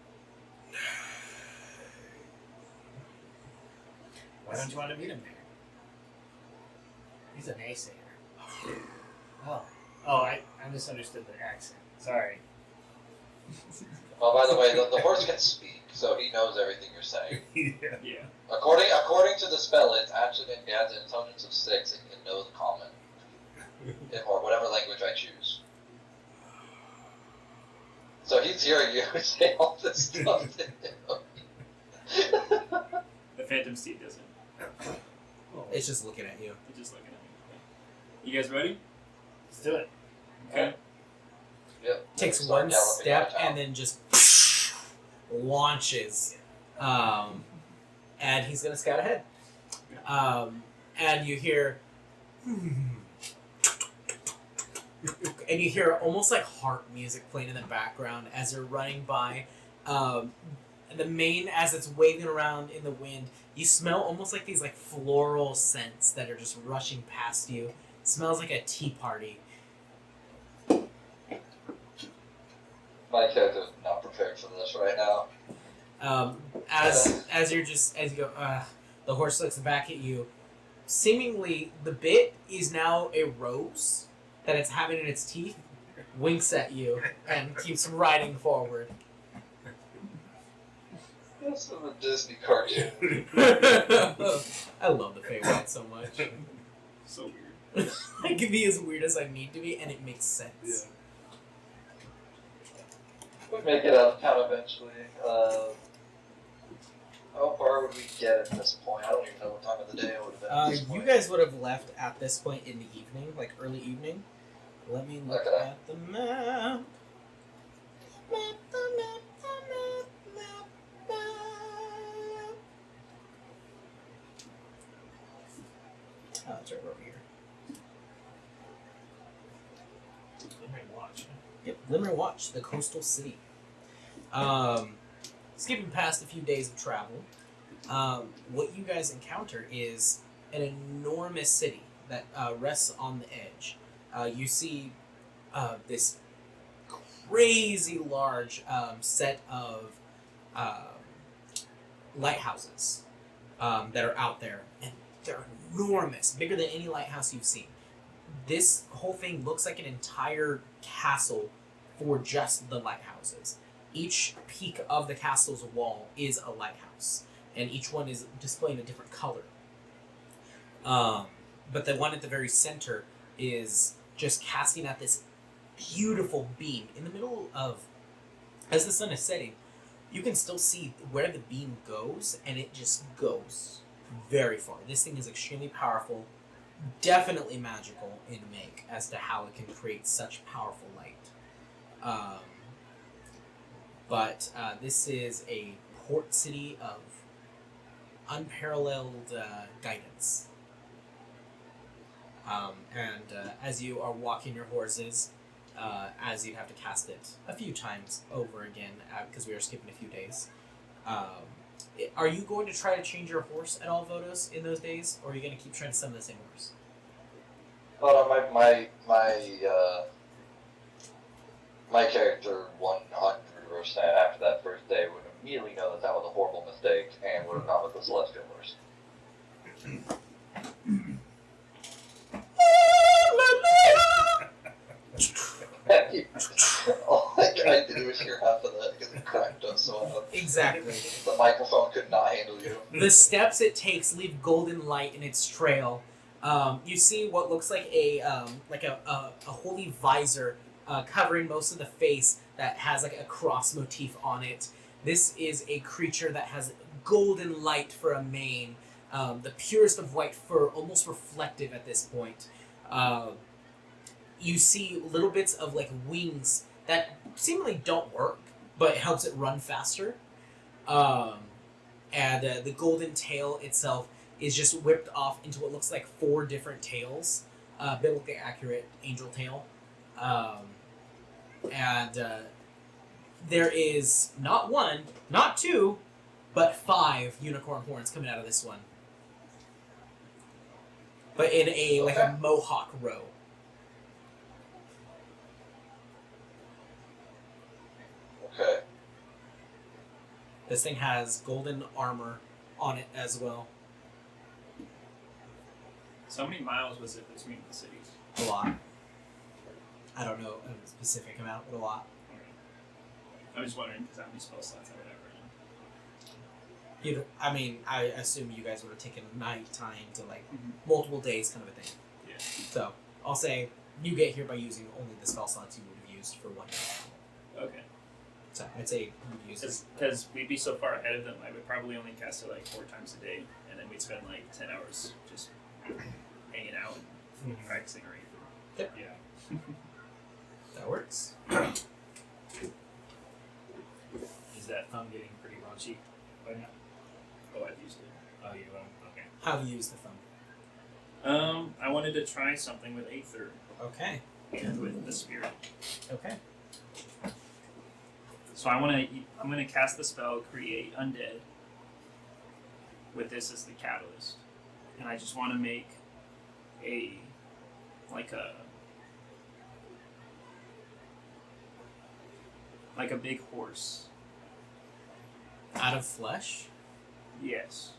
Why don't you want to meet him there? He's a naysayer. Oh, I misunderstood the accent. Sorry. Oh, by the way, the horse can speak, so he knows everything you're saying. Yeah. According to the spell, it has an intelligence of 6 and can know the common. Or whatever language I choose. So he's hearing you say all this stuff to him. The Phantom Steed doesn't. It's just looking at you. It's just looking at me. You guys ready? Let's do it. Okay. Yep. Takes Start one galloping step out of town. and then just launches. And he's gonna scout ahead. And you hear and you hear almost like harp music playing in the background as they're running by. The mane, as it's waving around in the wind, you smell almost like these like floral scents that are just rushing past you. It smells like a tea party. My character is not prepared for this right now. As you go, the horse looks back at you. Seemingly, the bit is now a rose that it's having in its teeth. Winks at you and keeps riding forward. This is a Disney cartoon. I love the Feywild so much. So weird. I can be as weird as I need to be, and it makes sense. We make it out of town eventually. How far would we get at this point? I don't even know what time of the day it would have been. At this You point. guys would have left at this point in the evening, like early evening. Let me look Okay. at the map. Map. Oh, it's right over here. Watch. Yep, Limerick Watch, the coastal city. Skipping past a few days of travel, what you guys encounter is an enormous city that rests on the edge. You see this crazy large set of lighthouses that are out there, and they're enormous, bigger than any lighthouse you've seen. This whole thing looks like an entire castle for just the lighthouses. Each peak of the castle's wall is a lighthouse, and each one is displaying a different color. But the one at the very center is just casting at this beautiful beam in the middle of, as the sun is setting, you can still see where the beam goes, and it just goes very far. This thing is extremely powerful, definitely magical in make as to how it can create such powerful light. But this is a port city of unparalleled guidance. As you are walking your horses, as you'd have to cast it a few times over again, because we are skipping a few days, are you going to try to change your horse at all, Vodos, in those days, or are you going to keep trying to summon the same horse? Well, my character 100% after that first day would immediately know that that was a horrible mistake and would have gone with the Celestial horse. All I tried to do was hear half of that because it cracked up so hard. Exactly. The microphone could not handle you. The steps it takes leave golden light in its trail. You see what looks like a holy visor covering most of the face that has like a cross motif on it. This is a creature that has golden light for a mane, the purest of white fur, almost reflective at this point. You see little bits of like wings that seemingly don't work, but it helps it run faster. And the golden tail itself is just whipped off into what looks like 4 different tails, biblically accurate angel tail. There is not 1, not 2, but 5 unicorn horns coming out of this one. But in a like a mohawk row. Okay. This thing has golden armor on it as well. So how many miles was it between the cities? A lot. I don't know a specific amount, but a lot. I'm just wondering because how many spell slots I would have I assume you guys would have taken night time to like multiple days kind of a thing. Yeah. So I'll say you get here by using only the spell slots you would have used for 1 day. Okay. So I'd say you use it. Because we'd be so far ahead of them, I would probably only cast it like 4 times a day, and then we'd spend like 10 hours just hanging out and practicing or anything. Yep. Yeah. That works. Is that thumb getting pretty raunchy by now? Oh, I've used it. Oh, you okay. How do you use the thumb? I wanted to try something with Aether Okay. and with the Spirit. Okay. So I'm gonna cast the spell Create Undead with this as the catalyst, and I just want to make a big horse. Out of flesh? Yes.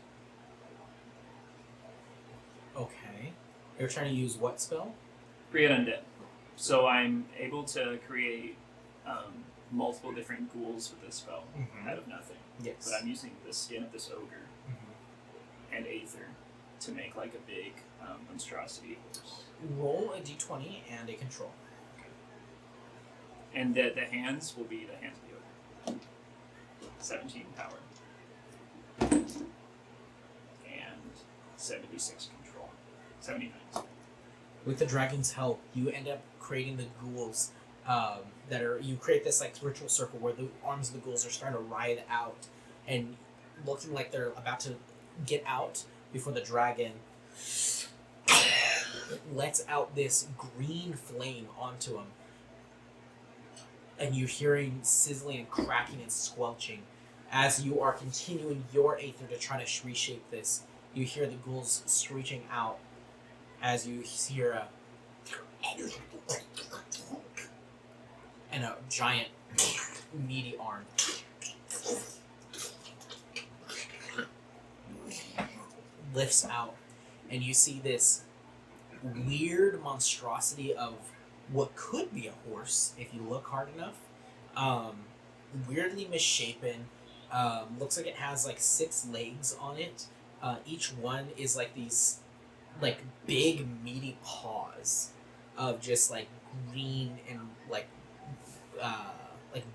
Okay. You're trying to use what spell? Create Undead. So I'm able to create multiple different ghouls with this spell out of nothing. Yes. But I'm using the skin of this ogre and Aether to make like a big monstrosity horse. Roll a d20 and a control. And the hands will be the hands of the ogre. 17 power. And 76 control. 79. With the dragon's help, you end up creating the ghouls you create this like ritual circle where the arms of the ghouls are starting to writhe out and looking like they're about to get out before the dragon lets out this green flame onto them. And you're hearing sizzling and cracking and squelching as you are continuing your aether to try to reshape this. You hear the ghouls screeching out as you hear a and a giant meaty arm lifts out, and you see this weird monstrosity of what could be a horse if you look hard enough. Weirdly misshapen. Looks like it has like 6 legs on it. Each one is like these like big meaty paws of just like green and like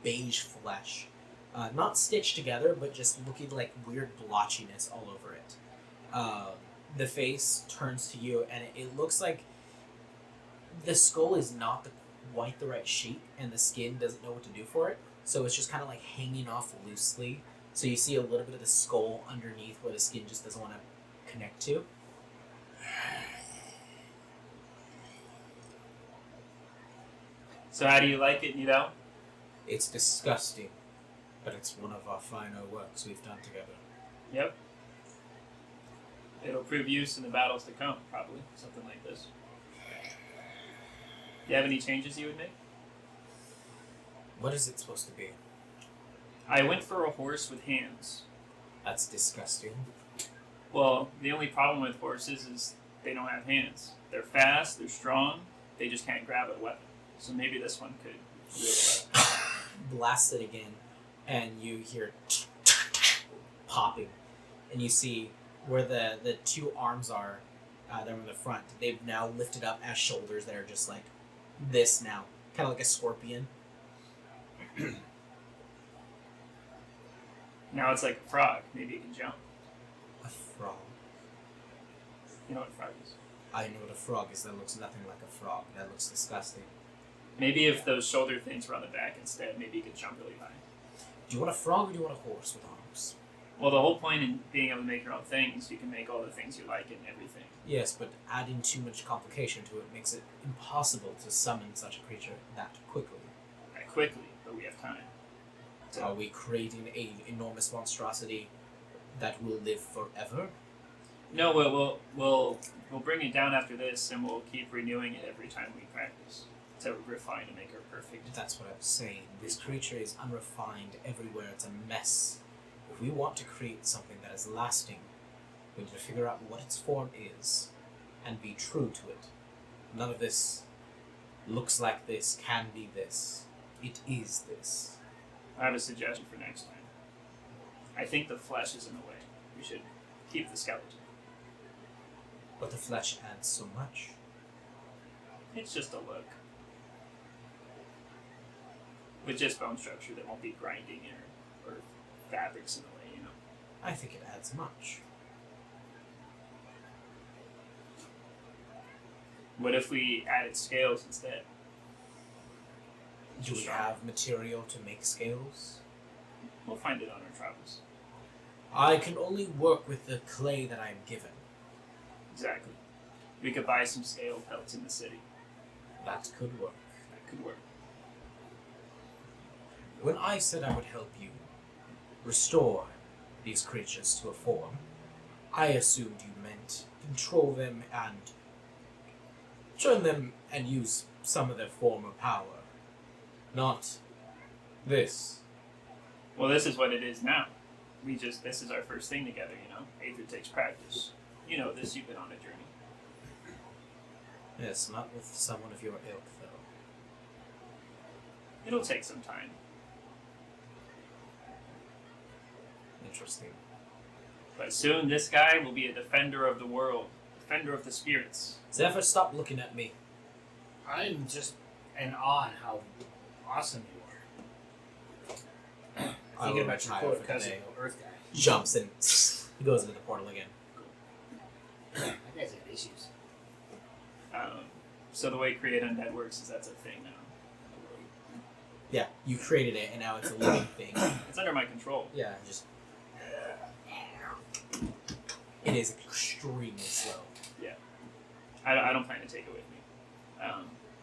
beige flesh, not stitched together, but just looking like weird blotchiness all over it. The face turns to you, and it looks like the skull is not quite the right shape, and the skin doesn't know what to do for it, so it's just kind of like hanging off loosely. So you see a little bit of the skull underneath where the skin just doesn't want to connect to. So how do you like it, Nidal? It's disgusting, but it's one of our finer works we've done together. Yep. It'll prove use in the battles to come, probably. Something like this. Do you have any changes you would make? What is it supposed to be? I went for a horse with hands. That's disgusting. Well, the only problem with horses is they don't have hands. They're fast, they're strong, they just can't grab a weapon. So maybe this one could wield a weapon. Blast it again, and you hear popping, and you see where the 2 arms are. They're in the front. They've now lifted up as shoulders that are just like this now, kind of like a scorpion. Now it's like a frog. Maybe it can jump. A frog. You know what a frog is? I know what a frog is. That looks nothing like a frog. That looks disgusting. Maybe if those shoulder things were on the back instead, maybe you could jump really high. Do you want a frog or do you want a horse with arms? Well, the whole point in being able to make your own things, you can make all the things you like and everything. Yes, but adding too much complication to it makes it impossible to summon such a creature that quickly. Not quickly, but we have time. So, Are we creating an enormous monstrosity that will live forever? no, we'll bring it down after this, and we'll keep renewing it every time we practice to refine and make her perfect. That's what I'm saying. This creature is unrefined everywhere. It's a mess. If we want to create something that is lasting, we need to figure out what its form is and be true to it. None of this looks like this, can be this. It is this. I have a suggestion for next time. I think the flesh is in the way. We should keep the skeleton. But the flesh adds so much. It's just a look. With just bone structure, there won't be grinding or fabrics in the way, you know. I think it adds much. What if we added scales instead? Do we have material to make scales? We'll find it on our travels. I can only work with the clay that I am given. Exactly. We could buy some scale pelts in the city. That could work. That could work. When I said I would help you restore these creatures to a form, I assumed you meant control them and turn them and use some of their former power. Not this. Well, this is what it is now. This is our first thing together, you know? Aether takes practice. You know this, you've been on a journey. Yes, not with someone of your ilk, though. It'll take some time. Interesting. But soon this guy will be a defender of the world. Defender of the spirits. Zephyr, stop looking at me. I'm just in awe at how awesome you are. Thinking about your retire poor for the cousin, day. the Earth guy. Jumps and he goes into the portal again. That guy's got issues. So the way Create Undead works is that's a thing now. Yeah, you created it, and now it's a living thing. It's under my control. Yeah, just. It is extremely slow. I don't plan to take it with me.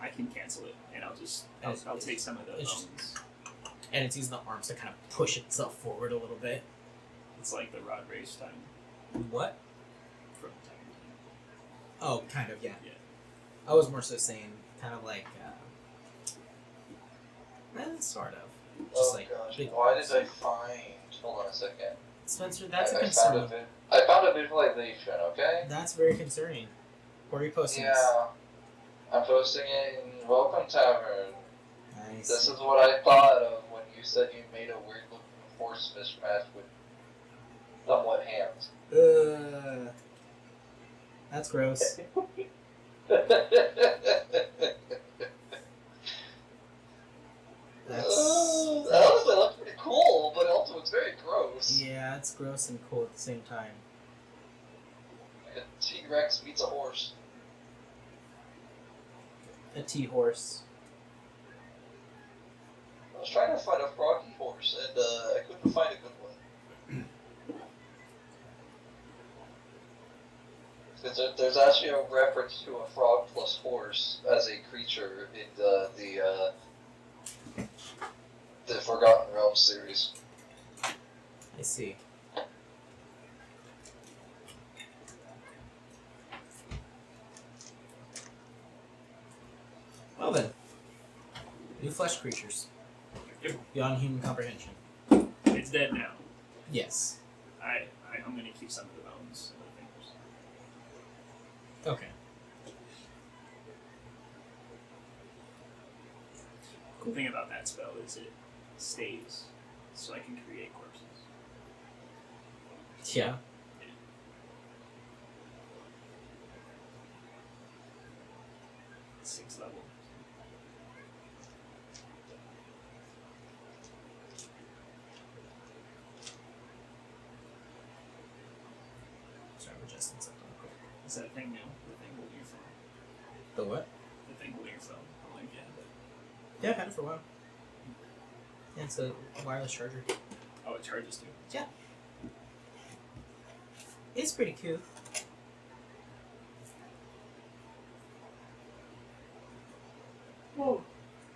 I can cancel it, and I'll take some of the it's just- bones. And it's using the arms to kind of push itself forward a little bit. It's like the rod race time What? from Tiger King. Oh, kind of, yeah. Yeah. I was more so saying, kind of like. Sort of. Just Oh like gosh, big why arms. did I find? Hold on a second. Spencer, that's I a found concern. I found a visualization. Okay. That's very concerning. Where are you posting this? Yeah. I'm posting it in Welcome Tavern. Nice. This is what I thought of when you said you made a weird looking horse mismatch with somewhat hands. That's gross. That's That honestly looks pretty cool, but also it's very gross. yeah, it's gross and cool at the same time. A T-Rex meets a horse. A T horse. I was trying to find a froggy horse, and I couldn't find a good one. Because there's actually a reference to a frog plus horse as a creature in the Forgotten Realms series. I see. Well then, new flesh creatures. Yep. Beyond human comprehension. It's dead now. Yes. I'm gonna keep some of the bones and the fingers. Okay. Cool thing about that spell is it stays, so I can create corpses. Yeah. Sixth level. Sorry, we're adjusting something real quick. Is that thing new? The thing holding your phone. The what? The thing holding your phone. I'm like, yeah. Yeah, I've had it for a while. Yeah, it's a wireless charger. Oh, it charges too. It's pretty cute.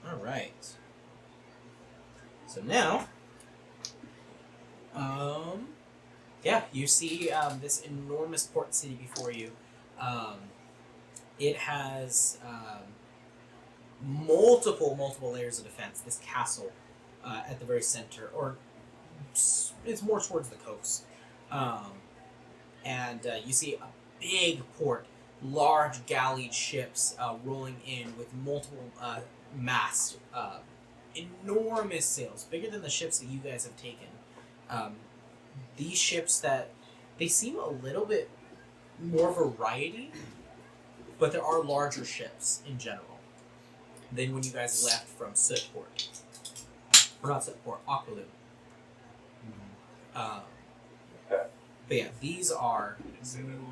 Alright. So now, yeah, you see this enormous port city before you. It has multiple layers of defense. This castle at the very center, or it's more towards the coast. And you see a big port, large galleed ships rolling in with multiple masts, enormous sails, bigger than the ships that you guys have taken. These ships that they seem a little bit more variety, but there are larger ships in general than when you guys left from Sootport. Or not Sootport, Aqualoon. But yeah, these are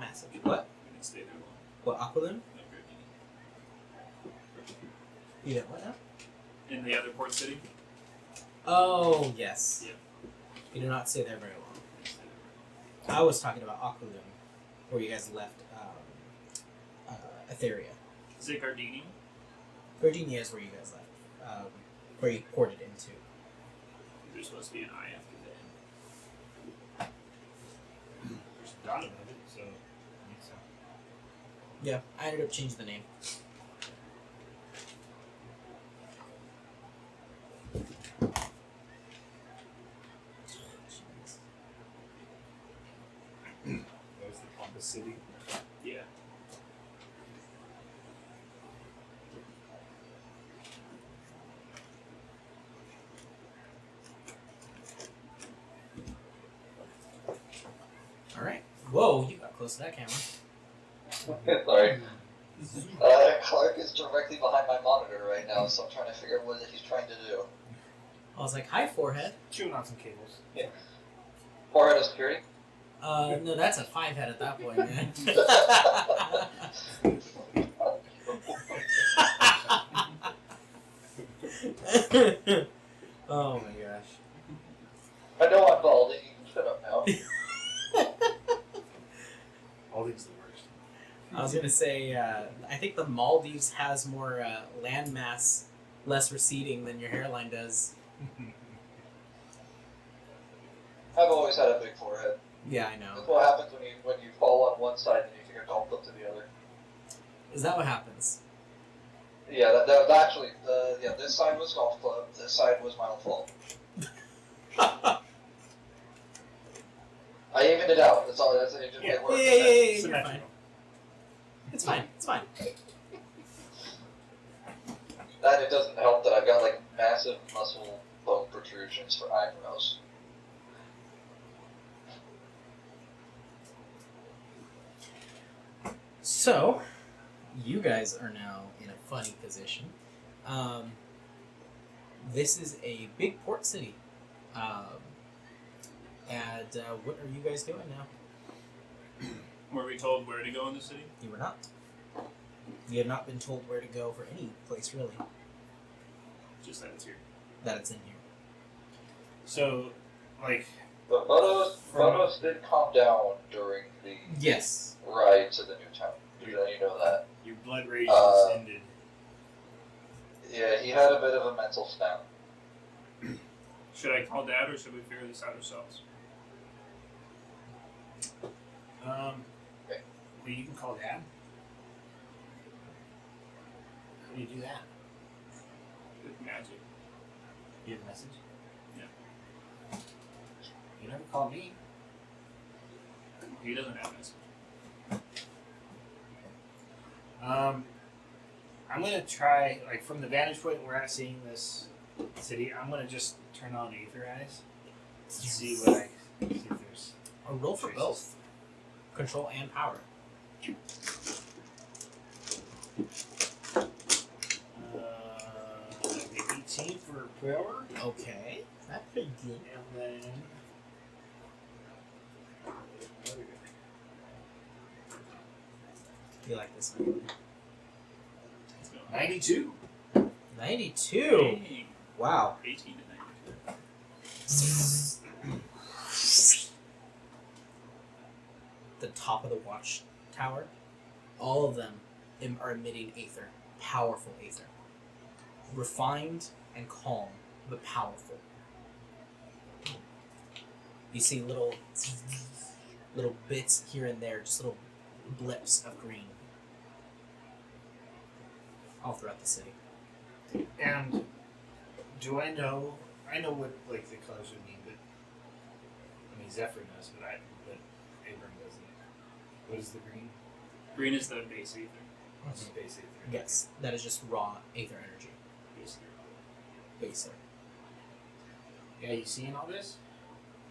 massive. What? We didn't stay there long. What, Aqualoon? No good. You did what now? In the other port city? Oh, yes. Yeah. You do not stay there very long. We didn't stay there I was talking about Aqualoon, where you guys left Etheria. very long. Is it Gardini? Virginia is where you guys left, where you ported into. There's supposed to be an I after the N. There's a dot above it, so. Yeah, I ended up changing the name. That was the Pompous City. Yeah. Alright. Whoa, you got close to that camera. Sorry. Clark is directly behind my monitor right now, so I'm trying to figure out what he's trying to do. I was like, hi, forehead. Chewing on some cables. Forehead of security. No, that's a 5-head at that point, man. Oh my gosh. I know I'm balding. You can shut up now. All these are the worst. I was gonna say, I think the Maldives has more land mass, less receding than your hairline does. I've always had a big forehead. Yeah, I know. That's what happens when you fall on one side and you take a golf club to the other. Is that what happens? Yeah, that actually, this side was golf club, this side was my own fault. I evened it out. That's all. It just Yeah, it worked. yeah, you're fine. Symmetrical. It's fine. It's fine. And it doesn't help that I've got like massive muscle bone protrusions for eyebrows. So, you guys are now in a funny position. This is a big port city. And what are you guys doing now? Were we told where to go in the city? You were not. You have not been told where to go for any place, really. Just that it's here. That it's in here. So, like, But photos did calm down during the Yes. ride to the new town. You know that. your blood rage has ended. Yeah, he had a bit of a mental snap. Should I call Dad or should we figure this out ourselves? Well, you can call Dad. How do you do that? With magic. You have a message? Yeah. You never called me. He doesn't have a message. I'm gonna try, like, from the vantage point we're at seeing this city, I'm gonna just turn on Aether Eyes. See what I see if there's A roll for traces. both. Control and power. 18 for power, Okay. That's pretty good. and then You like this one? Let's go. 92. 92. Dang. Wow. 18 to 92. The top of the watchtower, all of them are emitting aether. Powerful aether. Refined and calm, but powerful. You see little bits here and there, just little blips of green all throughout the city. And do I know what, like, the colors would mean, but I mean, Zephyr knows, but Abram doesn't. What is the green? Green is the base ether. What's the base Aether? Yes, that is just raw aether energy. Base ether. Base. Yeah, you seeing all this?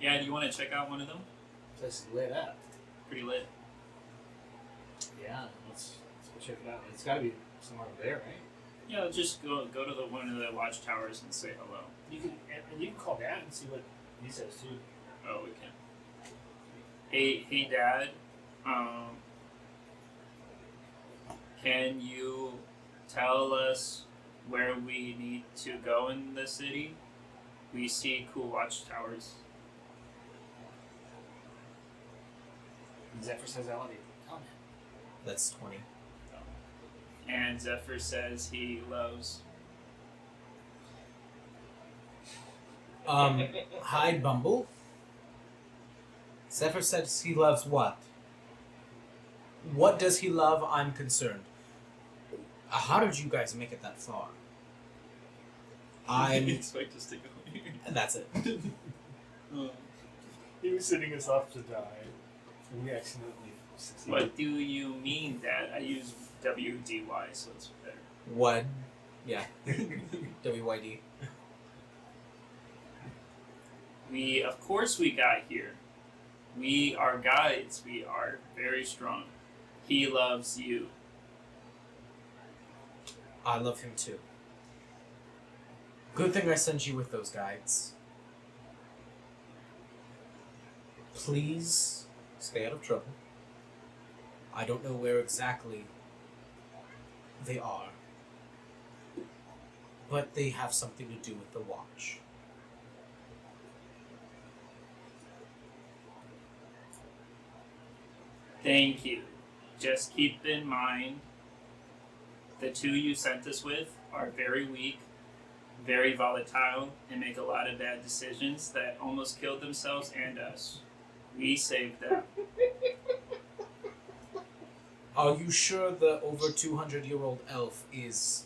Yeah, do you want to check out one of them? Place is lit up. Pretty lit. Yeah, let's go check it out. It's got to be somewhere over there, right? Yeah, just go to the one of the watchtowers and say hello. You can and you can call Dad and see what he says too. Oh, we can. Hey, Dad. Can you tell us where we need to go in the city? We see cool watchtowers. And Zephyr says, "I love you." Come on. That's 20. And Zephyr says he loves. Hi, Bumble. Zephyr says he loves what? What does he love? I'm concerned. How did you guys make it that far? I expect us to go here. That's it. He was setting us up to die, and we accidentally succeeded. What do you mean, Dad? I use WDY, so it's better. What? Yeah. WYD. Of course we got here. We are guides. We are very strong. He loves you. I love him too. Good thing I sent you with those guides. Please stay out of trouble. I don't know where exactly they are, but they have something to do with the watch. Thank you. Just keep in mind, the two you sent us with are very weak, very volatile, and make a lot of bad decisions that almost killed themselves and us. We saved them. Are you sure the over 200-year-old elf is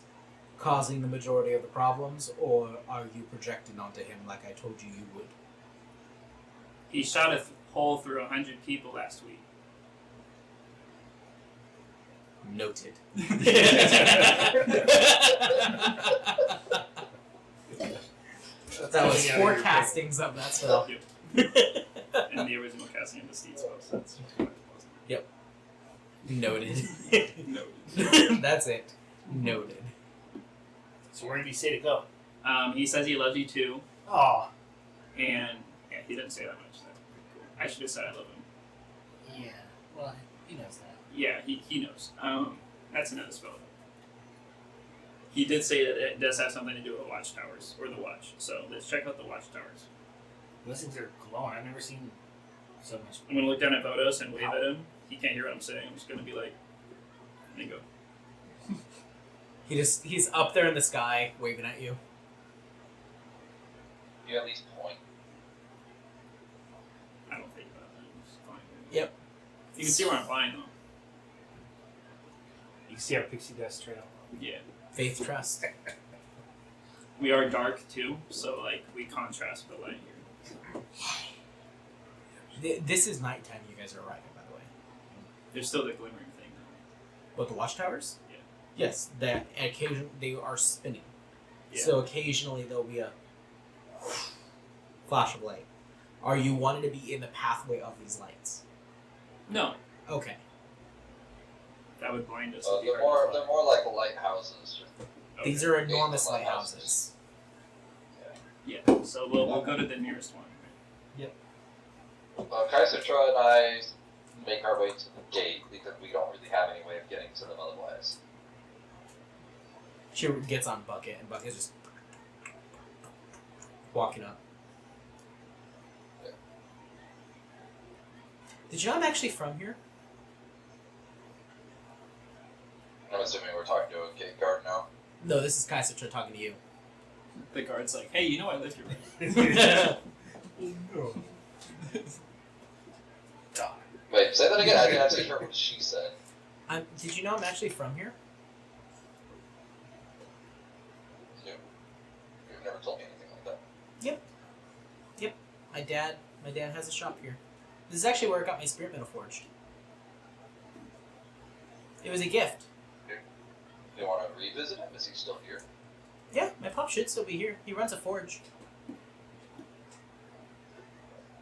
causing the majority of the problems, or are you projecting onto him like I told you you would? He shot a hole through 100 people last week. Noted. That was four castings of that spell. And the original casting of the Steed spell, so that's Noted. Noted. That's it. Noted. So where did he say to go? He says he loves you too, Oh, and yeah, he didn't say that much. That's pretty cool. I should have said I love him. yeah. Well, he knows that. Yeah, he knows. That's another spell. He did say that it does have something to do with the watchtowers, or the watch. So let's check out the watchtowers. Those things are glowing. I've never seen so much. I'm gonna look down at Vodos and wave at him. He can't hear what I'm saying. I'm just gonna be like, there you go. He's up there in the sky waving at you. You at least point. I don't think about that. It's fine. Yep. You can see where I'm flying though. You can see our pixie dust trail. Yeah. Faith trust. We are dark too, so like we contrast with the light here. This is nighttime. You guys are arriving, by the way. There's still the glimmering thing. What, the watchtowers? Yeah. Yes, that occasion they are spinning. Yeah. So occasionally there'll be a flash of light. Are you wanting to be in the pathway of these lights? No, Okay. that would blind us. They're more like lighthouses. Okay. These are enormous These are lighthouses. Yeah, so we'll go to the nearest one. Kaisertra and I make our way to the gate because we don't really have any way of getting to them otherwise. She gets on Bucket, and Bucket's just walking up. Yeah. Did you know I'm actually from here? I'm assuming we're talking to a gate guard now. No, this is Kaisertra talking to you. The guard's like, hey, you know I live here, right? Wait, say that again. I didn't actually hear what she said. Did you know I'm actually from here? You've never told me anything like that. Yep. My dad has a shop here. This is actually where I got my spirit metal forged. It was a gift. You want to revisit him? Is he still here? Yeah, my pop should still be here. He runs a forge.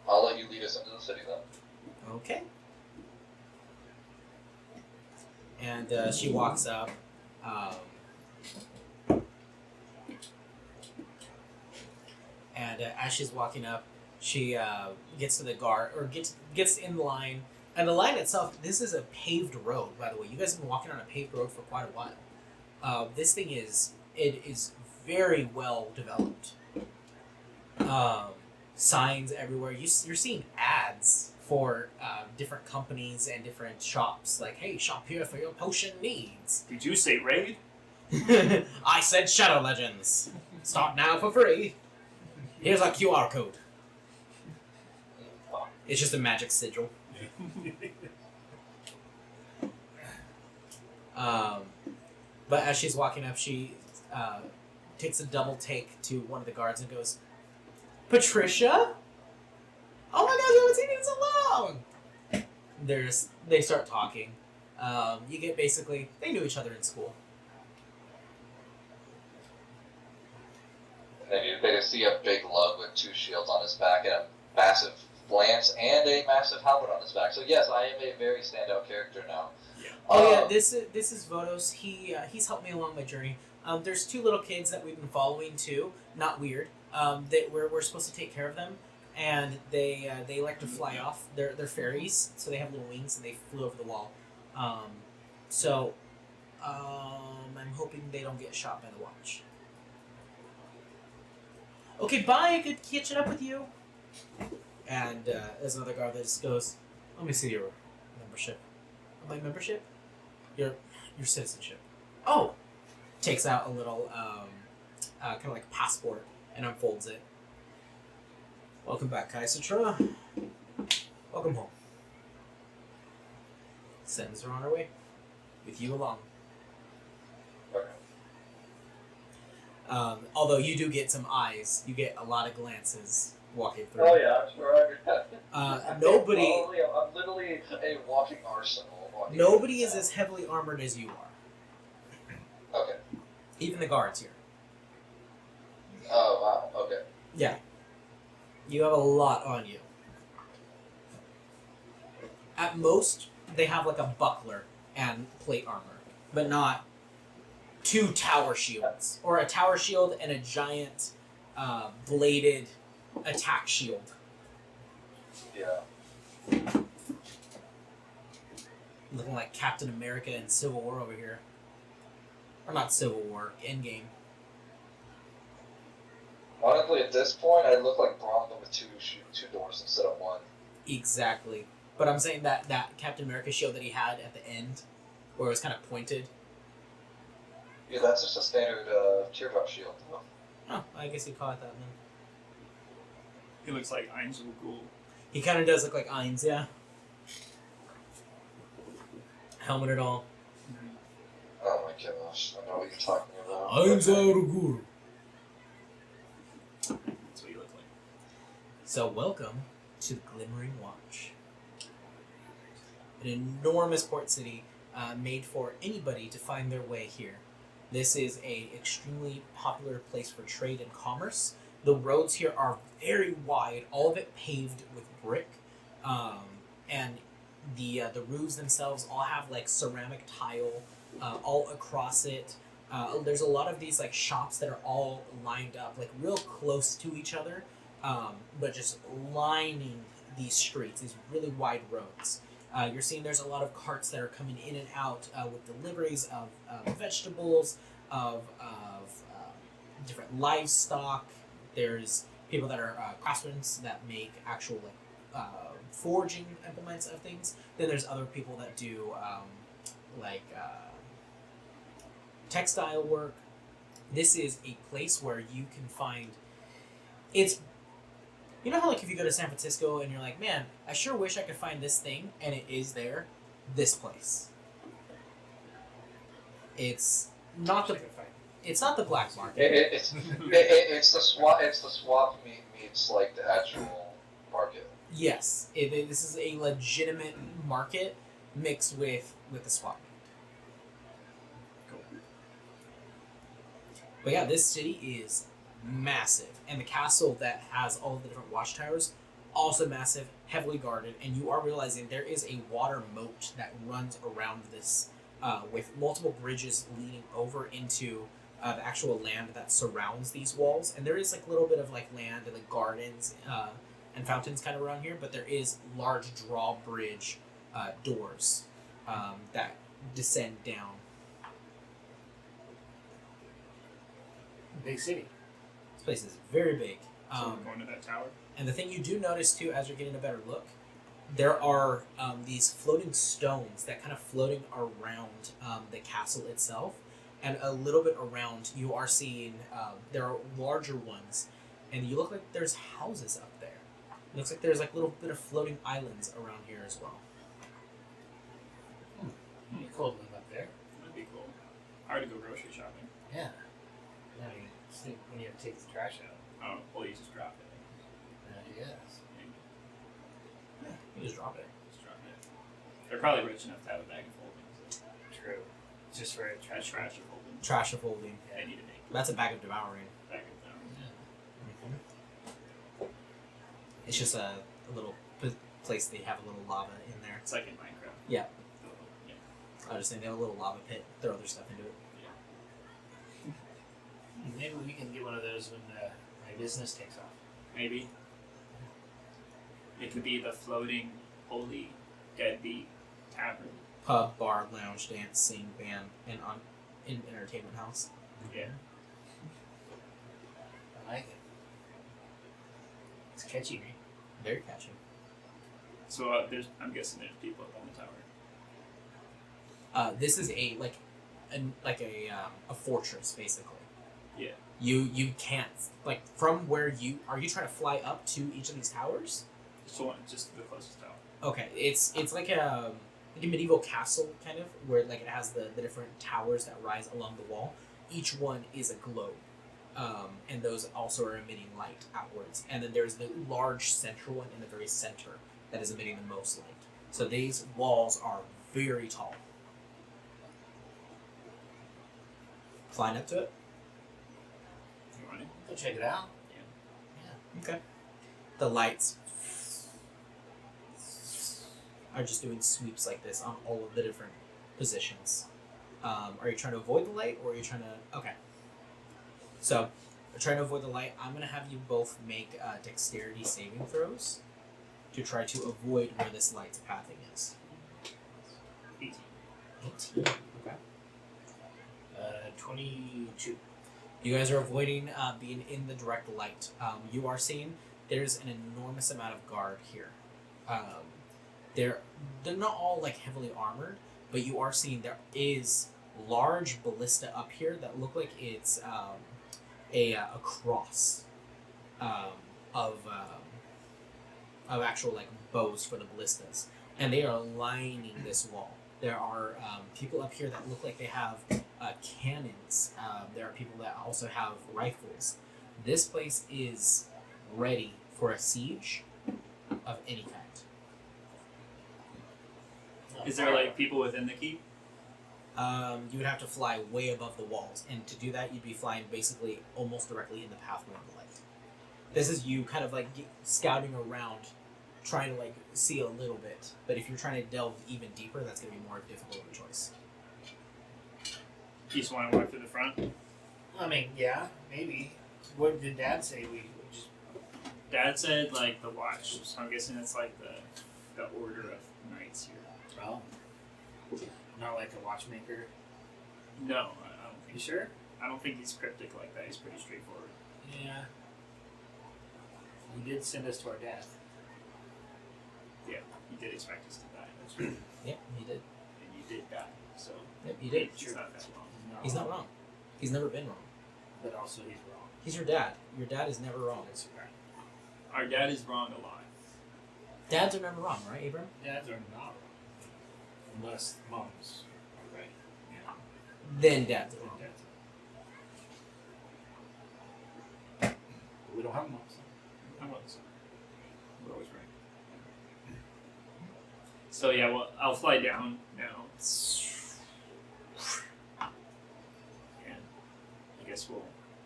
I'll let you lead us into the city then. Okay. And she walks up. And as she's walking up, she gets to the guard, or gets in line. And the line itself, this is a paved road, by the way. You guys have been walking on a paved road for quite a while. This thing is very well developed. Signs everywhere. You're seeing ads for different companies and different shops. Like, hey, shop here for your potion needs. Did you say raid? I said Shadow Legends. Start now for free. Here's our QR code. It's just a magic sigil. But as she's walking up, she takes a double take to one of the guards and goes, Patricia? Oh my god, you haven't seen me in so long! They start talking. You get basically, they knew each other in school. And they see a big lug with two shields on his back and a massive lance and a massive helmet on his back. So yes, I am a very standout character now. Yeah. Oh yeah, this is Vodos. He's helped me along my journey. There's two little kids that we've been following too. Not weird. That we're supposed to take care of them, and they like to fly off. They're fairies, so they have little wings, and they flew over the wall. So I'm hoping they don't get shot by the watch. Okay, bye. Good catching up with you. And there's another guard that just goes, "Let me see your membership." My membership? Your citizenship. Oh, takes out a little kind of like a passport and unfolds it. Welcome back, Kaisatra. Welcome home. Sends her on her way, with you along. Okay. Although you do get some eyes, you get a lot of glances walking through. Oh yeah, I'm sure Nobody. I'm literally a walking arsenal. Nobody is as heavily armored as you are. Okay. Even the guards here. Oh wow. Okay. Yeah. You have a lot on you. At most, they have like a buckler and plate armor, but not two tower shields, or a tower shield and a giant bladed attack shield. Yeah. Looking like Captain America in Civil War over here. Or not Civil War, Endgame. Honestly, at this point, I look like Bronco with two doors instead of one. Exactly. But I'm saying that Captain America shield that he had at the end, where it was kind of pointed. Yeah, that's just a standard teardrop shield. Oh, I guess you call it that then. He looks like Angel Ghoul. He kind of does look like Ainz, yeah. Helmet and all. Oh my gosh, I know what you're talking about. Ainz Arugur. That's what he looks like. So welcome to the Glimmering Watch. An enormous port city made for anybody to find their way here. This is a extremely popular place for trade and commerce. The roads here are very wide, all of it paved with brick, and the roofs themselves all have like ceramic tile all across it. There's a lot of these like shops that are all lined up, like real close to each other, but just lining these streets, these really wide roads. You're seeing there's a lot of carts that are coming in and out with deliveries of vegetables, of different livestock. There's people that are craftsmen that make actual like forging implements of things. Then there's other people that do textile work. This is a place where you can find. It's, you know how like if you go to San Francisco and you're like, man, I sure wish I could find this thing, and it is there. This place. It's not the. It's not the black market. It's the swap meets like the actual market. Yes, this is a legitimate market mixed with the swap meet. Cool. But yeah, this city is massive, and the castle that has all the different watchtowers, also massive, heavily guarded, and you are realizing there is a water moat that runs around this, with multiple bridges leading over into the actual land that surrounds these walls. And there is like a little bit of like land and like gardens and fountains kind of around here, but there is large drawbridge doors that descend down. Big city. This place is very big. So we're going to that tower. And the thing you do notice too, as you're getting a better look, there are these floating stones that kind of floating around the castle itself, and a little bit around you are seeing there are larger ones, and you look like there's houses up there. It looks like there's like a little bit of floating islands around here as well. It'd be cool to live up there. That'd be cool. I would go grocery shopping. Yeah. I mean, sleep when you have to take the trash out. Oh, well, you just drop it. Yes. You just drop it. Just drop it. They're probably rich enough to have a bag of holdings. True. Just for a Trash of holdings. Trash of holding. They need to make That's a bag of devouring. a bag of them. It's just a little place they have a little lava in there. It's like in Minecraft. Yeah. Yeah. I was just saying they have a little lava pit. Throw other stuff into it. Maybe we can get one of those when my business takes off. Maybe. It could be the floating holy deadbeat tavern. Pub, bar, lounge, dance, sing, band, and in entertainment house. Yeah. I like it. It's catchy, man. Very catchy. So I'm guessing there's people up on the tower. This is a fortress basically. Yeah. You can't like from where you are you trying to fly up to each of these towers? Just the closest tower. Okay, it's like a medieval castle kind of where like it has the different towers that rise along the wall. Each one is a globe, and those also are emitting light outwards. And then there's the large central one in the very center that is emitting the most light. So these walls are very tall. Flying up to it. You want it? Go check it out. Okay. The lights are just doing sweeps like this on all of the different positions. Are you trying to avoid the light, or are you trying to... Okay. So, trying to avoid the light, I'm going to have you both make dexterity saving throws to try to avoid where this light's pathing is. 18. 18. Okay. 22. You guys are avoiding being in the direct light. You are seeing there's an enormous amount of guard here. They're not all like heavily armored, but you are seeing there is large ballista up here that look like it's a cross of actual like bows for the ballistas, and they are lining this wall. There are people up here that look like they have cannons. There are people that also have rifles. This place is ready for a siege of any kind. Is there like people within the keep? You would have to fly way above the walls, and to do that, you'd be flying basically almost directly in the pathway of the light. This is you kind of like scouting around, trying to like see a little bit. But if you're trying to delve even deeper, that's going to be more difficult of a choice. You just want to walk through the front? I mean, yeah, maybe. What did Dad say? We just... Dad said like the watch, so I'm guessing it's like the order of knights here. Oh. Not like a watchmaker. No, I don't think. You sure? I don't think he's cryptic like that. He's pretty straightforward. Yeah. He did send us to our death. Yeah, he did expect us to die. That's right. Yep, he did. And you did die, so Yep, he did. he's not that wrong. He's not wrong. He's never been wrong. But also he's wrong. He's your dad. Your dad is never wrong. That's right. Our dad is wrong a lot. Dads are never wrong, right, Abram? Dads are not wrong. Unless moms are right. Yeah. Then dads are wrong. Dads. We don't have moms. I'm wrong, so we're always right. So yeah, well, I'll fly down now. And I guess we'll.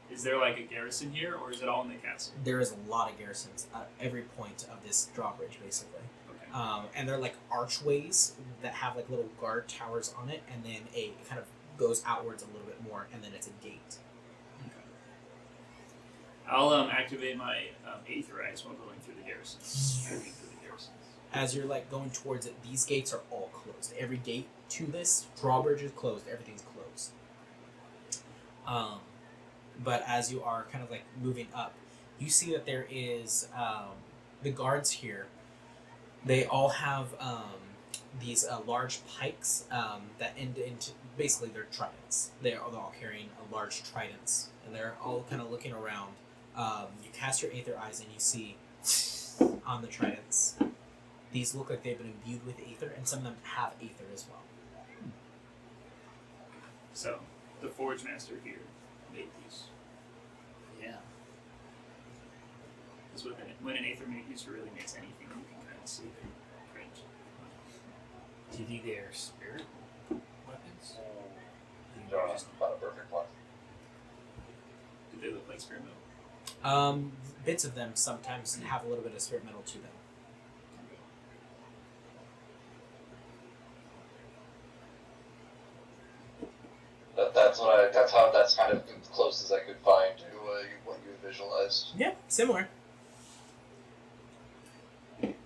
Is there like a garrison here, or is it all in the castle? There is a lot of garrisons at every point of this drawbridge, basically. Okay. And they're like archways that have like little guard towers on it, and then it kind of goes outwards a little bit more, and then it's a gate. Okay. I'll activate my Aether Eyes while going through the garrisons. Moving through the garrisons. As you're like going towards it, these gates are all closed. Every gate to this drawbridge is closed. Everything's closed. But as you are kind of like moving up, you see that there is the guards here. They all have these large pikes that end into basically their tridents. They're all carrying a large tridents, and they're all kind of looking around. You cast your Aether Eyes, and you see on the tridents. These look like they've been imbued with Aether, and some of them have Aether as well. So the Forge Master here made these. Yeah. Because when an Aether user really makes anything, you can kind of see their print. Do you think they're spirit weapons? Just about a perfect one. Do they look like spirit metal? Bits of them sometimes have a little bit of spirit metal to them. That's kind of as close as I could find to what you visualized. Yeah, similar.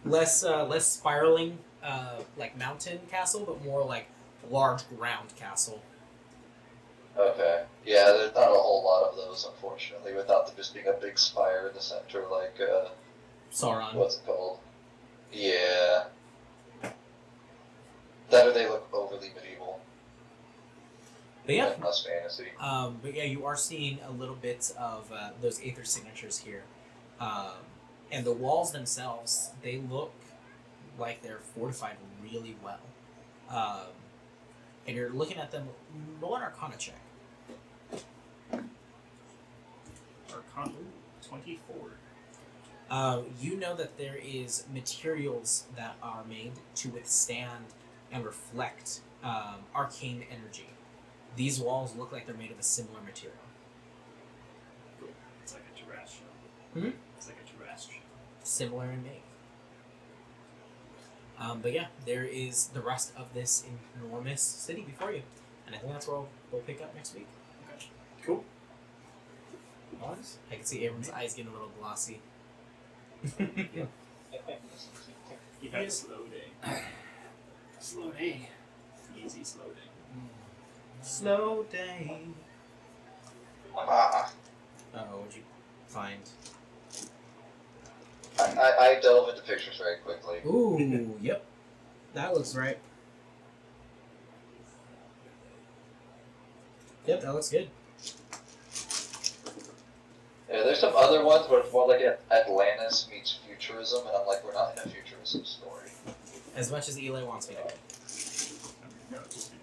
Less spiraling like mountain castle, but more like large ground castle. Okay. Yeah, there's not a whole lot of those, unfortunately, without them just being a big spire in the center, like, Sauron. what's it called? Yeah. That or they look overly medieval. But yeah, Like less fantasy. but yeah, you are seeing a little bit of those Aether signatures here, and the walls themselves, they look like they're fortified really well. And you're looking at them. Roll an Arcana check. Arcana 24. You know that there is materials that are made to withstand and reflect arcane energy. These walls look like they're made of a similar material. Cool. It's like a Jurassic show. Hmm? It's like a Jurassic show. Similar in make. But yeah, there is the rest of this enormous city before you. And I think that's where we'll pick up next week. Okay. Cool. I can see Abram's eyes getting a little glossy. You've had a slow day. Slow day. Easy slow day. Slow day. Ah. What'd you find? I delve into pictures very quickly. Ooh, yep. That looks right. Yep, that looks good. Yeah, there's some other ones where it's more like Atlantis meets futurism, and I'm like, we're not in a futurism story. As much as Eli wants me to. No, just do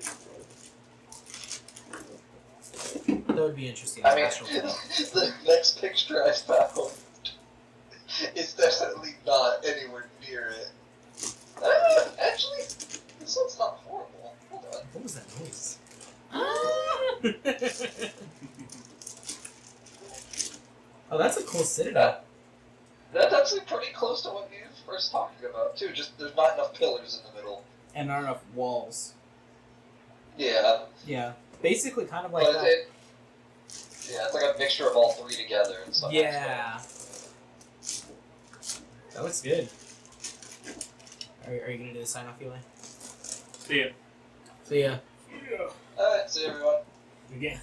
it. That would be interesting. I mean, Astral Plane. the next picture I found is definitely not anywhere near it. Actually, this one's not horrible. Hold on. What was that noise? Oh, that's a cool citadel. That's actually pretty close to what you were first talking about, too. Just there's not enough pillars in the middle. And not enough walls. Yeah. Yeah. Basically kind of like But that. yeah, it's like a mixture of all three together and stuff. Yeah. That looks good. Are you gonna do the sign off, Eli? See ya. See ya. Alright, see everyone. Again.